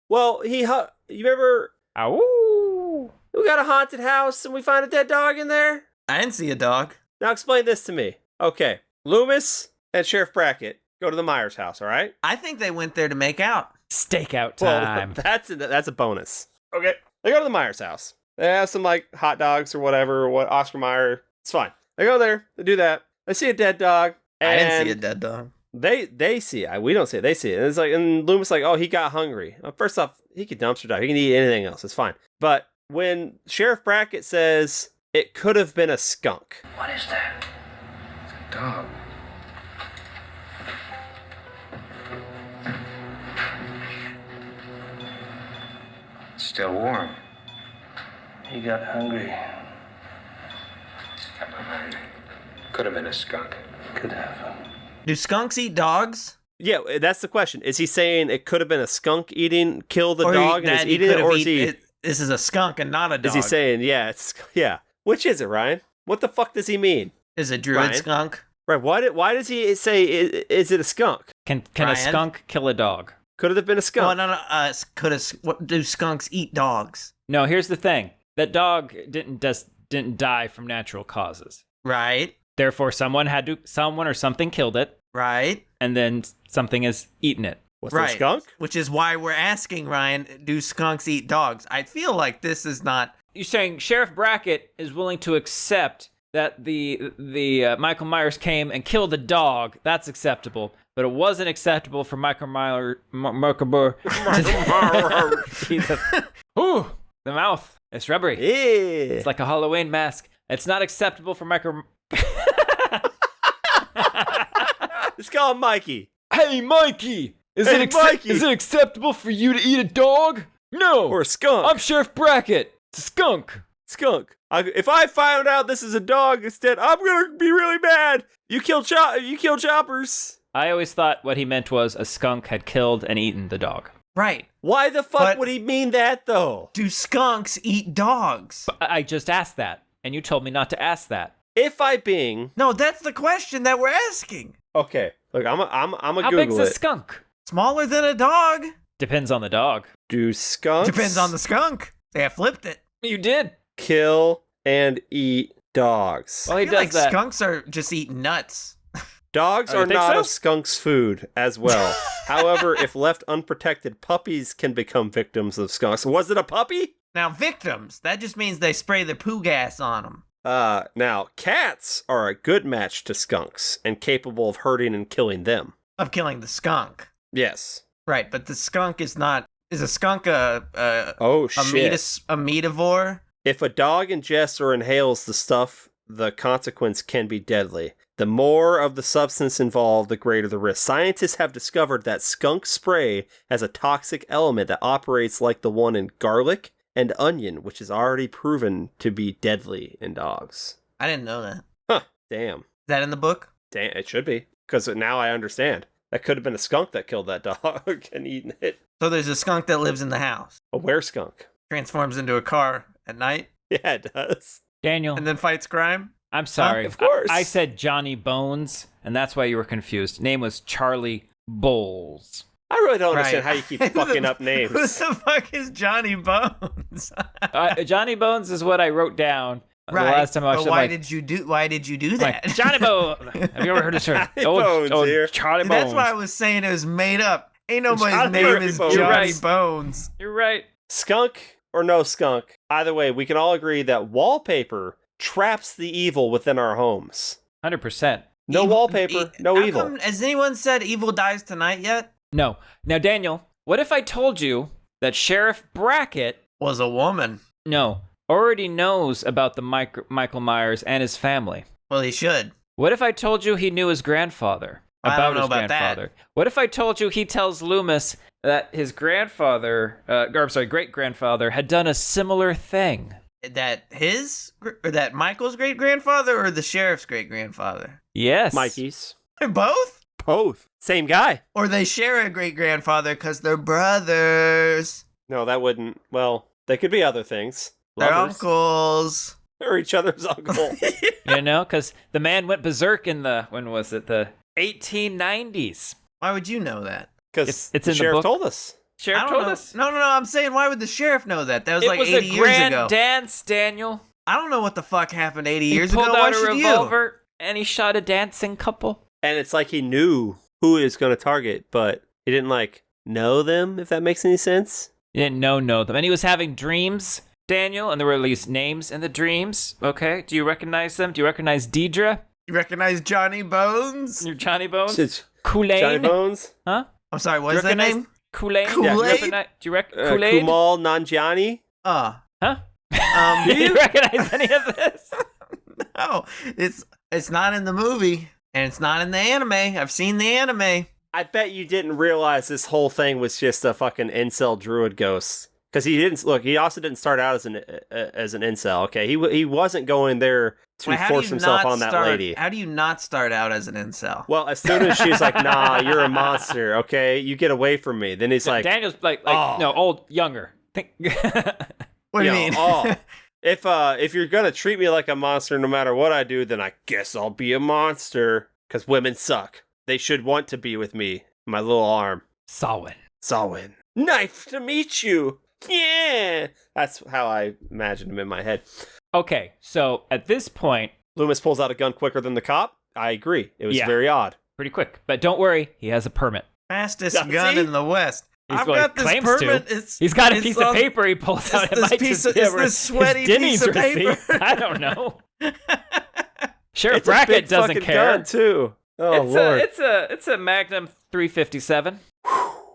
Well, you remember? Ow! We got a haunted house and we find a dead dog in there. I didn't see a dog. Now explain this to me. Okay, Loomis and Sheriff Brackett go to the Myers house. All right. I think they went there to make out. Stakeout time. Well, that's a bonus. Okay. They go to the Myers house. They have some like hot dogs or whatever, or what Oscar Mayer. It's fine. They go there, they do that. They see a dead dog. I didn't see a dead dog. They see it. We don't see it. They see it. And it's like, and Loomis like, oh, he got hungry. Well, first off, he could dumpster dive. He can eat anything else. It's fine. But when Sheriff Brackett says it could have been a skunk. What is that? It's a dog. It's still warm. He got hungry. Could have been a skunk. Could have. Do skunks eat dogs? Yeah, that's the question. Is he saying it could have been a skunk kill the dog and is eating it, or is he... This is a skunk and not a dog. Is he saying, yeah. Which is it, Ryan? What the fuck does he mean? Is a druid skunk? Right, why does he say, is it a skunk? Can a skunk kill a dog? Could it have been a skunk? Oh, no. Do skunks eat dogs? No, here's the thing. That dog didn't die from natural causes. Right. Therefore, someone or something killed it. Right. And then something has eaten it. Was it a skunk? Which is why we're asking, Ryan, do skunks eat dogs? I feel like this is not... You're saying Sheriff Brackett is willing to accept that the Michael Myers came and killed a dog. That's acceptable. But it wasn't acceptable for Michael Myers... Ooh, the mouth. It's rubbery. Yeah. It's like a Halloween mask. It's not acceptable for Michael... Let's call him Mikey. Hey, Mikey! Is it acceptable for you to eat a dog? No! Or a skunk. I'm Sheriff Brackett. It's a skunk. Skunk. If I found out this is a dog instead, I'm gonna be really mad. You kill choppers. I always thought what he meant was a skunk had killed and eaten the dog. Right. Why the fuck would he mean that, though? Do skunks eat dogs? But I just asked that, and you told me not to ask that. If I bing... No, that's the question that we're asking. Okay. Look, I'm a Google it. How big's a skunk? Smaller than a dog. Depends on the dog. Do skunks... Depends on the skunk. They have flipped it. You did. Kill and eat dogs. Well, I feel like skunks are just eating nuts. Dogs are not a skunk's food as well. However, if left unprotected, puppies can become victims of skunks. Was it a puppy? Now, victims. That just means they spray the poo gas on them. Now, cats are a good match to skunks and capable of hurting and killing them. Of killing the skunk. Yes. Right, but the skunk is not... Is a skunk a metivore? If a dog ingests or inhales the stuff, the consequence can be deadly. The more of the substance involved, the greater the risk. Scientists have discovered that skunk spray has a toxic element that operates like the one in garlic and onion, which is already proven to be deadly in dogs. I didn't know that. Huh. Damn. Is that in the book? Damn, it should be. Because now I understand. That could have been a skunk that killed that dog and eaten it. So there's a skunk that lives in the house. A were-skunk. Transforms into a car at night. Yeah, it does. Daniel. And then fights crime. I'm sorry. Of course. I said Johnny Bones, and that's why you were confused. Name was Charlie Bowles. I really don't understand how you keep fucking up names. Who the fuck is Johnny Bones? Johnny Bones is what I wrote down the last time I watched it. Why did you do that? Like, Johnny Bones. Have you ever heard of Charlie Bones here. Charlie Bones. That's why I was saying it was made up. Ain't nobody's name is Johnny Bones. You're right. Skunk or no skunk, either way, we can all agree that wallpaper traps the evil within our homes. 100%. No wallpaper, no evil. Has anyone said evil dies tonight yet? No. Now, Daniel, what if I told you that Sheriff Brackett was a woman? No. Already knows about the Michael Myers and his family. Well, he should. What if I told you he knew his grandfather? About that. What if I told you he tells Loomis that his great-grandfather had done a similar thing? That Michael's great-grandfather or the sheriff's great-grandfather? Yes. Mikey's. Both? Both. Same guy. Or they share a great-grandfather because they're brothers. No, that wouldn't. Well, they could be other things. They're uncles. They're each other's uncle. You know, because the man went berserk in the 1890s. Why would you know that? Because it's the in sheriff the book. told us. Sheriff told us? No. I'm saying, why would the sheriff know that? That was like 80 years ago. It was a grand dance, Daniel. I don't know what the fuck happened 80 years ago. He pulled ago. out a revolver and he shot a dancing couple. And it's like he knew who he was going to target, but he didn't, know them, if that makes any sense. He didn't know them. And he was having dreams, Daniel, and there were at least names in the dreams. Okay, do you recognize them? Do you recognize Deidre? You recognize Johnny Bones? Your Johnny Bones? It's Kool-Aid? Johnny Bones? Huh? I'm sorry, what Do you is that recognize name? Kool-Aid? Kool-Aid? Do you recognize Kool-Aid? Kumal Nanjiani? Huh? Do Do you recognize any of this? No, it's not in the movie, and it's not in the anime. I've seen the anime. I bet you didn't realize this whole thing was just a fucking incel druid ghost. Because he didn't look. He also didn't start out as an incel. Okay, he wasn't going there to force himself on that lady. How do you not start out as an incel? Well, as soon as she's like, "Nah, you're a monster." Okay, you get away from me. Then he's like, Daniel's like younger. What do you mean? If you're gonna treat me like a monster no matter what I do, then I guess I'll be a monster. Because women suck. They should want to be with me. My little arm. Sawin. Nice to meet you. Yeah. That's how I imagine him in my head. Okay, so at this point, Loomis pulls out a gun quicker than the cop. I agree. It was very odd. Pretty quick. But don't worry, he has a permit. Fastest gun in the West. I've Well, got he this claims permit. to. He's got a piece of paper he pulls out. It might just be this sweaty piece of paper. I don't know. Sheriff It's a Brackett big doesn't fucking care. gun, too. Oh, Lord. It's a Magnum 357.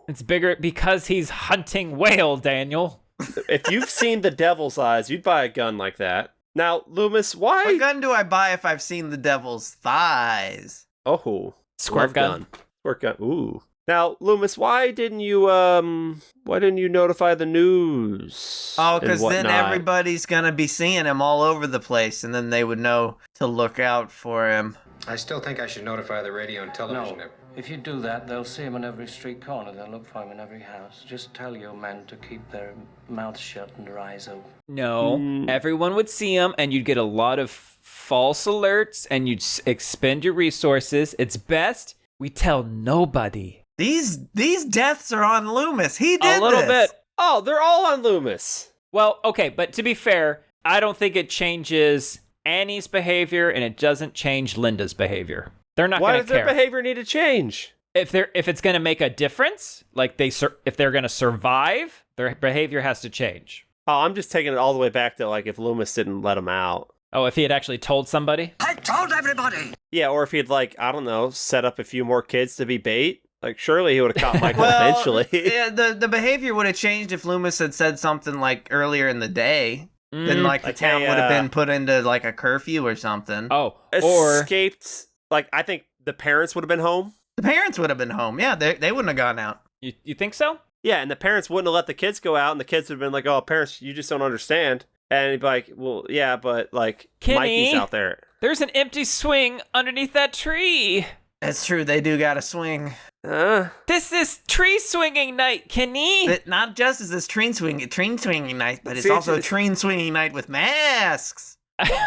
It's bigger because he's hunting whale, Daniel. If you've seen The Devil's Eyes, you'd buy a gun like that. Now, Loomis, why? What gun do I buy if I've seen The Devil's Thighs? Oh, Squirt gun. Squirt gun. Ooh. Now, Loomis, why didn't you notify the news? Oh, because then everybody's gonna be seeing him all over the place, and then they would know to look out for him. I still think I should notify the radio and television. No. If you do that, they'll see him in every street corner. They'll look for him in every house. Just tell your men to keep their mouths shut and their eyes open. No, everyone would see him, and you'd get a lot of false alerts, and you'd expend your resources. It's best we tell nobody. These deaths are on Loomis. He did a little this. bit. Oh, they're all on Loomis. Well, okay, but to be fair, I don't think it changes Annie's behavior, and it doesn't change Linda's behavior. They're not going to care. Why does their behavior need to change? If it's going to make a difference, like if they're going to survive, their behavior has to change. Oh, I'm just taking it all the way back to like if Loomis didn't let him out. Oh, if he had actually told somebody? I told everybody! Yeah, or if he'd like, I don't know, set up a few more kids to be bait. Like, surely he would have caught Michael eventually. Yeah, the behavior would have changed if Loomis had said something like earlier in the day. Then like the town would have been put into like a curfew or something. Oh, or escaped. Like, I think the parents would have been home. The parents would have been home. Yeah, they wouldn't have gone out. You think so? Yeah, and the parents wouldn't have let the kids go out, and the kids would have been like, "Oh, parents, you just don't understand." And he'd be like, "Well, yeah, but like Kenny, Mikey's out there. There's an empty swing underneath that tree." That's true. They do got to swing. This is tree swinging night, Kenny. But not just as this train swinging night, but it's also a train swinging night with masks.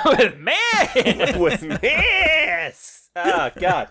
With masks. With masks. Oh God.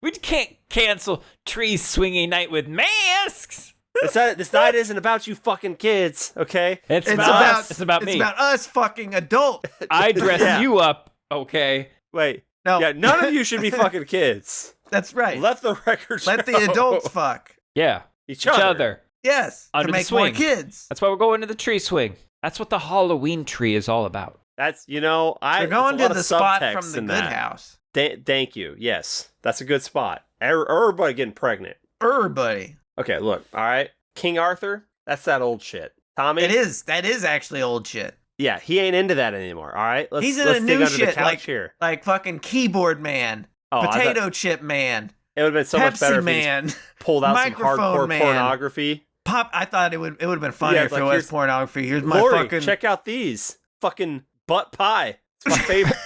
We can't cancel tree swinging night with masks. This night isn't about you fucking kids, okay? It's about me. It's about us fucking adults. I dress you up, okay? Wait. No. Yeah, none of you should be fucking kids. That's right. Let the record show. Let the adults fuck. Yeah. Each other. Yes. Under to the make swing. more kids. That's why we're going to the tree swing. That's what the Halloween tree is all about. That's, We're going to the spot from the good house. Thank you. Yes. That's a good spot. Everybody getting pregnant. Everybody. Okay, look. All right. King Arthur, that's that old shit. Tommy? It is. That is actually old shit. Yeah, he ain't into that anymore, all right? He's into dig new under shit, the couch here. like fucking keyboard man, potato chip man. It would have been so much better man, if he pulled out some hardcore man. pornography. I thought it would have been funnier if it was pornography. Here's my Lori, fucking... check out these. Fucking butt pie. It's my favorite.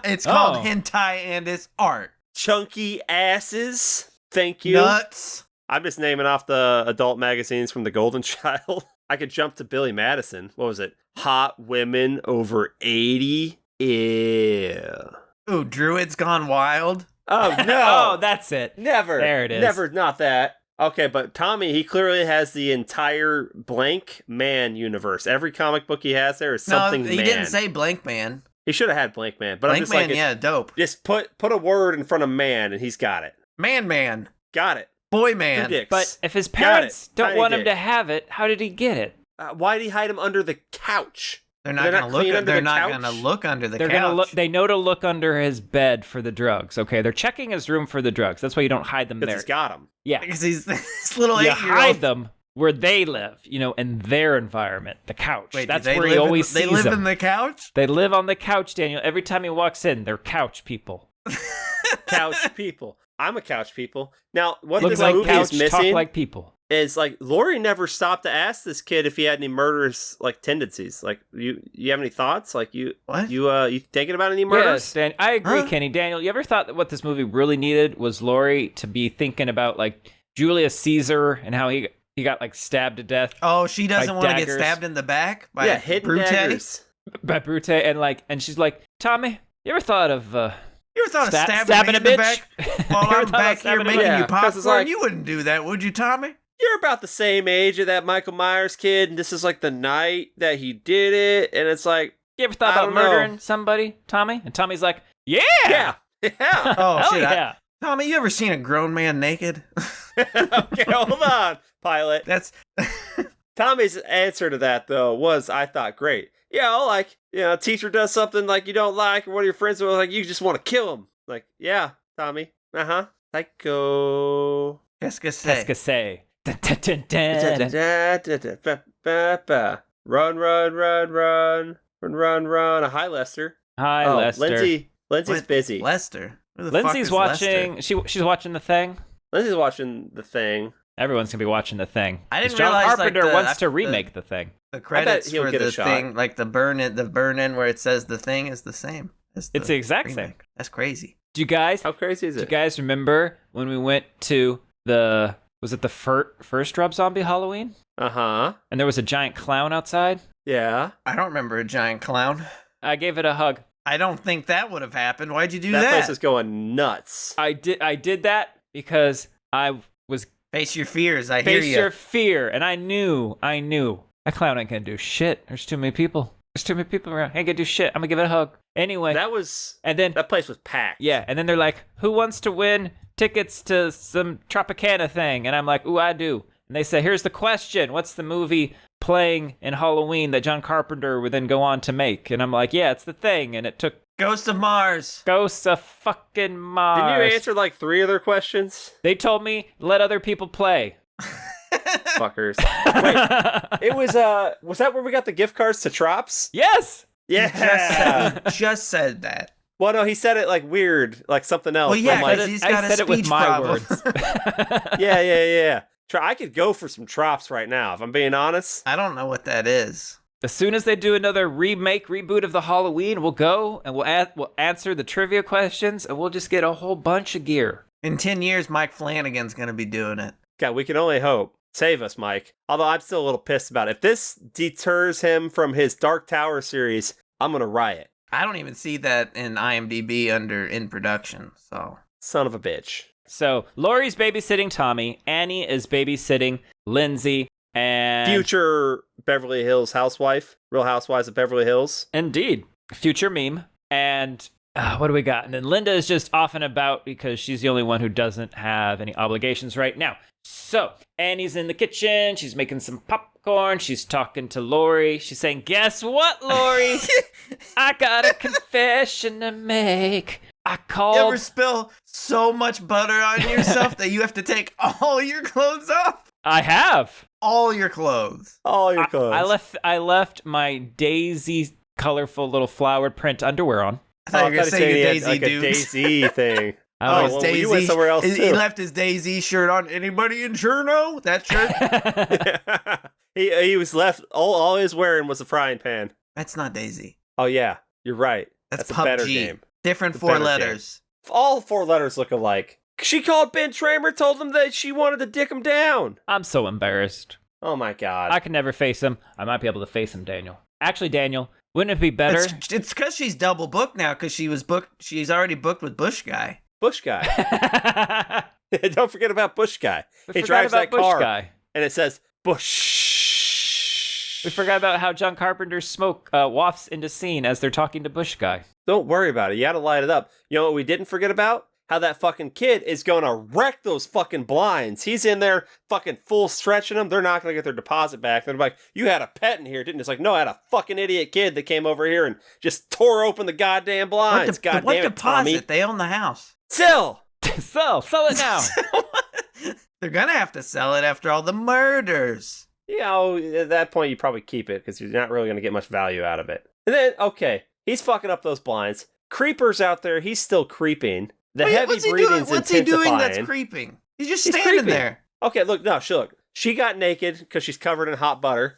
It's called hentai and it's art. Chunky asses. Thank you. Nuts. I'm just naming off the adult magazines from the Golden Child. I could jump to Billy Madison. What was it? Hot women over 80? Ew. Ooh, Druids Gone Wild? Oh, no. Oh, that's it. Never. There it is. Never, not that. Okay, but Tommy, he clearly has the entire blank man universe. Every comic book he has there is something No, he man. didn't say blank man. He should have had blank man. But blank I'm just man, like, yeah, dope. Just put a word in front of man and he's got it. Man. Got it. Boy man. Two dicks. But if his parents don't Tiny want him dick. to have it, how did he get it? Why did he hide him under the couch? They're not going to look. They're not going to look under the couch. They're going to look. They know to look under his bed for the drugs. Okay, they're checking his room for the drugs. That's why you don't hide them there. Because he's got them. Yeah, because he's this little 8-year-old. You hide them where they live, in their environment, the couch. Wait, that's where he always sees them. They live in the couch? They live on the couch, Daniel. Every time he walks in, they're couch people. Couch people. I'm a couch people. Now, what Look this like movie couch, is missing talk like people. Is like Laurie never stopped to ask this kid if he had any murderous tendencies. Like you have any thoughts? Like you thinking about any murders? Yes, Dan, I agree, Kenny. Daniel, you ever thought that what this movie really needed was Laurie to be thinking about like Julius Caesar and how he got like stabbed to death? Oh, she doesn't want to get stabbed in the back by hidden daggers. By Brute, and she's like, Tommy, you ever thought of you ever thought of stabbing me in the back while I'm back here making you popcorn? You wouldn't do that, would you, Tommy? You're about the same age of that Michael Myers kid, and this is like the night that he did it, and it's like, you ever thought about murdering somebody, Tommy? And Tommy's like, yeah. Oh shit! Yeah. Tommy, you ever seen a grown man naked? Okay, hold on, pilot. That's Tommy's answer to that though was, I thought, great. A teacher does something like you don't like, or one of your friends was like, you just want to kill him. Like, yeah, Tommy. Psycho. Pescase. Run. A hi, Lester. Hi, Lester. Lindsay's busy. Lester. Lindsay's watching. She's watching The Thing. Lindsay's watching The Thing. Everyone's gonna be watching The Thing. I didn't John realize Carpenter wants to remake The Thing. The credits for The Thing, like the burn in where it says The Thing is the same. It's the exact same. That's crazy. How crazy is it? Do you guys remember when we went to was it the first Rob Zombie Halloween? Uh-huh. And there was a giant clown outside? Yeah. I don't remember a giant clown. I gave it a hug. I don't think that would have happened. Why'd you do that? That place is going nuts. I did that because I was... Face your fears, I hear you. Face your fear. And I knew. That clown ain't gonna do shit. There's too many people. Around. Ain't gonna do shit. I'm gonna give it a hug. Anyway. That place was packed. Yeah, and then they're like, who wants to win tickets to some Tropicana thing? And I'm like, ooh, I do. And they say, here's the question. What's the movie playing in Halloween that John Carpenter would then go on to make? And I'm like, yeah, it's The Thing. And it took... Ghost of Mars. Ghosts of fucking Mars. Didn't you answer like 3 other questions? They told me, let other people play. Fuckers. Wait, it was that where we got the gift cards to Trops? Yes. Yeah. Just said that. Well, no, he said it like weird, like something else. Well, yeah, like, he's got I said it with my words. Yeah. I could go for some Trops right now, if I'm being honest. I don't know what that is. As soon as they do another reboot of the Halloween, we'll go and we'll answer the trivia questions, and we'll just get a whole bunch of gear. In 10 years, Mike Flanagan's going to be doing it. God, we can only hope. Save us, Mike. Although I'm still a little pissed about it. If this deters him from his Dark Tower series, I'm going to riot. I don't even see that in IMDb under in production, so. Son of a bitch. So, Laurie's babysitting Tommy, Annie is babysitting Lindsay, and... Future Beverly Hills housewife. Real Housewives of Beverly Hills. Indeed. Future meme. And what do we got? And then Linda is just off and about because she's the only one who doesn't have any obligations right now. So, Annie's in the kitchen. She's making some popcorn. She's talking to Laurie. She's saying, guess what, Laurie? I got a confession to make. I called... You ever spill so much butter on yourself that you have to take all your clothes off? I have. All your clothes. All your clothes. I left my daisy colorful little flowered print underwear on. I thought you were going to say your Daisy like dudes. a Daisy thing. Well, Daisy. You went somewhere else too. He left his Daisy shirt on. Anybody in Cherno? That shirt? He was left. All he was wearing was a frying pan. That's not Daisy. Oh yeah, you're right. That's PUBG. a better game. Different 4 letters. Game. All 4 letters look alike. She called Ben Tramer, told him that she wanted to dick him down. I'm so embarrassed. Oh my god. I can never face him. I might be able to face him, Daniel. Actually, Daniel, wouldn't it be better? It's because she's double booked now because she was booked. She's already booked with Bush Guy. Bush Guy. Don't forget about Bush Guy. He drives that car, guy. And it says Bush. We forgot about how John Carpenter's smoke wafts into scene as they're talking to Bush Guy. Don't worry about it. You got to light it up. You know what we didn't forget about? how that fucking kid is gonna wreck those fucking blinds. He's in there fucking full stretching them. They're not gonna get their deposit back. They're like, you had a pet in here, didn't you? It's like, no, I had a fucking idiot kid that came over here and just tore open the goddamn blinds. What Goddamn it, Tommy. deposit? They own the house. Sell it now. They're gonna have to sell it after all the murders. You know, at that point, you probably keep it because you're not really going to get much value out of it. And then, okay, he's fucking up those blinds. Creeper's out there. He's still creeping. The heavy breathing's What's he intensifying. doing that's creeping? He's just standing there. Okay, look. She got naked because she's covered in hot butter.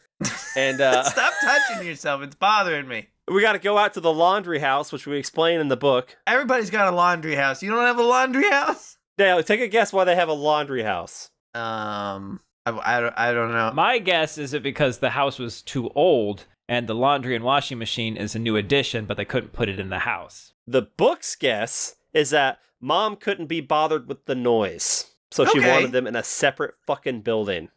And Stop touching yourself. It's bothering me. We got to go out to the laundry house, which we explain in the book. Everybody's got a laundry house. You don't have a laundry house? Dale, take a guess why they have a laundry house. I don't know. My guess is it because the house was too old and the laundry and washing machine is a new addition, but they couldn't put it in the house. The book's guess is that mom couldn't be bothered with the noise, so she wanted them in a separate fucking building.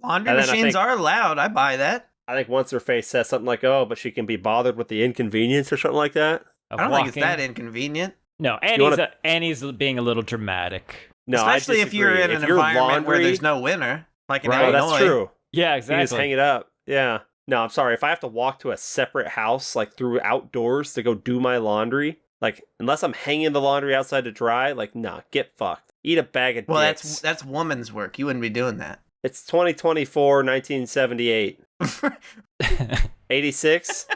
Laundry machines are allowed. I buy that. I think once her face says something like, "Oh, but she can be bothered with the inconvenience" or something like that. I don't think it's that inconvenient. No, Annie's being a little dramatic. No, especially if you're in an environment where there's no winner, like in Illinois. That's true. Yeah, exactly. You just hang it up. Yeah. No, I'm sorry. If I have to walk to a separate house, like through outdoors to go do my laundry, like unless I'm hanging the laundry outside to dry, like nah, get fucked. Eat a bag of dicks. That's woman's work. You wouldn't be doing that. It's 2024, 1978. 86?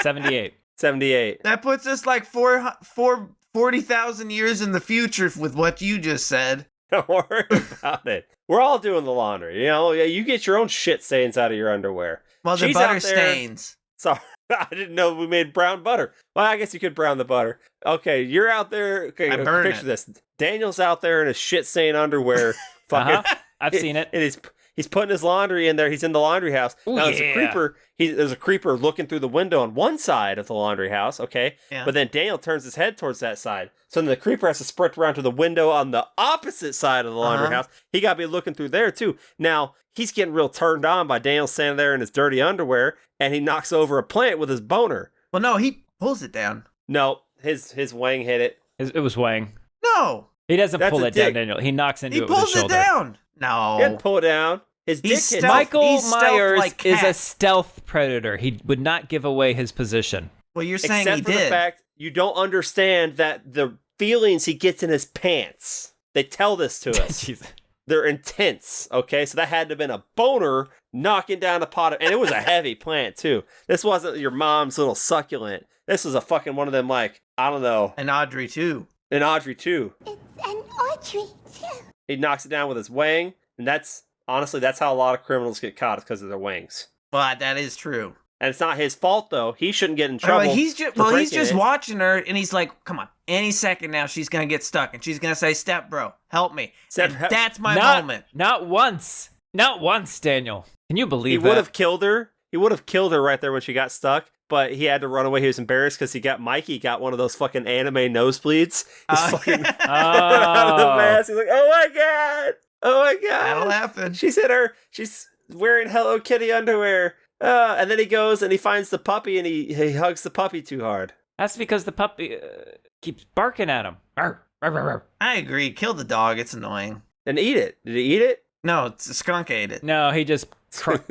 78. 78. That puts us like 40,000 years in the future with what you just said. Don't worry about it. We're all doing the laundry, you know? Yeah, you get your own shit stains out of your underwear. Well, the butter stains. Sorry, I didn't know we made brown butter. Well, I guess you could brown the butter. Okay, you're out there. Okay, picture this. Daniel's out there in his shit stained underwear. Fucking, I've seen it. And he's putting his laundry in there. He's in the laundry house. Ooh, now, there's a creeper. There's a creeper looking through the window on one side of the laundry house, okay? Yeah. But then Daniel turns his head towards that side. So then the creeper has to sprint around to the window on the opposite side of the laundry house. He got to be looking through there, too. Now, he's getting real turned on by Daniel standing there in his dirty underwear, and he knocks over a plant with his boner. Well, no, he pulls it down. No, his wang hit it. It was Wang. No. He doesn't pull it down, Daniel. He knocks into it with his shoulder. He pulls it down. No. He didn't pull it down. His dick hit it. Michael Myers is a stealth predator. He would not give away his position. Well, you're saying Except he for did. the fact you don't understand that the feelings he gets in his pants. They tell this to us. They're intense, okay? So that had to have been a boner knocking down a pot of... And it was a heavy plant, too. This wasn't your mom's little succulent. This was a fucking one of them, like, I don't know. An Audrey, too. An Audrey, too. It's an Audrey, too. He knocks it down with his wang, and that's... Honestly, that's how a lot of criminals get caught, is because of their wangs. But that is true. And it's not his fault, though. He shouldn't get in trouble. He's just watching her, and he's like, come on, any second now she's going to get stuck, and she's going to say, step bro, help me. That's my moment. Not once. Not once, Daniel. Can you believe that? He would have killed her. He would have killed her right there when she got stuck, but he had to run away. He was embarrassed because Mikey got one of those fucking anime nosebleeds. He's fucking out of the mask. He's like, oh my God. Oh my God. That'll happen. She's wearing Hello Kitty underwear. And then he goes and he finds the puppy and he hugs the puppy too hard. That's because the puppy keeps barking at him. Arr, arr, arr, arr. I agree. Kill the dog. It's annoying. And eat it. Did he eat it? No, it's a skunk ate it. No, he just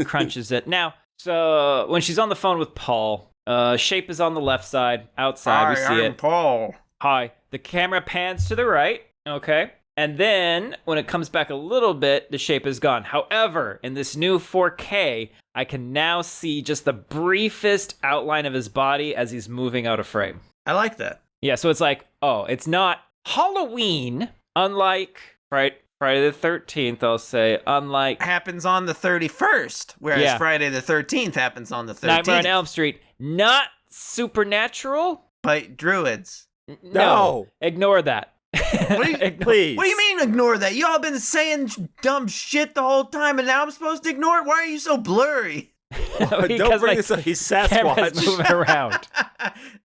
crunches it. Now, so when she's on the phone with Paul, Shape is on the left side. Outside, we see it. Paul. Hi. The camera pans to the right. Okay. And then, when it comes back a little bit, the shape is gone. However, in this new 4K, I can now see just the briefest outline of his body as he's moving out of frame. I like that. Yeah, so it's like, oh, it's not Halloween, unlike Friday the 13th, I'll say, unlike... Happens on the 31st, whereas Friday the 13th happens on the 13th. Nightmare on Elm Street, not supernatural? But druids. No. Ignore that. Please. What do you mean ignore that? Y'all been saying dumb shit the whole time and now I'm supposed to ignore it? Why are you so blurry? Don't bring this up. He's Sasquatch. Moving around.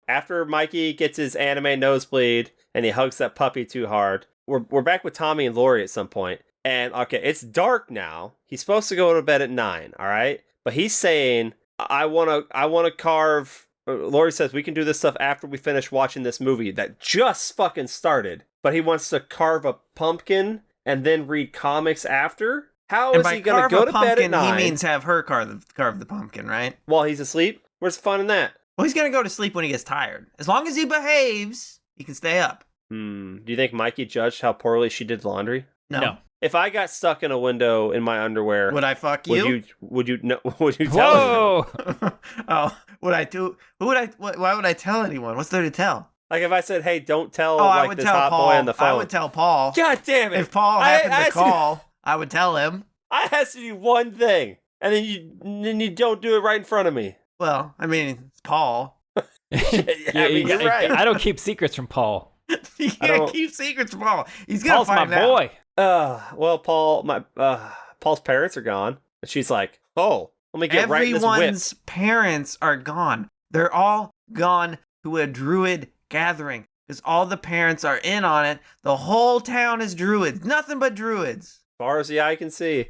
After Mikey gets his anime nosebleed and he hugs that puppy too hard, we're back with Tommy and Lori at some point. And okay, it's dark now. He's supposed to go to bed at 9, all right? But he's saying, I want to carve... Lori says, we can do this stuff after we finish watching this movie that just fucking started. but he wants to carve a pumpkin and then read comics after? How And is by he going to carve go a to bed at pumpkin, he 9 means have her carve the pumpkin, right? while he's asleep? Where's the fun in that? Well, he's gonna go to sleep when he gets tired. As long as he behaves, he can stay up. Do you think Mikey judged how poorly she did laundry? No. If I got stuck in a window in my underwear, Would I fuck you? Would you tell him? Whoa! Oh, would I do? Why would I tell anyone? What's there to tell? Like if I said, "Hey, don't tell I like would this tell hot Paul. boy on the phone." I would tell Paul. God damn it! If Paul happened to call, I would tell him. I asked you one thing, and then you don't do it right in front of me. Well, I mean, it's Paul. You're right. I don't keep secrets from Paul. You can't keep secrets from Paul. He's gonna Paul's find my out. boy. Well, Paul's parents are gone. And she's like, "Oh, let me get right in this whip." Everyone's parents are gone. They're all gone to a druid gathering because all the parents are in on it. The whole town is druids. Nothing but druids. As far as the eye can see.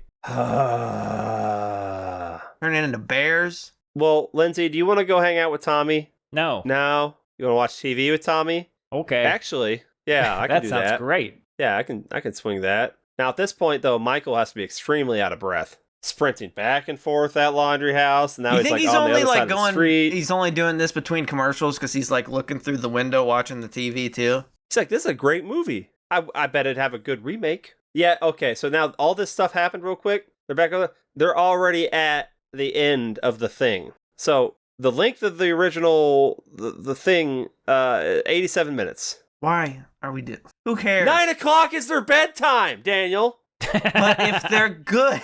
Turning into bears. Well, Lindsay, do you want to go hang out with Tommy? No. No? You want to watch TV with Tommy? Okay. Actually, yeah, I can do that. That sounds great. Yeah, I can swing that. Now, at this point, though, Michael has to be extremely out of breath, sprinting back and forth that laundry house. And now You he's think like he's on only the other like side of the going? street. He's only doing this between commercials because he's like looking through the window watching the TV too. He's like, "This is a great movie. I bet it'd have a good remake." Yeah. Okay. So now all this stuff happened real quick. They're back. They're already at the end of the thing. So the length of the original the thing, 87 minutes. Why are we doing? Who cares? 9 o'clock is their bedtime, Daniel. But if they're good,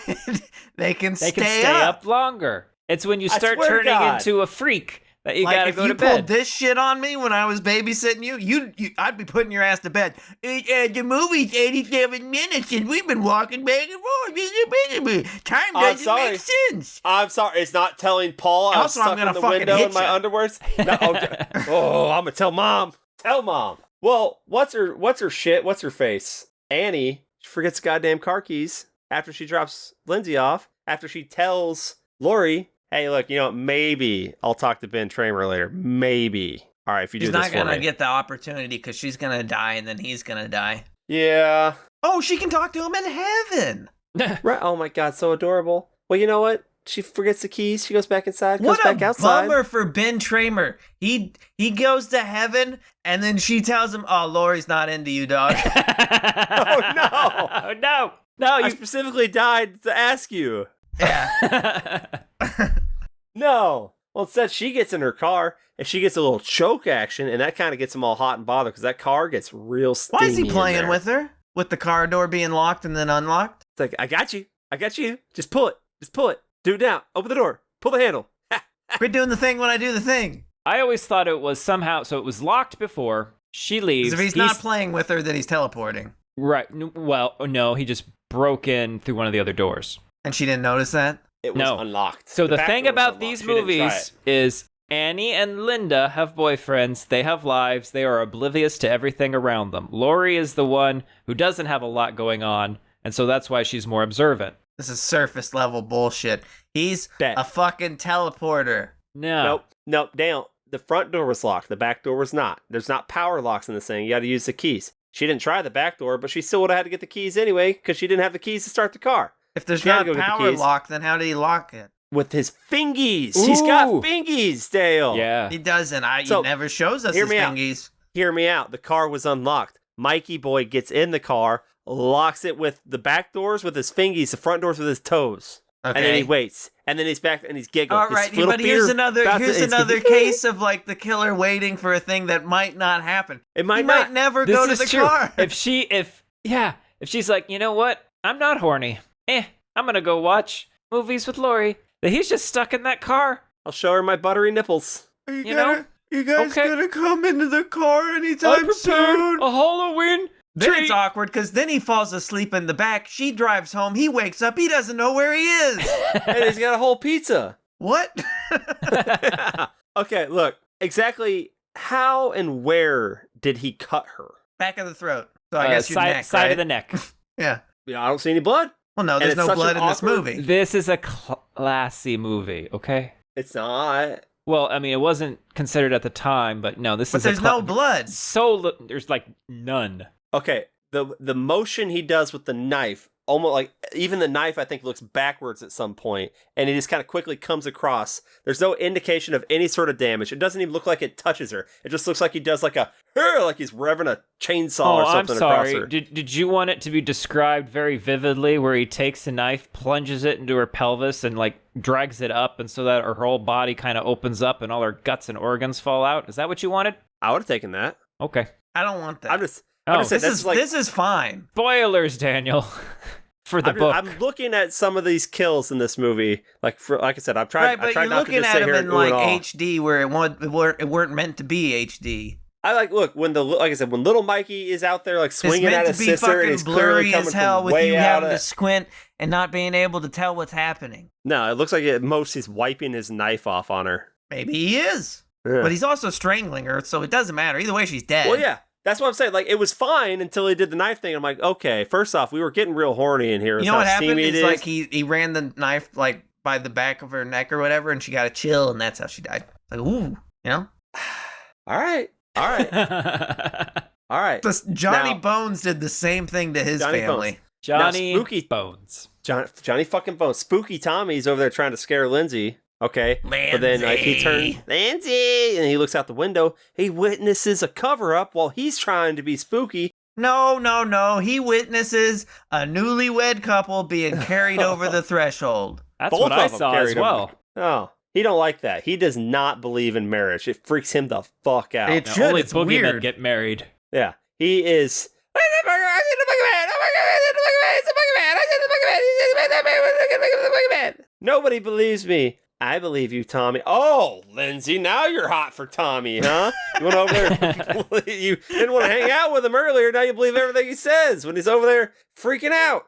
they can stay up longer. It's when you start swear to turning God. into a freak that you like gotta if go you to pulled bed. this shit on me when I was babysitting you, I'd be putting your ass to bed. The movie's 87 minutes and we've been walking back and forth. Time doesn't make sense. I'm sorry. It's not telling Paul I was Also, I'm stuck gonna in the fucking window hit in my ya. underwears. No, okay. Oh, I'm gonna tell Mom. Tell Mom. Well, what's her shit? What's her face? Annie. She forgets goddamn car keys after she drops Lindsay off. After she tells Lori, "Hey, look, maybe I'll talk to Ben Tramer later. Maybe. All right, if you do He's this not for gonna me." get the opportunity because she's gonna die and then he's gonna die. Yeah. Oh, she can talk to him in heaven. Right. Oh my God, so adorable. Well, you know what? She forgets the keys. She goes back inside. Goes What back a outside. bummer for Ben Tramer. He goes to heaven and then she tells him, "Oh, Lori's not into you, dog." Oh no! Oh no! No, I you specifically died to ask you. Yeah. No. Well, instead, she gets in her car and she gets a little choke action, and that kind of gets him all hot and bothered because that car gets real steamy. Why is he in playing there. with her? With the car door being locked and then unlocked? It's like, I got you. I got you. Just pull it. Just pull it. Do it now. Open the door. Pull the handle. Quit doing the thing when I do the thing. I always thought it was somehow, so it was locked before. She leaves. Because if he's not playing with her, then he's teleporting. Right. Well, no, he just broke in through one of the other doors. And she didn't notice that? It was unlocked. So the back thing door was about unlocked. these She didn't try movies is Annie and Linda have boyfriends. They have lives. They are oblivious to everything around them. Lori is the one who doesn't have a lot going on, and so that's why she's more observant. This is surface level bullshit. He's a fucking teleporter. No. Nope. Dale, the front door was locked. The back door was not. There's not power locks in this thing. You got to use the keys. She didn't try the back door, but she still would have had to get the keys anyway because she didn't have the keys to start the car. If there's She had not to go get the power keys. lock, then how did he lock it? With his fingies. He's got fingies, Dale. Yeah. He doesn't. So, he never shows us hear his me out. fingies. Hear me out. The car was unlocked. Mikey boy gets in the car, locks it with the back doors with his fingies, the front doors with his toes. Okay. And then he waits. And then he's back and he's giggling. All His right, little but here's beard another bounces- another case of like the killer waiting for a thing that might not happen. It might he not. might never This go to is the true. car. If she's like, you know what? I'm not horny. I'm gonna go watch movies with Lori. He's just stuck in that car. I'll show her my buttery nipples. You guys gonna come into the car anytime soon? A Halloween Then treat. it's awkward because then he falls asleep in the back. She drives home. He wakes up. He doesn't know where he is. And he's got a whole pizza. What? Okay, look. Exactly how and where did he cut her? Back of the throat. So I guess your neck, side right? of the neck. Yeah. I don't see any blood. Well, no, And there's it's no such blood an in this awkward- movie. This is a classy movie, okay? It's not. Well, I mean, it wasn't considered at the time, but no, this But is. there's no blood. There's like none. Okay, the motion he does with the knife, almost like even the knife I think looks backwards at some point, and it just kind of quickly comes across. There's no indication of any sort of damage. It doesn't even look like it touches her. It just looks like he does like he's revving a chainsaw or something across her. Did you want it to be described very vividly, where he takes a knife, plunges it into her pelvis, and like drags it up, and so that her whole body kind of opens up and all her guts and organs fall out? Is that what you wanted? I would have taken that. Okay. I don't want that. I'm just saying, this is fine. Spoilers, Daniel. For the book. I'm looking at some of these kills in this movie. Like I said, I've tried. Right, but you're looking at them in like HD where it weren't meant to be HD. Look when when little Mikey is out there like swinging at his sister, and he's clearly coming as hell from with way you out having to squint and not being able to tell what's happening. No, it looks like at most he's wiping his knife off on her. Maybe he is, but he's also strangling her, so it doesn't matter. Either way, she's dead. Well, yeah. That's what I'm saying. Like, it was fine until he did the knife thing. I'm like, okay, first off, we were getting real horny in here. You know what happened? It's like he ran the knife like by the back of her neck or whatever, and she got a chill, and that's how she died. Like, ooh, you know? All right. Johnny Bones did the same thing to his family. Spooky Bones. Johnny fucking Bones. Spooky Tommy's over there trying to scare Lindsay. Okay, Lindsay. But then he turns Lindsay, and he looks out the window. He witnesses a cover-up while he's trying to be spooky. No. He witnesses a newlywed couple being carried over the threshold. That's what I saw as well. Oh, he don't like that. He does not believe in marriage. It freaks him the fuck out. It should. Only it's boogeymen weird. get married. Yeah, he is. Nobody believes me. I believe you, Tommy. Oh, Lindsay, now you're hot for Tommy, huh? You went over there. You didn't want to hang out with him earlier. Now you believe everything he says when he's over there freaking out.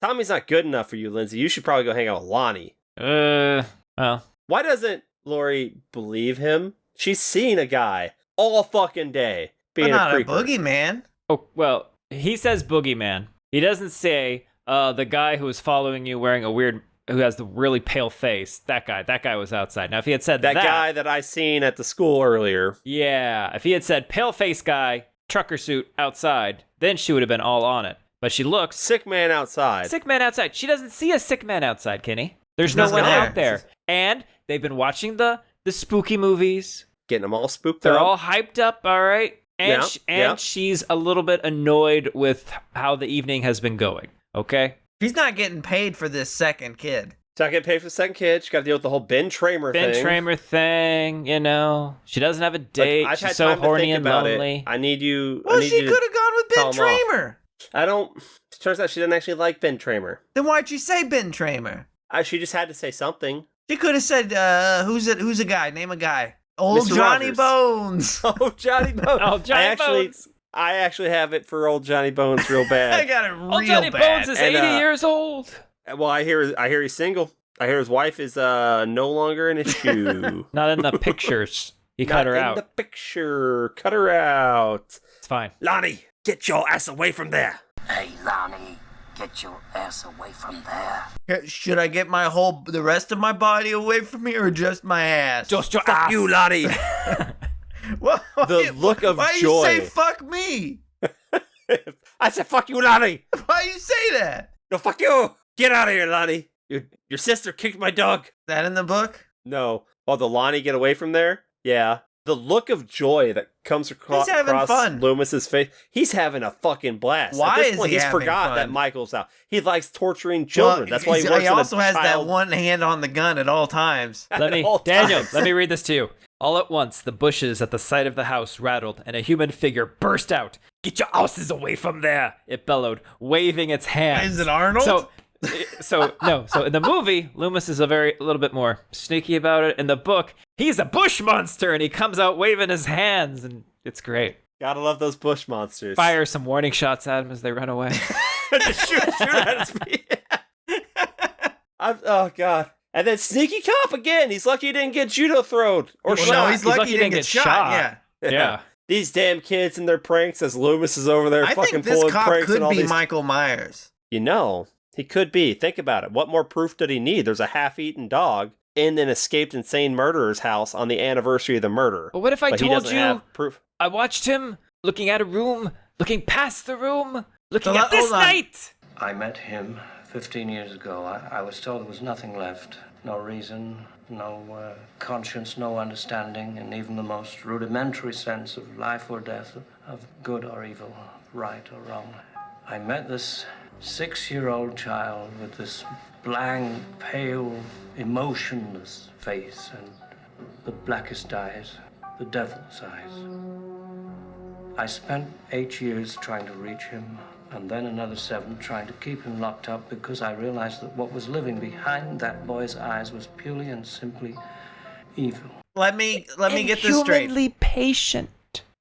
Tommy's not good enough for you, Lindsay. You should probably go hang out with Lonnie. Well. Why doesn't Lori believe him? She's seen a guy all fucking day being not a creeper. A boogeyman. Oh, well, he says boogeyman. He doesn't say the guy who was following you wearing who has the really pale face. That guy was outside. Now, if he had said that guy that I seen at the school earlier. Yeah, if he had said pale face guy, trucker suit outside, then she would have been all on it. But she looks sick man outside. Sick man outside. She doesn't see a sick man outside, Kenny. There's no one out there. And they've been watching the spooky movies. Getting them all spooked They're up. all hyped up, all right? And she's a little bit annoyed with how the evening has been going, okay? She's not getting paid for this second kid. She's not getting paid for the second kid. She's got to deal with the whole Ben Tramer thing. You know. She doesn't have a date. I've She's had so time horny to think and about lonely. It. I need you. Well, she could have gone with Ben Tramer. I don't. It turns out she didn't actually like Ben Tramer. Then why'd you say Ben Tramer? She just had to say something. She could have said, "Who's a guy? Name a guy." Old Mr. Johnny Rogers. Bones. Oh, Johnny Bones. Oh, Johnny Bones. I actually have it for old Johnny Bones real bad. I got it real bad. Old Johnny Bones is 80 years old. Well, I hear he's single. I hear his wife is no longer an issue. Not in the pictures. He cut her out. Not in the picture. Cut her out. It's fine. Lonnie, get your ass away from there. Hey, Lonnie, get your ass away from there. Should I get the rest of my body away from me or just my ass? Just your Fuck ass. you, Lonnie. The look of why joy. Why you say fuck me? I said fuck you, Lonnie. Why you say that? No, fuck you. Get out of here, Lonnie. Your sister kicked my dog. That in the book? No. Oh, the Lonnie get away from there? Yeah. The look of joy that comes across fun. Loomis's face. He's having a fucking blast. Why At this is point, he he's having forgot fun? that Michael's out. He likes torturing children. That's why he works He also has that one hand on the gun at all times. Daniel, let me read this to you. All at once, the bushes at the side of the house rattled, and a human figure burst out. "Get your asses away from there!" it bellowed, waving its hands. Is it Arnold? So in the movie, Loomis is a little bit more sneaky about it. In the book, he's a bush monster, and he comes out waving his hands, and it's great. Gotta love those bush monsters. Fire some warning shots at him as they run away. Just shoot at his feet. Oh, God. And then sneaky cop again. He's lucky he didn't get judo thrown or shot. No, he's lucky he didn't get shot. Yeah. These damn kids and their pranks as Loomis is over there fucking pulling pranks. I think this cop and all could be these... Michael Myers. You know, he could be. Think about it. What more proof did he need? There's a half-eaten dog in an escaped insane murderer's house on the anniversary of the murder. But what if I told you have proof? I watched him looking at a room looking past the room, looking So at this hold on. night. I met him 15 years ago. I was told there was nothing left. No reason, no conscience, no understanding, and even the most rudimentary sense of life or death, of good or evil, right or wrong. I met this 6-year-old child with this blank, pale, emotionless face and the blackest eyes, the devil's eyes. I spent 8 years trying to reach him, and then another 7 trying to keep him locked up because I realized that what was living behind that boy's eyes was purely and simply evil. Let me get this straight. Inhumanly patient.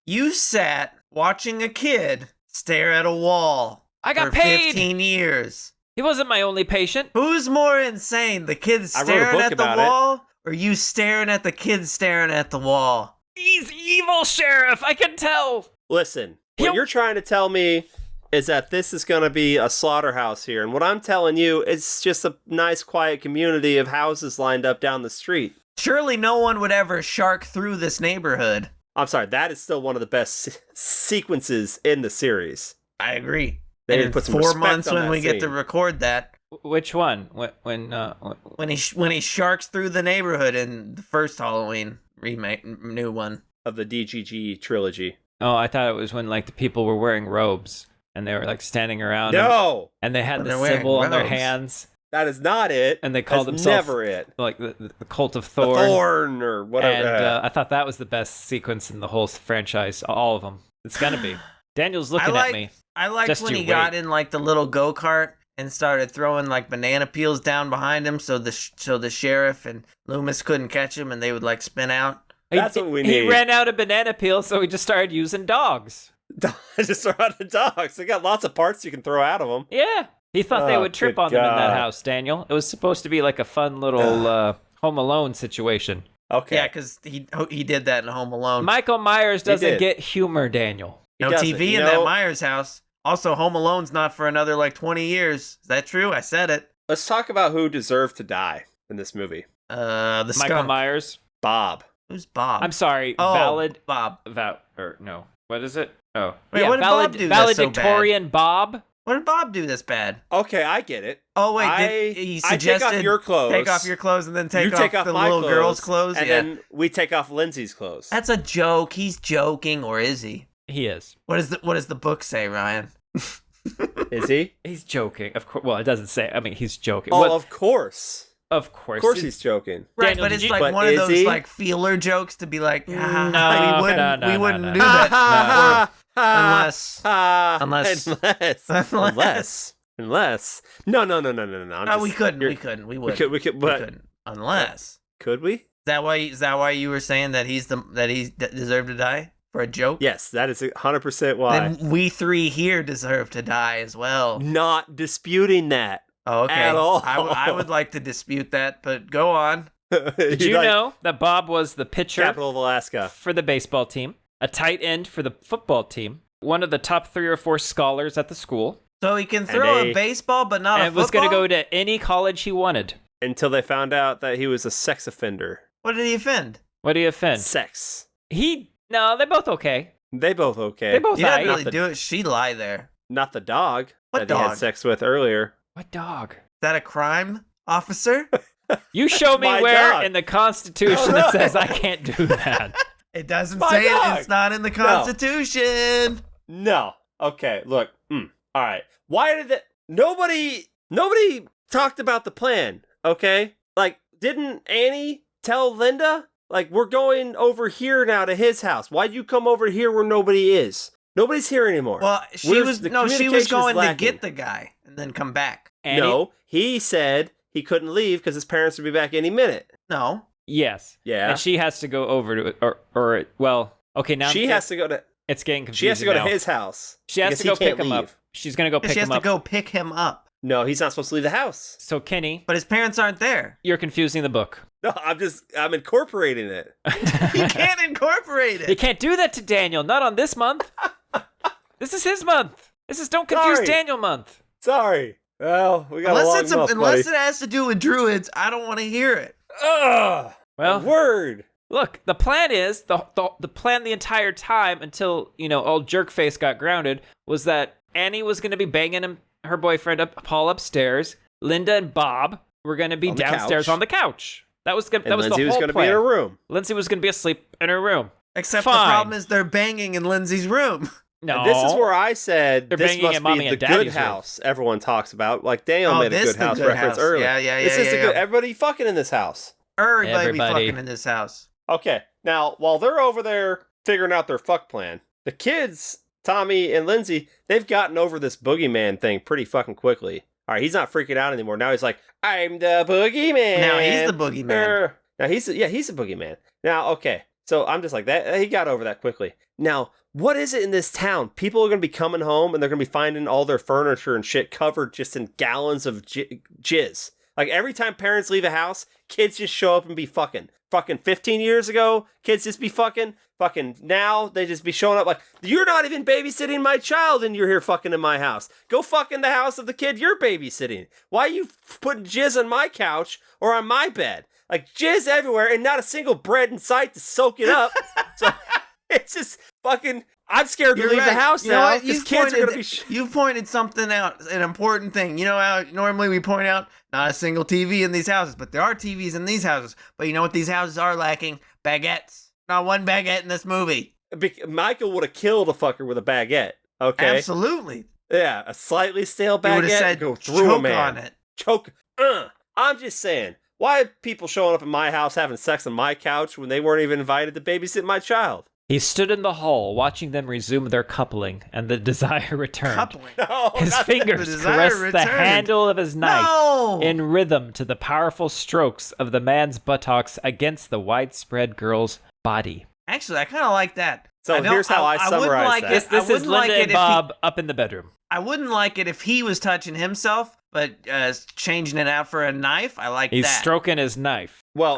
You sat watching a kid stare at a wall I got for paid. 15 years. He wasn't my only patient. Who's more insane, the kid I wrote a staring book at the about it. wall, or you staring at the kid staring at the wall? He's evil, Sheriff. I can tell. Listen, what you're trying to tell me is that this is going to be a slaughterhouse here. And what I'm telling you, it's just a nice, quiet community of houses lined up down the street. Surely no one would ever shark through this neighborhood. I'm sorry, that is still one of the best sequences in the series. I agree. They need in to put some 4 respect months on when that we get to scene. record that. Which one? When he sharks through the neighborhood in the first Halloween remake, new one of the DGG trilogy. Oh, I thought it was when like the people were wearing robes and they were like standing around. No, and they had When the they're wearing symbol on their robes. hands. That is not it. And they called That's themselves never it. Like the cult of The Thorn. Thorn or whatever. And I thought that was the best sequence in the whole franchise. All of them. It's gonna be. Daniel's looking at me. I liked Just when you he got wait. in like the little go-kart and started throwing like banana peels down behind him, so the sheriff and Loomis couldn't catch him, and they would like spin out. That's what we He need. ran out of banana peels, so he just started using dogs. Just throw out the dogs. They got lots of parts you can throw out of them. Yeah. He thought they Oh, would trip good on them in that God. house, Daniel. It was supposed to be like a fun little Home Alone situation. Okay. Yeah, because he did that in Home Alone. Michael Myers doesn't did. get humor, Daniel. No doesn't. TV You in know- that Myers house. Also, Home Alone's not for another like 20 years. Is that true? I said it. Let's talk about who deserved to die in this movie. The Michael skunk. Myers. Bob. Who's Bob? I'm sorry. Oh, Valid. Bob. Or no. What is it? Oh. Wait, yeah, what did valid, Bob do that's valedictorian Bob. What did Bob do that's bad? Okay, I get it. Oh wait, I he take suggested off your clothes. Take off your clothes and then You take off the my little clothes, girl's clothes. and Yeah, then we take off Lindsay's clothes. that's a joke. He's joking, or is he? He is. What does the book say, Ryan? Is he? He's joking. Of course. Well, it doesn't say. I mean, he's joking. Oh, What- of course. Of course. Of course he's joking. Right, Daniel, but did it's you- like But one of is those he? like feeler jokes to be like, No, we wouldn't no. do that unless Unless. No. I'm no, we just- couldn't, you're- we couldn't, we We wouldn't, could, but we couldn't unless. could we? Is that why you were saying that he deserved to die for a joke? Yes, that is 100% why. Then we three here deserve to die as well. Not disputing that. Oh, okay. At all. I would like to dispute that, but go on. Did you know that Bob was the pitcher Capital of Alaska for the baseball team, a tight end for the football team, one of the top 3 or 4 scholars at the school, So he can throw a baseball, but not a and football? was going to go to any college he wanted? until they found out that he was a sex offender. What did he offend? What do you offend? Sex. No, they're both okay. They both okay. They both He didn't aight. really do it. She lie there. Not the dog What that he dog? had sex with earlier. What dog? Is that a crime, officer? You show me my where dog. in the Constitution it says I can't do that. It doesn't My say dog. it. It's not in the Constitution. No. Okay, look. All right. Why did that? Nobody talked about the plan, okay? Like, didn't Annie tell Linda? Like, we're going over here now to his house. Why'd you come over here where nobody is? Nobody's here anymore. Well, she was communication is going to lacking. get the guy and then come back. Annie? No, he said he couldn't leave because his parents would be back any minute. No. Yes. Yeah. And she has to go over to it, or well, okay, now She has to go to. It's getting confusing. She has to go now. to his house. She has because to go he can't pick him up. leave. She's gonna go pick She has him to up. go pick him up. No, he's not supposed to leave the house. So Kenny, But his parents aren't there. you're confusing the book. No, I'm incorporating it. You can't incorporate You it. can't do that to Daniel. Not on this month. This is his month. This is Don't Confuse Sorry. Daniel month. Sorry. Well, we got a long month, Unless buddy. it has to do with druids, I don't want to hear it. Ugh. Well, Word. Look, the plan is the plan the entire time until old jerkface got grounded was that Annie was going to be banging her boyfriend Paul upstairs. Linda and Bob were going to be downstairs on the couch. That was the whole plan. Lindsay was going to be in her room. Lindsay was going to be asleep in her room. Except the problem is they're banging in Lindsay's room. No, and this is where I said they're this must be the good house everyone talks about. Like Daniel made a good house reference earlier. Yeah. This is good. Everybody fucking in this house. Everybody be fucking in this house. Okay, now while they're over there figuring out their fuck plan, the kids, Tommy and Lindsay, they've gotten over this boogeyman thing pretty fucking quickly. All right, he's not freaking out anymore. Now he's like, I'm the boogeyman. Now he's the boogeyman. Now he's a boogeyman. Now, okay, so I'm just like that. He got over that quickly. Now, what is it in this town? People are going to be coming home and they're going to be finding all their furniture and shit covered just in gallons of jizz. Like every time parents leave a house, kids just show up and be fucking. Fucking 15 years ago, kids just be fucking. Fucking now, they just be showing up like, you're not even babysitting my child and you're here fucking in my house. Go fuck in the house of the kid you're babysitting. Why are you putting jizz on my couch or on my bed? Like jizz everywhere and not a single bread in sight to soak it up. So it's just fucking, I'm scared to leave the house now because kids are going to be... You've pointed something out, an important thing. You know how normally we point out not a single TV in these houses, but there are TVs in these houses. But you know what these houses are lacking? Baguettes. Not one baguette in this movie. Michael would have killed a fucker with a baguette. Okay? Absolutely. Yeah, a slightly stale baguette. You would have said go through a man. on it. Choke. I'm just saying. Why are people showing up at my house having sex on my couch when they weren't even invited to babysit my child? He stood in the hall, watching them resume their coupling, and the desire returned. Coupling? No, his fingers caressed the handle of his knife in rhythm to the powerful strokes of the man's buttocks against the widespread girl's body. Actually, I kind of like that. So here's how I summarize that. This is Linda and Bob up in the bedroom. I wouldn't like it if he was touching himself, but changing it out for a knife, I like He's that. He's stroking his knife. Well,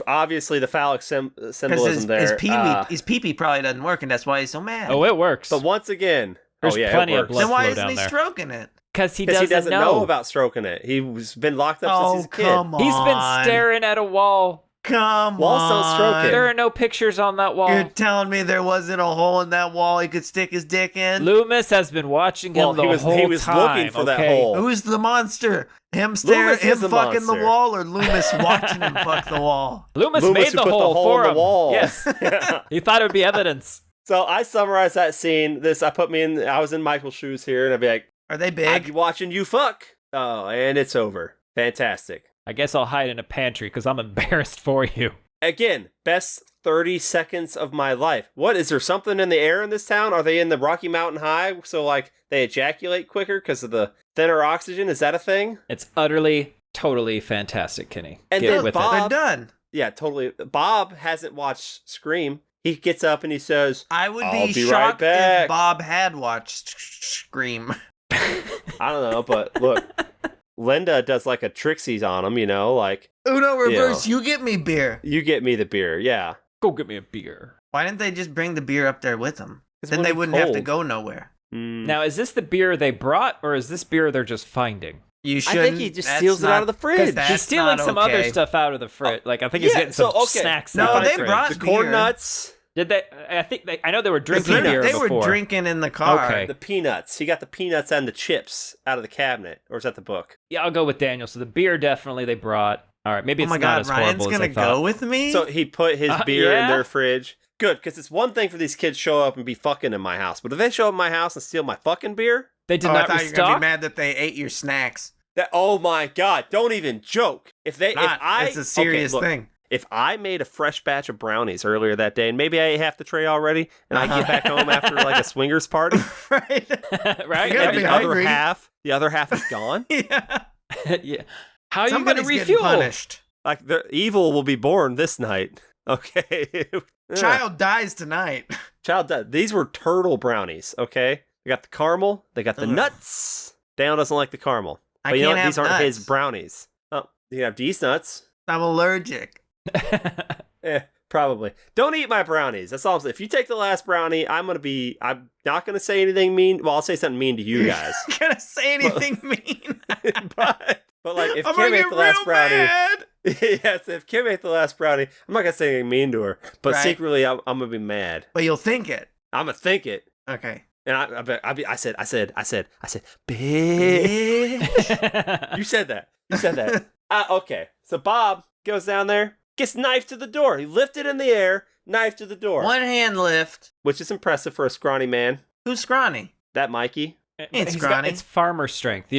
obviously the phallic symbolism there. His pee-pee probably doesn't work, and that's why he's so mad. Oh, it works. But once again, there's plenty of blood then why flow isn't down he there. stroking it? Because he doesn't know about stroking it. He's been locked up since he's a kid. Come on. He's been staring at a wall. Come Walls on. don't stroke it. There are no pictures on that wall. You're telling me there wasn't a hole in that wall he could stick his dick in? Loomis has been watching him the whole time. He was looking for that hole. Who's the monster? Him staring, him fucking monster. the wall, or Loomis watching him fuck the wall? Loomis made the hole for him. Wall. Yes. He thought it would be evidence. So I summarized that scene. I was in Michael's shoes here, and I'd be like, are they big? I'd be watching you fuck. Oh, and it's over. Fantastic. I guess I'll hide in a pantry because I'm embarrassed for you. Again, best 30 seconds of my life. What, is there something in the air in this town? Are they in the Rocky Mountain High, so like they ejaculate quicker because of the thinner oxygen? Is that a thing? It's utterly, totally fantastic, Kenny. And Get then with Bob, they're done. Yeah, totally. Bob hasn't watched Scream. He gets up and he says, I would I'll be right shocked back. if Bob had watched Scream. I don't know, but look, Linda does like a Trixie's on him, like... Uno reverse, you get me beer. You get me the beer, yeah. Go get me a beer. Why didn't they just bring the beer up there with them? Then they wouldn't have to go nowhere. Now, is this the beer they brought, or is this beer they're just finding? You shouldn't. I think he just steals it out of the fridge. He's stealing some other stuff out of the fridge. Like, I think he's getting some snacks. No, they brought the corn nuts. Did they? I know they were drinking beer They before. were drinking in the car. Okay. The peanuts. He got the peanuts and the chips out of the cabinet. Or is that the book? Yeah, I'll go with Daniel. So the beer definitely they brought. All right, maybe it's not as Ryan's horrible as I thought. gonna go with me? So he put his beer in their fridge. Good, because it's one thing for these kids to show up and be fucking in my house. But if they show up in my house and steal my fucking beer... They did not I thought you were gonna restock? be mad that they ate your snacks. Oh my God, don't even joke. It's a serious thing. If I made a fresh batch of brownies earlier that day, and maybe I ate half the tray already, and I get back home after like a swingers party, right? Right? The other half is gone. Yeah. Yeah. How are Somebody's you going to refuel? Punished. Like the evil will be born this night. Okay. Child dies tonight. Child dies. These were turtle brownies. Okay. They got the caramel. They got the nuts. Daniel doesn't like the caramel. But you know what? These aren't his brownies. Oh, you have these nuts. I'm allergic. Probably. Don't eat my brownies. That's all I'm saying. If you take the last brownie, I'm not going to say anything mean. Well, I'll say something mean to you guys. I'm gonna say anything mean. but like, if Kim ate the last brownie, Yes, if Kim ate the last brownie, I'm not gonna say anything mean to her, but Right. secretly I'm gonna be mad. But you'll think it. I'm gonna think it. Okay. And I said, bitch. You said that. You said that. Okay. So Bob goes down there, gets knifed to the door. He lifted in the air, knife to the door. One hand lift. Which is impressive for a scrawny man. Who's scrawny? That Mikey. It's scrawny. It's farmer strength.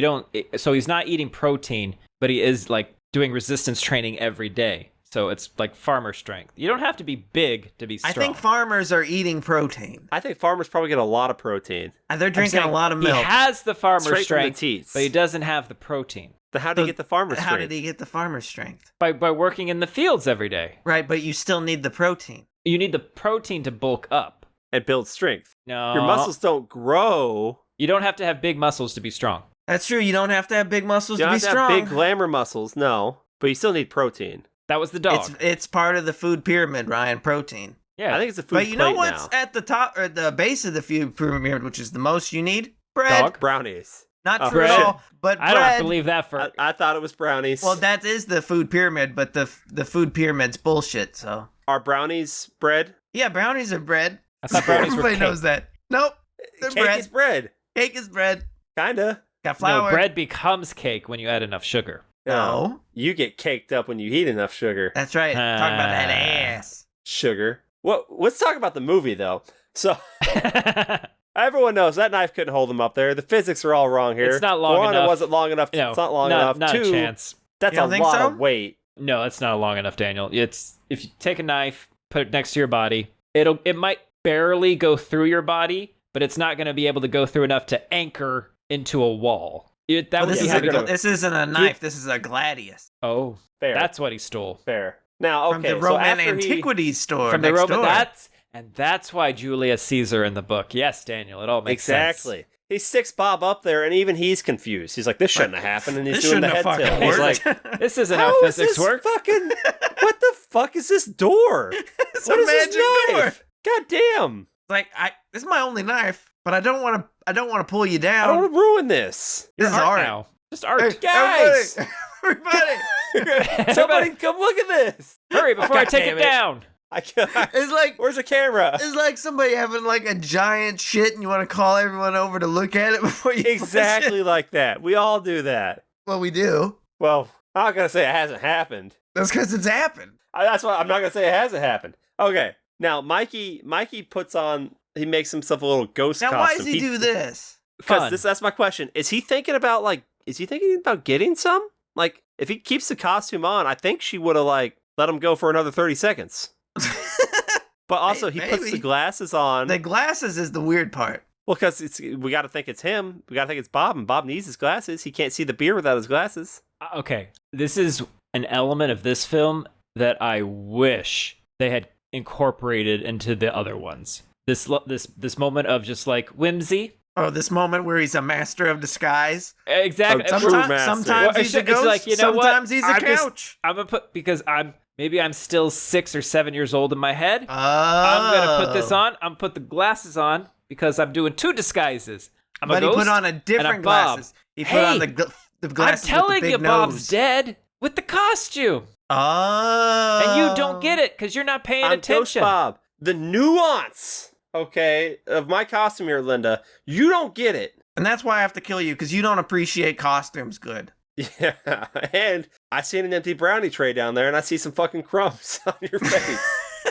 So he's not eating protein, but he is like doing resistance training every day. So it's like farmer strength. You don't have to be big to be strong. I think farmers are eating protein. I think farmers probably get a lot of protein. They're drinking a lot of milk. He has the farmer Straight from the strength, teats. but he doesn't have the protein. Then how did he get the farmer strength? How did he get the farmer strength? By working in the fields every day. Right, but you still need the protein. You need the protein to bulk up. And build strength. No. Your muscles don't grow. You don't have to have big muscles to be strong. That's true. You don't have to have big muscles You to don't be have to strong. have big glamour muscles, no. But you still need protein. That was the dog. It's part of the food pyramid, Ryan. Protein. Yeah, I think it's a food But you know plate what's now. at the top or the base of the food pyramid, which is the most you need? Bread. Dog? Brownies. Not Oh, true shit. at all. But I bread. don't believe that for. I thought it was brownies. Well, that is the food pyramid, but the food pyramid's bullshit. So Are brownies bread? yeah, brownies are bread. I thought brownies were Everybody cake. knows that. Nope, they're Cake bread. is bread. Cake is bread. Kinda. Got flour. No, bread becomes cake when you add enough sugar. No. You get caked up when you eat enough sugar. That's right. Talk about that ass. Sugar. Well, let's talk about the movie, though. So, everyone knows that knife couldn't hold him up there. The physics are all wrong here. It's not long One, enough. it wasn't long enough. No, It's not long not- enough. not a Two, chance. that's You a don't think lot so? of weight. No, it's not long enough, Daniel. It's if you take a knife, put it next to your body, it might barely go through your body, but it's not going to be able to go through enough to anchor into a wall. This isn't a knife. This is a gladius. Oh, Fair. That's what he stole. Fair. Now, okay. From the so Roman after antiquities store. From the next Roman. door. That's why Julius Caesar in the book. Yes, Daniel. It all makes sense. Exactly. He sticks Bob up there, and even he's confused. He's like, "This shouldn't have happened," and he's This doing the shouldn't head have tilt. fucking He's worked. like, This isn't "How how is physics this work. fucking? What the fuck is this door? It's What a is this magic knife? God damn! Like this is my only knife, but I don't want to pull you I down. don't want to ruin this. This is art. Now. Just art. Hey, Guys! everybody. Somebody come look at this! Hurry before I God take damn it down. It's like Where's the camera? it's like somebody having like a giant shit, and you want to call everyone over to look at it before you flush Exactly it. like that. We all do that. Well, we do. Well, I'm not gonna say it hasn't happened. That's because it's happened. That's why I'm not gonna say it hasn't happened. Okay, now Mikey puts on. He makes himself a little ghost Now, costume. why does he do this? Fun. Because that's my question. Is he thinking about getting some? Like, if he keeps the costume on, I think she would have let him go for another 30 seconds. But also, he puts the Maybe. glasses on. The glasses is the weird part. Well, because we got to think it's him. We got to think it's Bob, and Bob needs his glasses. He can't see the beer without his glasses. Okay, this is an element of this film that I wish they had incorporated into the other ones. This moment of just like whimsy. Oh, this moment where he's a master of disguise. Exactly. A true master. Sometimes he's a It's ghost. like, you know what? Sometimes he's a I'm just- couch. I'm gonna put because I'm still 6 or 7 years old in my head. Oh. I'm gonna put this on. I'm put the glasses on because I'm doing two disguises. I'm But a he ghost put on a and different I'm Bob. glasses. He put on the I'm glasses telling with the you, big Bob's nose. dead with the costume, Oh. and you don't get it because you're not paying I'm Ghost attention. Bob. The nuance, okay, of my costume here, Linda, you don't get it. And that's why I have to kill you, because you don't appreciate costumes good. Yeah, and I seen an empty brownie tray down there, and I see some fucking crumbs on your face.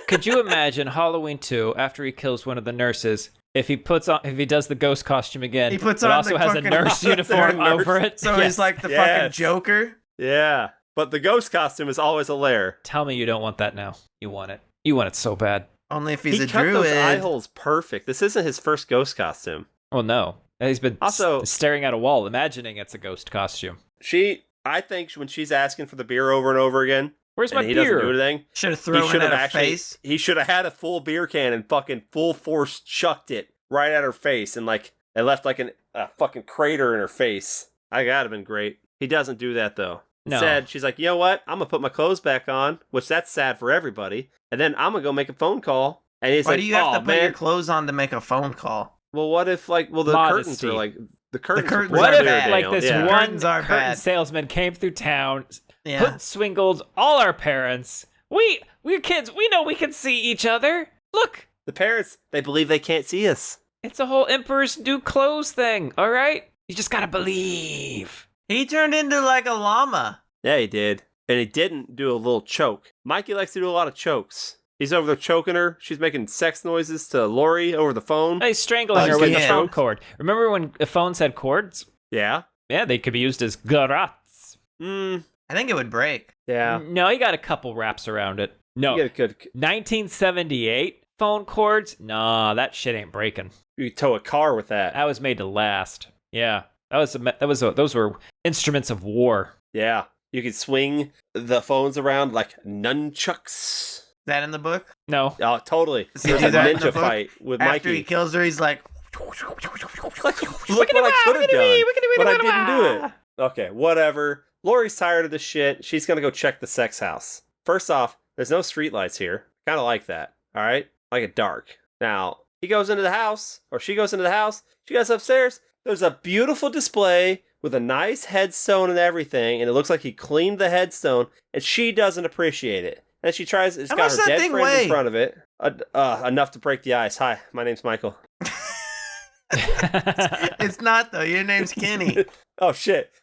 Could you imagine Halloween 2 after he kills one of the nurses? If he does the ghost costume again, He puts but on also the has a fucking- nurse uniform nurse. over it. So Yes. he's like the Yes. fucking Joker. Yeah, but the ghost costume is always a lair. Tell me you don't want that now. You want it. You want it so bad. Only if he's He a cut druid. those eye holes perfect. This isn't his first ghost costume. Oh no. He's been Also- staring at a wall, imagining it's a ghost costume. I think when she's asking for the beer over and over again, Where's and my he beer? doesn't do anything, Should have he thrown it should have at her actually. face. He should have had a full beer can and fucking full force chucked it right at her face, and it left a fucking crater in her face. That'd have been great. He doesn't do that though. No. Instead, she's like, you know what? I'm gonna put my clothes back on, which that's sad for everybody, and then I'm gonna go make a phone call. And he's Why like, do you have oh, to put man. your clothes on to make a phone call? Well, what if the curtains Modesty. are the curtains. curtains are What are if pretty bad. big, like Daniel. this Yeah. one Curtains are curtain bad. salesman came through town, Yeah. hood-swingled all our parents. We're kids. We know we can see each other. Look. The parents, they believe they can't see us. It's a whole Emperor's New Clothes thing, all right? You just gotta believe. He turned into like a llama. Yeah, he did. And he didn't do a little choke. Mikey likes to do a lot of chokes. He's over there choking her. She's making sex noises to Lori over the phone. He's strangling her with the phone cord. Remember when the phones had cords? Yeah. Yeah, they could be used as garrots. I think it would break. Yeah. No, you got a couple wraps around it. No. You get a good... 1978 phone cords? Nah, that shit ain't breaking. You could tow a car with that. That was made to last. Yeah. Those were instruments of war. Yeah. You could swing the phones around like nunchucks. That in the book? No. Oh, totally. There's a ninja fight with Mikey. After he kills her, he's like... Look what I could have done, but I didn't do it. Okay, whatever. Lori's tired of this shit. She's gonna go check the sex house. First off, there's no streetlights here. Kind of like that. All right, like it dark. Now he goes into the house, or she goes into the house. She goes upstairs. There's a beautiful display with a nice headstone and everything, and it looks like he cleaned the headstone, and she doesn't appreciate it. And she tries. It's got her dead friend in front of it. Enough to break the ice. Hi, my name's Michael. It's not though. Your name's Kenny. Oh shit.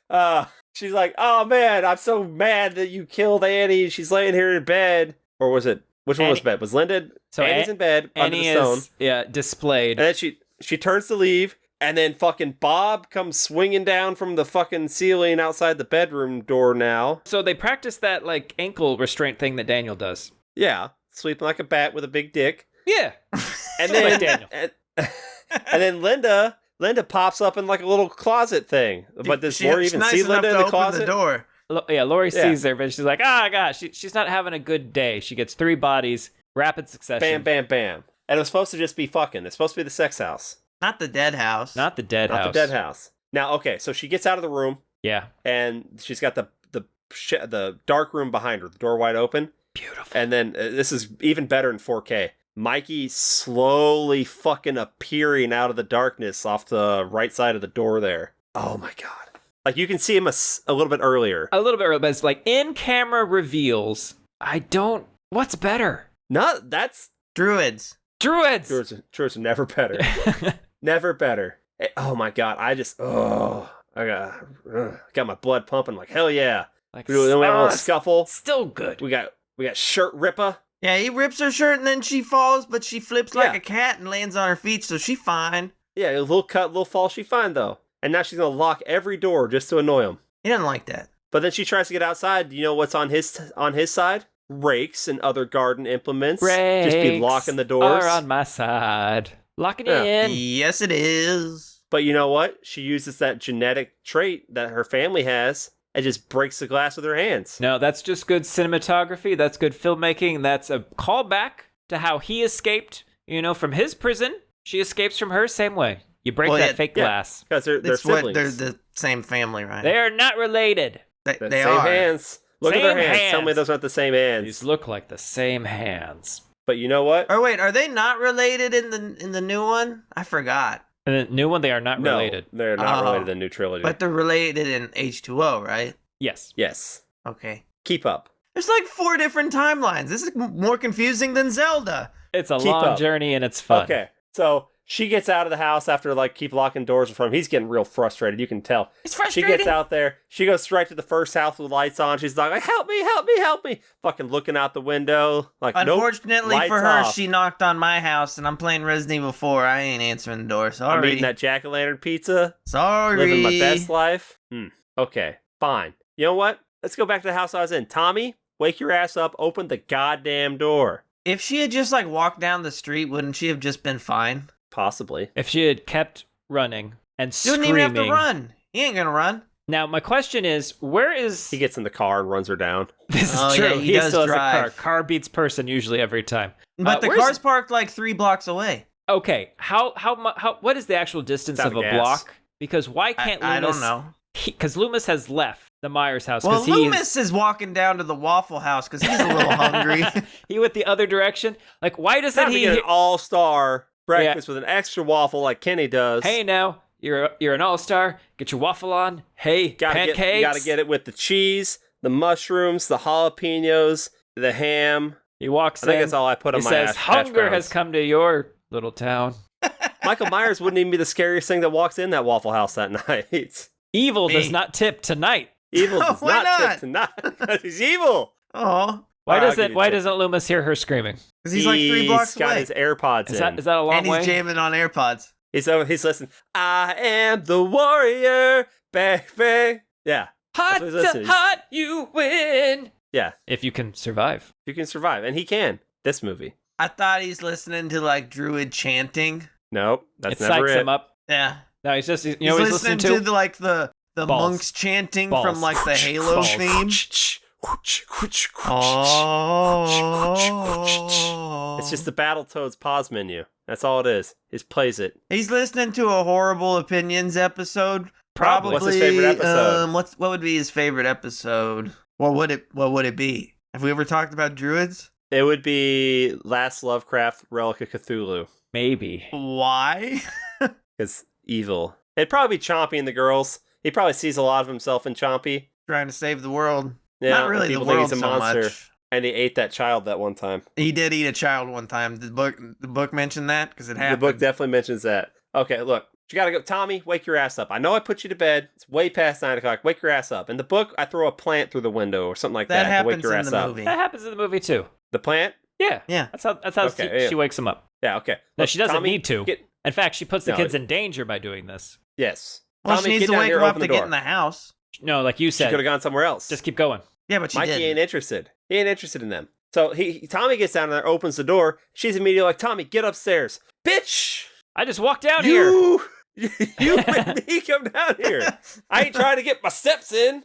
She's like, oh man, I'm so mad that you killed Annie. She's laying here in bed. Or was it? Which one was bed? Was Linda? So Annie's in bed under the stone. Displayed. And then she turns to leave, and then fucking Bob comes swinging down from the fucking ceiling outside the bedroom door now. So they practice that like ankle restraint thing that Daniel does. Yeah, sleeping like a bat with a big dick. Yeah. And then like Daniel. And then Linda pops up in like a little closet thing. But does Lori even see Linda in the closet? The door. Lori sees her, but she's like, gosh, she's not having a good day. She gets 3 bodies, rapid succession. Bam, bam, bam. And it was supposed to just be fucking. It's supposed to be the sex house. Not the dead house. Not the dead house. Not the dead house. Now, okay, so she gets out of the room. Yeah. And she's got the dark room behind her, the door wide open. Beautiful. And then this is even better in 4K. Mikey slowly fucking appearing out of the darkness off the right side of the door there. Oh my god. Like you can see him a little bit earlier. A little bit earlier, but it's like in-camera reveals. What's better? That's... Druids. Druids are never better. Never better. Oh my god, I got my blood pumping like hell yeah. Like, then we have a little scuffle. Still good. We got shirt ripper. Yeah, he rips her shirt and then she falls, but she flips like a cat and lands on her feet, so she fine. Yeah, a little cut, little fall, she fine though. And now she's gonna lock every door just to annoy him. He doesn't like that. But then she tries to get outside. Do you know what's on his side? Rakes and other garden implements. Rakes just be locking the doors. are on my side. Locking you in. Yes, it is. But you know what? She uses that genetic trait that her family has and just breaks the glass with her hands. No, that's just good cinematography. That's good filmmaking. That's a callback to how he escaped, from his prison. She escapes from her same way. You break fake glass. Because they're siblings. They're the same family, right? They are not related. They same are. Hands. Look same at their hands. hands. Tell me those aren't the same hands. These look like the same hands. But you know what? Or wait, are they not related in the new one? I forgot. In the new one, they are not related. No, they're not related in the new trilogy. But they're related in H2O, right? Yes. Yes. Okay. Keep up. There's like 4 different timelines. This is more confusing than Zelda. It's a long journey and it's fun. Okay, so she gets out of the house after keep locking doors in front of him. He's getting real frustrated. You can tell. It's frustrating. She gets out there. She goes straight to the first house with lights on. She's like, help me, help me, help me. Fucking looking out the window. Like, unfortunately nope, for her, off. she knocked on my house and I'm playing Resident Evil 4. I ain't answering the door. Sorry. I'm eating that jack-o'-lantern pizza. Sorry. Living my best life. Okay, fine. You know what? Let's go back to the house I was in. Tommy, wake your ass up. Open the goddamn door. If she had just walked down the street, wouldn't she have just been fine? Possibly. If she had kept running and screaming. You don't even have to run. He ain't gonna run. Now, my question is, where is... He gets in the car and runs her down. This is true. Yeah, he does still drive. has a car. Car beats person usually every time. But the car's parked 3 blocks away. Okay, what is the actual distance of a block? Because why can't Loomis... I don't know. Because Loomis has left the Myers house. Well, Loomis is walking down to the Waffle House because he's a little hungry. He went the other direction. Like, why doesn't he get an all-star breakfast with an extra waffle like Kenny does? Hey, now you're an all-star. Get your waffle on. Hey, pancakes. You gotta get it with the cheese, the mushrooms, the jalapenos, the ham. He walks in. I think that's all I put on my says, hash hunger browns. has come to your little town. Michael Myers wouldn't even be the scariest thing that walks in that Waffle House that night. Evil does not tip tonight. Evil does not tip tonight. Because he's evil. Oh. Why doesn't Loomis hear her screaming? Because he's like 3 blocks away. He's got his AirPods in. Is that a long way? And he's jamming on AirPods. He's listening. I am the warrior, baby. Yeah. Hot, you win. Yeah. If you can survive. You can survive. And he can. This movie. I thought he's listening to like Druid chanting. Nope. That's it never psychs it. him up. Yeah. No, he's just, he's listening to the Balls. monks chanting Balls. from like the Halo theme. Oh. It's just the Battletoads pause menu. That's all it is. He just plays it. He's listening to a Horrorble Opinions episode. Probably. What's his favorite episode? What would be his favorite episode? What would it be? Have we ever talked about druids? It would be Last Lovecraft Relic of Cthulhu. Maybe. Why? Because evil. It'd probably be Chompy and the girls. He probably sees a lot of himself in Chompy. Trying to save the world. Yeah, not really the people think world he's a so monster. much. And he ate that child that one time. He did eat a child one time. The book mentioned that because it happened. The book definitely mentions that. Okay, look. You gotta go. Tommy, wake your ass up. I know I put you to bed. It's way past 9 o'clock. Wake your ass up. In the book, I throw a plant through the window or something like that. That to wake happens your in ass the up. movie. That happens in the movie too. The plant? Yeah. Yeah. That's how she wakes him up. Yeah, okay. No, Look, she doesn't Tommy, need to. In fact, she puts the kids in danger by doing this. Yes. Well, Tommy, she needs get to down wake here, him up open to the get door. in the house. No, like you She said. could have gone somewhere else. Just keep going. Yeah, but she Mikey didn't. ain't interested. He ain't interested in them. So Tommy gets down there, opens the door. She's immediately like, Tommy, get upstairs. Bitch! I just walked down here. You made me come down here. I ain't trying to get my steps in.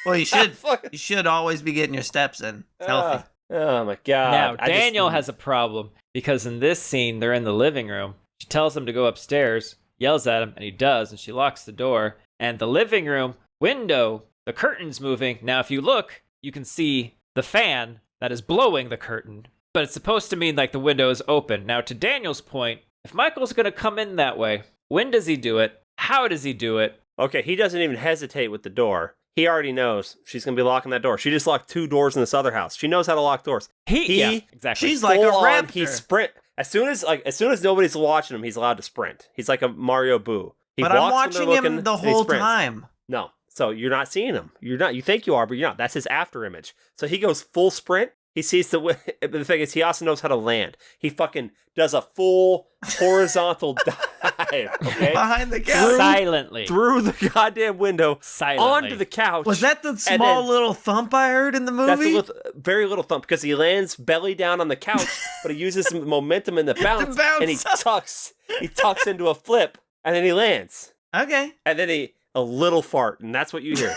Well, you should always be getting your steps in. It's healthy. Oh my god. Now, Daniel has a problem because in this scene, they're in the living room. She tells him to go upstairs, yells at him, and he does, and she locks the door. And the living room window, the curtain's moving. Now, if you look, you can see the fan that is blowing the curtain, but it's supposed to mean like the window is open. Now, to Daniel's point, if Michael's going to come in that way, when does he do it? How does he do it? Okay, he doesn't even hesitate with the door. He already knows she's going to be locking that door. She just locked 2 doors in this other house. She knows how to lock doors. Yeah, exactly. She's like a raptor. He sprint. As soon as nobody's watching him, he's allowed to sprint. He's like a Mario Boo. But I'm watching him the whole time. No. So you're not seeing him. You're not. You think you are, but you're not. That's his after image. So he goes full sprint. He sees the thing is he also knows how to land. He fucking does a full horizontal dive, okay? Behind the couch. Silently. Through the goddamn window. Silently. Onto the couch. Was that the small little thump I heard in the movie? That's very little thump because he lands belly down on the couch, but he uses some momentum in the bounce, and he tucks into a flip, and then he lands. Okay. And then a little fart, and that's what you hear.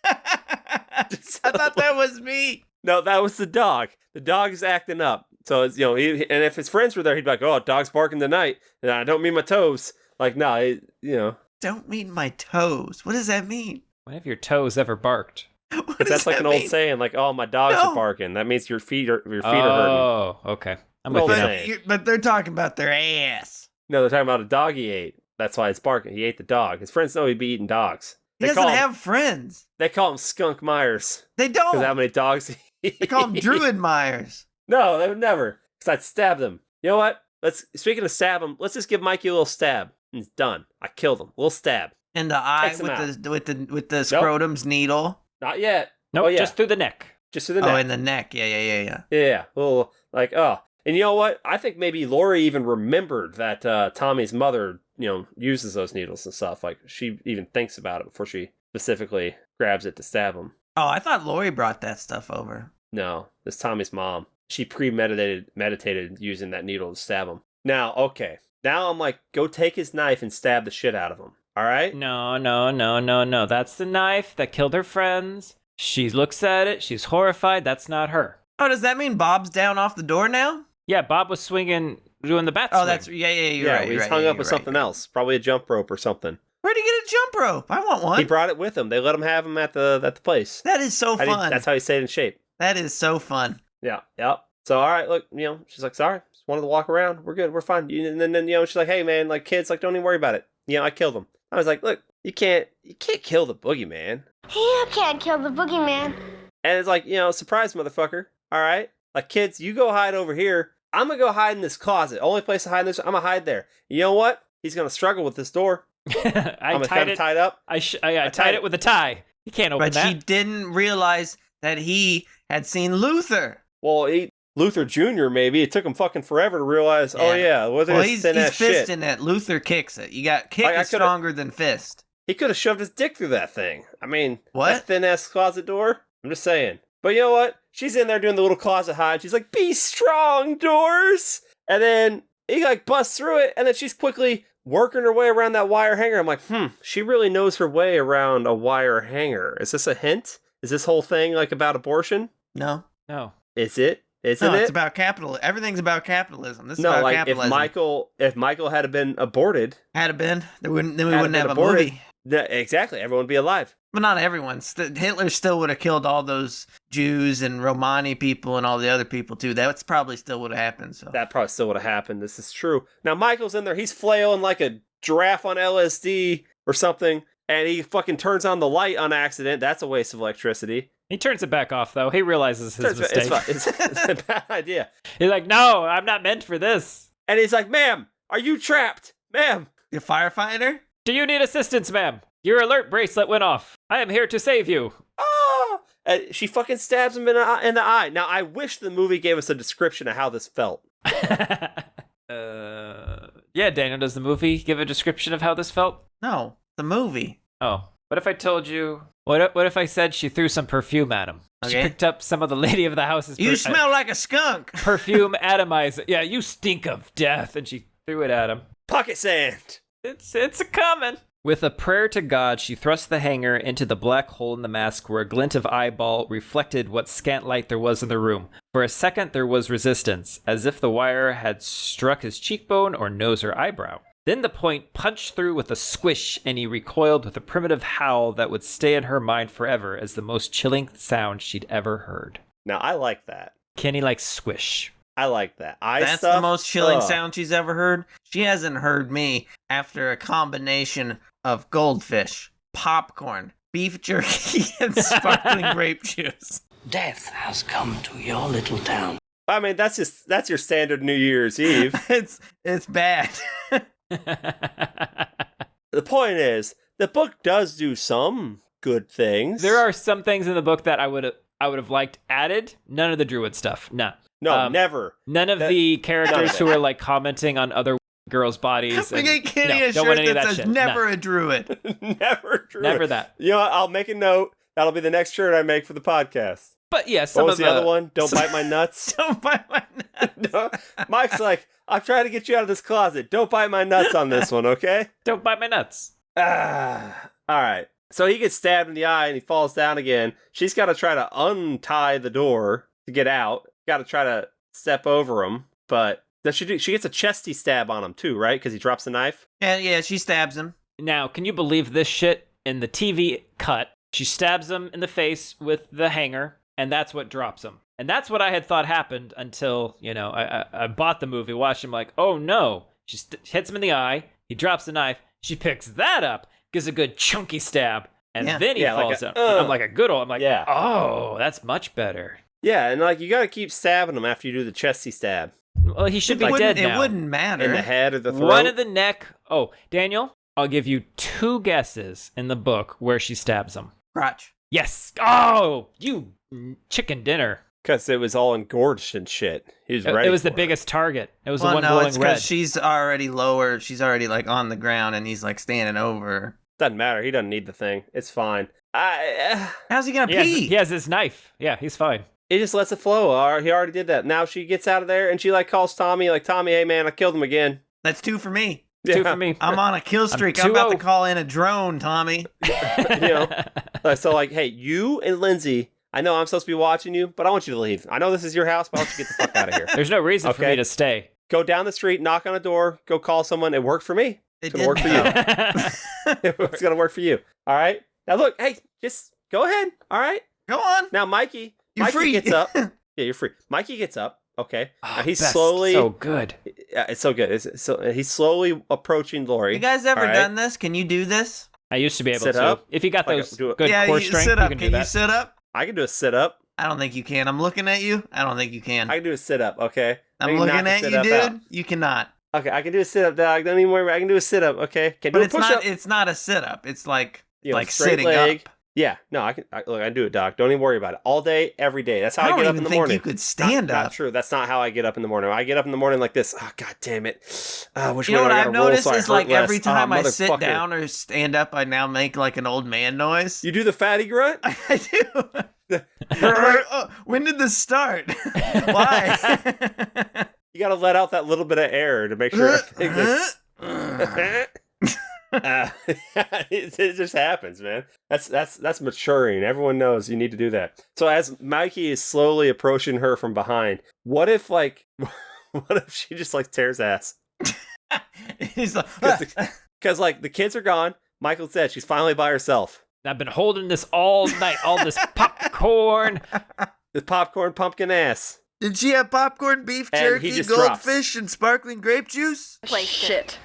I thought that was me. No, that was the dog. The dog is acting up. So it's, and if his friends were there, he'd be like, "Oh, dog's barking tonight, and I don't mean my toes." Like, no, Don't mean my toes. What does that mean? When have your toes ever barked? That's like an old saying, like, "Oh, my dogs are barking." That means your feet are hurting. Oh, okay. I'm with you now. But they're talking about their ass. No, they're talking about a dog he ate. That's why it's barking. He ate the dog. His friends know he'd be eating dogs. He doesn't have friends. They call him Skunk Myers. They don't. Because how many dogs They call him Druid Myers. No, they would never. Because I'd stab them. You know what? Speaking of stab him, let's just give Mikey a little stab. And it's done. I killed him. A little stab. In the eye with the scrotum's needle. Not yet. Nope, just through the neck. Just through the neck. Oh, in the neck. Yeah. Yeah. Well, like, oh. And you know what? I think maybe Lori even remembered that Tommy's mother, uses those needles and stuff. Like, she even thinks about it before she specifically grabs it to stab him. Oh, I thought Lori brought that stuff over. No, it's Tommy's mom. She meditated using that needle to stab him. Now, okay. Now I'm like, go take his knife and stab the shit out of him. All right? No. That's the knife that killed her friends. She looks at it. She's horrified. That's not her. Oh, does that mean Bob's down off the door now? Yeah, Bob was swinging, doing the bat swing. Oh, that's you're right. He's hung up with something else. Probably a jump rope or something. Where'd he get a jump rope? I want one. He brought it with him. They let him have him at the place. That is so fun. That's how he stayed in shape. That is so fun. Yeah. So, all right, look, she's like, sorry, just wanted to walk around. We're good. We're fine. And then she's like, hey, man, like, kids, like, don't even worry about it. I killed him. I was like, look, you can't kill the boogeyman. You can't kill the boogeyman. And it's like, surprise, motherfucker. All right? Like, kids, you go hide over here. I'm going to go hide in this closet. Only place to hide in this, I'm going to hide there. You know what? He's going to struggle with this door. I tied it tied up. I tied it with a tie. He can't open that. But she didn't realize that he had seen Luther. Well, Luther Jr. maybe. It took him fucking forever to realize, he's thin-ass shit. fisting it. Luther kicks it. You got kick is stronger than fist. He could have shoved his dick through that thing. I mean, what? That thin-ass closet door? I'm just saying. But you know what? She's in there doing the little closet hide. She's like, be strong, doors! And then he like busts through it, and then she's quickly working her way around that wire hanger. I'm like, she really knows her way around a wire hanger. Is this a hint? Is this whole thing like about abortion? No. Is it? It's about capitalism. Everything's about capitalism. This is about like capitalism. if Michael had been aborted, we wouldn't have a movie. Exactly, everyone would be alive. But not everyone. Hitler still would have killed all those Jews and Romani people and all the other people too. That's probably still would have happened. So that probably still would have happened. This is true. Now Michael's in there. He's flailing like a giraffe on LSD or something, and he fucking turns on the light on accident. That's a waste of electricity. He turns it back off though. He realizes his mistake. It's a bad idea. He's like, no, I'm not meant for this. And he's like, ma'am, are you trapped? Ma'am. You firefighter? Do you need assistance, ma'am? Your alert bracelet went off. I am here to save you. Oh! She fucking stabs him in the eye. Now, I wish the movie gave us a description of how this felt. Yeah, Daniel, does the movie give a description of how this felt? No, the movie. Oh, what if I told you... What if I said she threw some perfume at him? Okay. She picked up some of the lady of the house's You smell like a skunk. Perfume atomizer. Yeah, you stink of death. And she threw it at him. Pocket sand. It's a coming. With a prayer to God, she thrust the hanger into the black hole in the mask where a glint of eyeball reflected what scant light there was in the room. For a second, there was resistance, as if the wire had struck his cheekbone or nose or eyebrow. Then the point punched through with a squish, and he recoiled with a primitive howl that would stay in her mind forever as the most chilling sound she'd ever heard. Now, I like that. Kenny likes squish. I like that. That's the most chilling sound she's ever heard. She hasn't heard me after a combination of goldfish, popcorn, beef jerky, and sparkling grape juice. Death has come to your little town. I mean, that's your standard New Year's Eve. It's bad. The point is, the book does do some good things. There are some things in the book that I would have liked added. None of the druid stuff. No, never. None of the characters who are like commenting on other girls' bodies. We get Kenny a shirt that says "Never a druid." Never a druid. Never that. You know what? I'll make a note. That'll be the next shirt I make for the podcast. But yeah, what was the other one? Don't bite my nuts. Don't bite my nuts. No, Mike's like, I'm trying to get you out of this closet. Don't bite my nuts on this one, okay? Don't bite my nuts. All right. So he gets stabbed in the eye and he falls down again. She's got to try to untie the door to get out. Got to try to step over him, but does she do? She gets a chesty stab on him too, right? Because he drops the knife. Yeah, she stabs him. Now, can you believe this shit? In the TV cut, she stabs him in the face with the hanger, and that's what drops him. And that's what I had thought happened until, I bought the movie, watched him like, oh no. She hits him in the eye, he drops the knife, she picks that up, gives a good chunky stab, and then he falls down. I'm like a good old, I'm like, oh, that's much better. Yeah, and like you got to keep stabbing him after you do the chesty stab. Well, he should be dead now. It wouldn't matter. In the head or the throat? One in the neck. Oh, Daniel, I'll give you 2 guesses in the book where she stabs him. Crotch. Yes. Oh, you chicken dinner. Because it was all engorged and shit. He was ready. It was the biggest target. It was the one no, glowing it's red. She's already lower. She's already like on the ground, and he's like standing over. Doesn't matter. He doesn't need the thing. It's fine. How's he gonna pee? He has his knife. Yeah, he's fine. He just lets it flow. He already did that. Now she gets out of there and she like calls Tommy, like, Tommy, hey man, I killed him again. That's 2 for me. Yeah. 2 for me. I'm on a kill streak. I'm about to call in a drone, Tommy. So like, hey, you and Lindsay, I know I'm supposed to be watching you, but I want you to leave. I know this is your house, but I want you to get the fuck out of here. There's no reason for me to stay. Go down the street, knock on a door, go call someone. It worked for me. It's going to work for you. It's going to work for you. All right? Now look, hey, just go ahead. All right? Go on. Now Mikey free. Gets up. Yeah, you're free. Mikey gets up. Okay. Oh, he's slowly. So good. Yeah, it's so good. He's slowly approaching Lori. You guys ever done this? Can you do this? I used to be able Sit to. up? If you got Like, those do it. good Yeah, core you strength, sit up. you can do Can you that. sit up? I can do a sit up. I don't think you can. I'm looking at you. I don't think you can. I can do a sit up. Okay. I'm Maybe knock looking the at you, sit-up dude. out. You cannot. Okay, I can do a sit up, dog. Don't even worry. I can do a sit up. Okay. Can do But a it's push not. up. It's not a sit up. It's like You know, like straight sitting leg. up. Yeah. No, I can. Look, I can do it, doc. Don't even worry about it. All day, every day. That's how I, I don't get up even in the think morning. you could stand Not up. true. That's not how I get up in the morning. I get up in the morning like this. Oh, god damn it. Which You know way what do I I've gotta roll noticed so I is hurt like less? every time I sit motherfucker. down or stand up, I now make like an old man noise. You do the fatty grunt? I do. Oh, when did this start? Why? You got to let out that little bit of air to make sure it just happens, man. That's maturing. Everyone knows you need to do that. So as Mikey is slowly approaching her from behind, what if she just like tears ass? He's like, because like the kids are gone. Michael said she's finally by herself. I've been holding this all night, all this popcorn. The popcorn pumpkin ass. Did she have popcorn, beef And he jerky, just goldfish, and sparkling grape juice? Play shit.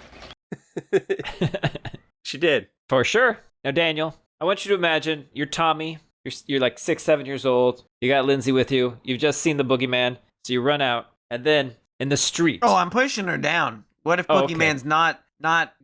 She did. For sure. Now, Daniel, I want you to imagine you're Tommy. You're like 6, 7 years old. You got Lindsay with you. You've just seen the boogeyman. So you run out. And then in the street. Oh, I'm pushing her down. What if Oh, okay. Boogeyman's not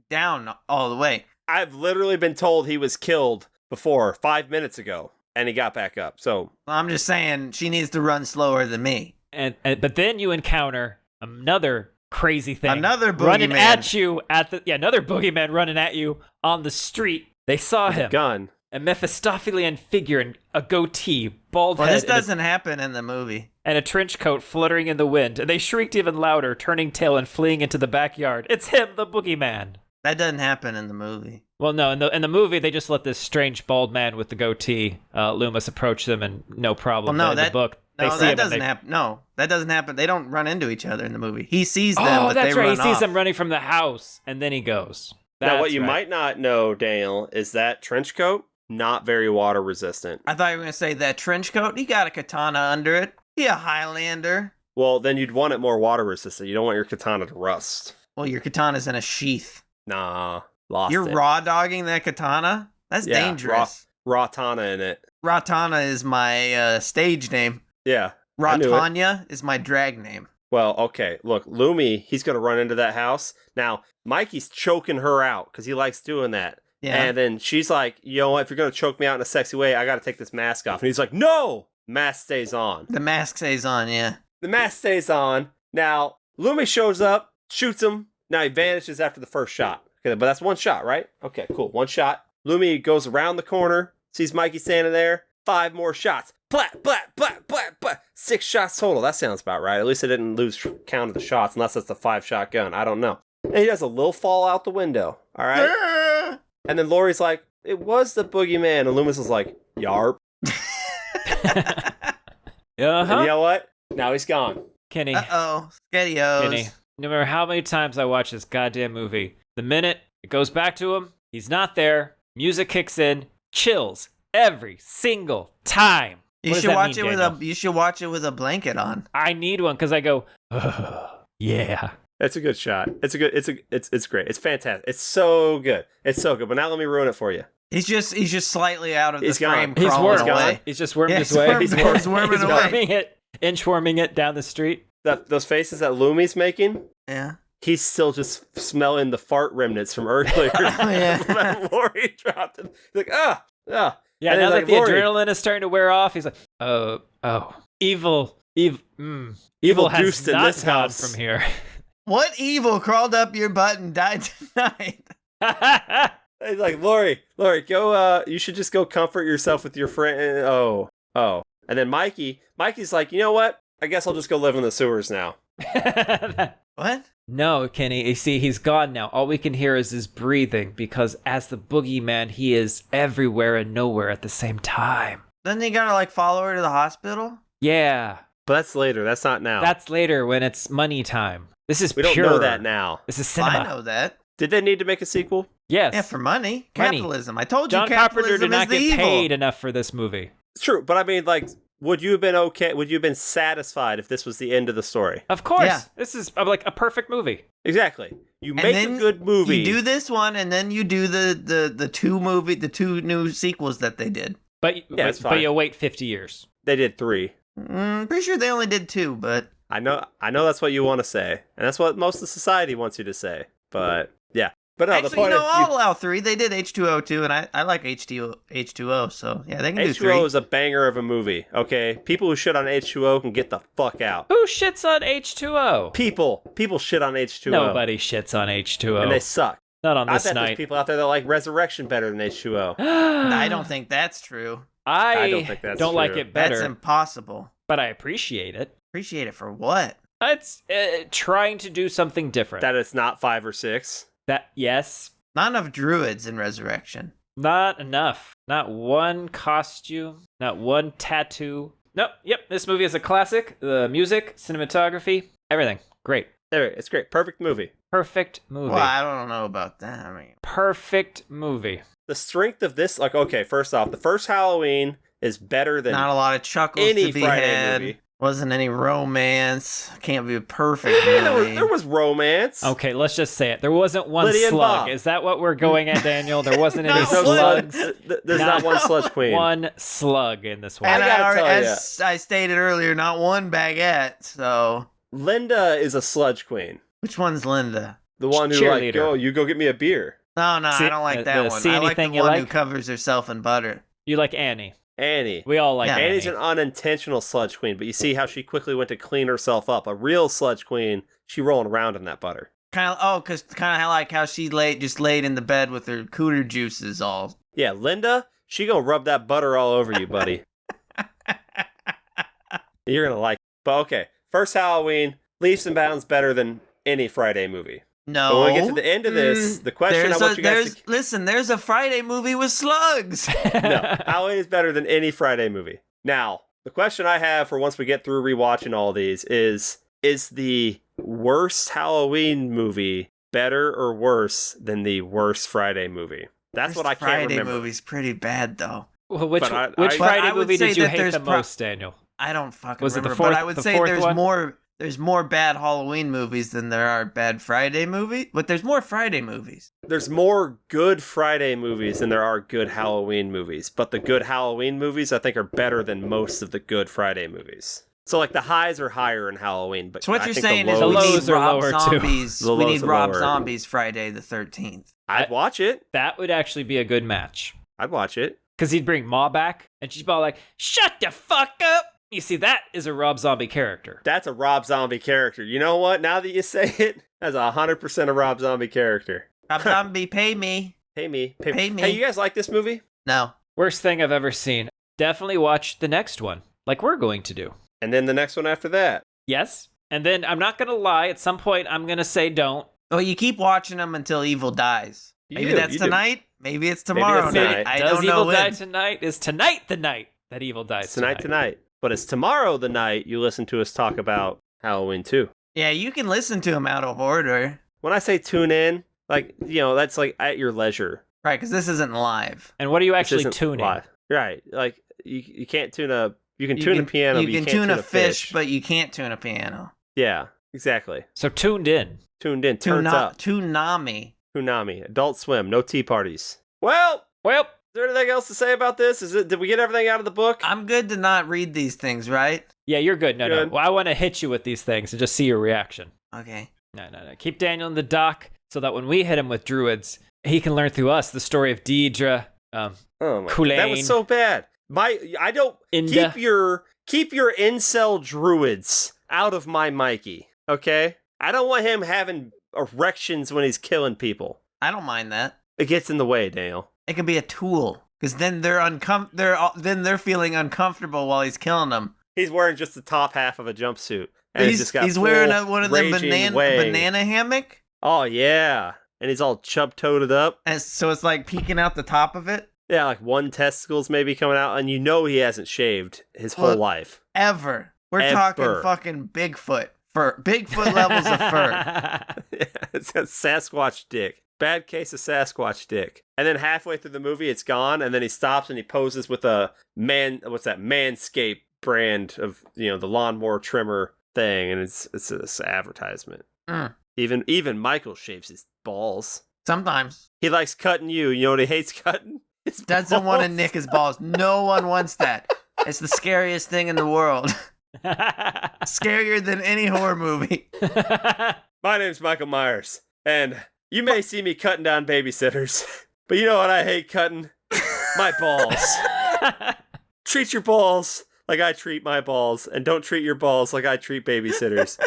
down all the way? I've literally been told he was killed before 5 minutes ago, and he got back up. So I'm just saying she needs to run slower than me. But then you encounter another crazy thing. Another running boogeyman. at you another boogeyman running at you on the street. They saw him. Gun. A Mephistophelian figure in a goatee, bald Well, head, this doesn't happen in the movie. and a trench coat fluttering in the wind. And they shrieked even louder, turning tail and fleeing into the backyard. It's him, the boogeyman. That doesn't happen in the movie. Well, no, in the movie, they just let this strange bald man with the goatee, Loomis, approach them, and no problem. Well, no, But in the book, they No, see that him doesn't and they... happen. No, that doesn't happen. They don't run into each other in the movie. He sees them, Oh, but that's they right. run He sees off. them running from the house, and then he goes. Now, what you right. might not know, Daniel, is that trench coat not very water resistant. I thought you were going to say that trench coat. He got a katana under it. He a Highlander. Well, then you'd want it more water resistant. You don't want your katana to rust. Well, your katana's in a sheath. Nah, lost You're it. raw dogging that katana? That's Yeah, dangerous. Raw tana in it. Ratana is my stage name. Yeah. I knew it. Ratanya is my drag name. Well, okay. Look, Lumi, he's going to run into that house. Now, Mikey's choking her out because he likes doing that. Yeah. And then she's like, you know what? If you're going to choke me out in a sexy way, I got to take this mask off. And he's like, no! Mask stays on. The mask stays on, yeah. The mask stays on. Now, Lumi shows up, shoots him. Now he vanishes after the first shot. Okay, but that's one shot, right? Okay, cool. One shot. Lumi goes around the corner, sees Mikey standing there. 5 more shots. Plat, plat, plat, plat, plat. 6 shots total. That sounds about right. At least I didn't lose count of the shots, unless that's a 5-shot gun. I don't know. And he does a little fall out the window. All right? And then Lori's like, it was the boogeyman. And Loomis was like, yarp. Uh-huh. And you know what? Now he's gone. Kenny. Uh-oh. Skettios. Kenny. No matter how many times I watch this goddamn movie, the minute it goes back to him, he's not there, music kicks in, chills every single time. You should watch it with a blanket on. I need one because I go, oh, yeah. It's a good shot. It's great. It's fantastic. It's so good. It's so good. But now let me ruin it for you. He's just slightly out of the frame. He's crawling away. He's just worming his way. He's worming away. Inchworming it down the street. Those faces that Lumi's making. Yeah. He's still just smelling the fart remnants from earlier. Yeah. Lori dropped him. He's like, Yeah, and now that the Lori, adrenaline is starting to wear off, he's like, oh, evil juiced has in not this gone house. from here. What evil crawled up your butt and died tonight? He's like, Lori, go. You should just go comfort yourself with your friend. Oh. And then Mikey's like, you know what? I guess I'll just go live in the sewers now. What? No, Kenny, you see, he's gone now. All we can hear is his breathing because as the boogeyman, he is everywhere and nowhere at the same time. Then you gotta follow her to the hospital? Yeah. But that's later. That's not now. That's later when it's money time. This is we don't know that now. This is cinema. I know that. Did they need to make a sequel? Yes. Yeah, for money. Capitalism. I told you John Carpenter capitalism did not is the get evil. paid enough for this movie. It's true, but I mean, would you have been okay? Would you have been satisfied if this was the end of the story? Of course. Yeah. This is like a perfect movie. Exactly. You make a good movie. You do this one, and then you do the two new sequels that they did. But you wait 50 years. They did 3. Pretty sure they only did 2, but I know that's what you want to say, and that's what most of society wants you to say. But yeah, but no, actually, the point I'll allow 3. They did H2O too, and I like H2O, so yeah, they can do 3. H2O is a banger of a movie. Okay, people who shit on H2O can get the fuck out. Who shits on H2O? People shit on H2O. Nobody shits on H2O, and they suck. Not on this I bet night. There's people out there that like Resurrection better than H2O. I don't think that's true. I don't think that's don't true. like it better. That's impossible. But I appreciate it. Appreciate it for what? It's trying to do something different. That it's not 5 or 6. Yes. Not enough druids in Resurrection. Not enough. Not one costume. Not one tattoo. Nope. Yep. This movie is a classic. The music, cinematography, everything. Great. It's great. Perfect movie. Perfect movie. Well, I don't know about that. I mean, perfect movie. The strength of this, like, okay, first off, the first Halloween is better than not a lot of chuckles any to be Friday had. movie. Wasn't any romance. Can't be a perfect movie. There was romance. Okay, let's just say it. There wasn't one Lydia and slug. Bob. Is that what we're going at, Daniel? There wasn't any There's no slugs. There's not one sludge queen. One slug in this one. And as I stated earlier, not one baguette. So Linda is a sludge queen. Which one's Linda? The one who like, you go get me a beer. No, I don't like that one. I like the one who covers herself in butter. You like Annie. Annie. We all like Annie. Annie's an unintentional sludge queen, but you see how she quickly went to clean herself up. A real sludge queen, she rolling around in that butter. Kind of like how she just laid in the bed with her cooter juices all. Yeah, Linda, she gonna rub that butter all over you, buddy. You're gonna like it. But okay, first Halloween, leaps and bounds better than any Friday movie. No. But when we get to the end of this, the question I want you guys to... Listen, there's a Friday movie with slugs. No, Halloween is better than any Friday movie. Now, the question I have for once we get through rewatching all these is the worst Halloween movie better or worse than the worst Friday movie? That's what I can't remember. Friday movie's pretty bad, though. Well, which Friday movie did you hate the most, Daniel? I don't fucking Was remember, it the fourth, but I would say there's more bad Halloween movies than there are bad Friday movies. But there's more Friday movies. There's more good Friday movies than there are good Halloween movies. But the good Halloween movies, I think, are better than most of the good Friday movies. So, like, the highs are higher in Halloween. But so what I you're think saying the is lows we need are Rob lower Zombies. too. We need Rob Zombies Friday the 13th. I'd watch it. That would actually be a good match. I'd watch it. Because he'd bring Ma back, and she's about like, shut the fuck up! You see, that is a Rob Zombie character. That's a Rob Zombie character. You know what? Now that you say it, that's 100% a Rob Zombie character. Rob Zombie, pay me. Pay me. Pay me. Hey, you guys like this movie? No. Worst thing I've ever seen. Definitely watch the next one, like we're going to do. And then the next one after that. Yes. And then, I'm not going to lie, at some point, I'm going to say don't. Well, you keep watching them until evil dies. Maybe that's tonight. Maybe it's Maybe tomorrow that's night. I Does don't know evil when. die tonight? Is tonight the night that evil dies Tonight. But it's tomorrow the night you listen to us talk about Halloween 2. Yeah, you can listen to them out of order. When I say tune in, like, you know, that's like at your leisure. Right, because this isn't live. And what are you actually tuning? Live. Right. Like, you can't tune a... You can tune a piano, but you can't tune a fish, but you can't tune a piano. Yeah, exactly. So tuned in. Tuned in. Turns up. Toonami. Adult Swim. No tea parties. Well... Is there anything else to say about this? Did we get everything out of the book? I'm good to not read these things, right? Yeah, you're good. No. Well, I want to hit you with these things and just see your reaction. Okay. No. Keep Daniel in the dock so that when we hit him with druids, he can learn through us the story of Deidre, Kulain. That was so bad. Keep your incel druids out of my Mikey, okay? I don't want him having erections when he's killing people. I don't mind that. It gets in the way, Daniel. It can be a tool, because then they're feeling uncomfortable while he's killing them. He's wearing just the top half of a jumpsuit, and he's wearing one of them banana hammock. Oh yeah, and he's all chub-toed up, and so it's like peeking out the top of it. Yeah, like one testicle's maybe coming out, and you know he hasn't shaved his whole life. Ever. We're talking fucking Bigfoot. Bigfoot levels of fur. Yeah, it's got Sasquatch dick. Bad case of Sasquatch dick. And then halfway through the movie, it's gone, and then he stops and he poses with a Manscaped brand of, the lawnmower trimmer thing, and it's this advertisement. Even Michael shaves his balls. Sometimes. He likes cutting you. You know what he hates cutting? His Doesn't want to balls. nick his balls. No one wants that. It's the scariest thing in the world. Scarier than any horror movie. My name's Michael Myers, and you may see me cutting down babysitters, but you know what I hate cutting? My balls. Treat your balls like I treat my balls, and don't treat your balls like I treat babysitters.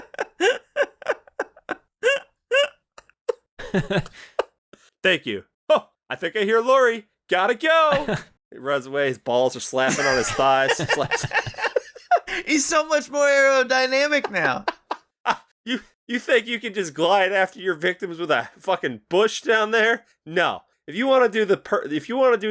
Thank you. Oh, I think I hear Lori. Gotta go. He runs away. His balls are slapping on his thighs. He's so much more aerodynamic now. You think you can just glide after your victims with a fucking bush down there? No. If you want to do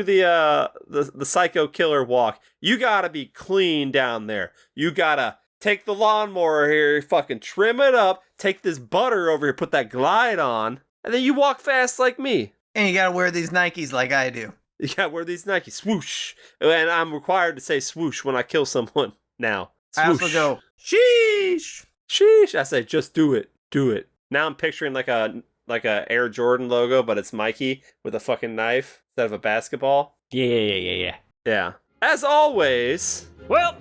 the psycho killer walk, you gotta be clean down there. You gotta take the lawnmower here, fucking trim it up, take this butter over here, put that glide on, and then you walk fast like me. And you gotta wear these Nikes like I do. You gotta wear these Nikes. Swoosh. And I'm required to say swoosh when I kill someone now. Swoosh. I also go, sheesh. Sheesh. I say, just do it. Do it. Now I'm picturing like a Air Jordan logo, but it's Mikey with a fucking knife instead of a basketball. Yeah. Yeah. As always. Well,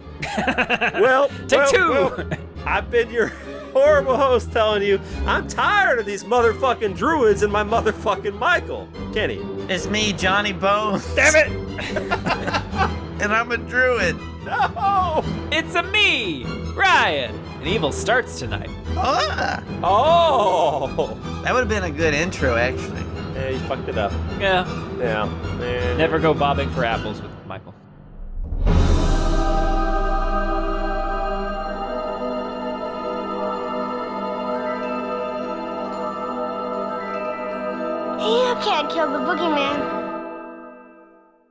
take two. I've been your horrible host telling you I'm tired of these motherfucking druids and my motherfucking Michael. Kenny. It's me, Johnny Bones. Damn it! And I'm a druid. No! It's a me, Ryan. And evil starts tonight. Oh! That would have been a good intro, actually. Yeah, you fucked it up. Yeah. Man. Never go bobbing for apples with Michael. You can't kill the boogeyman.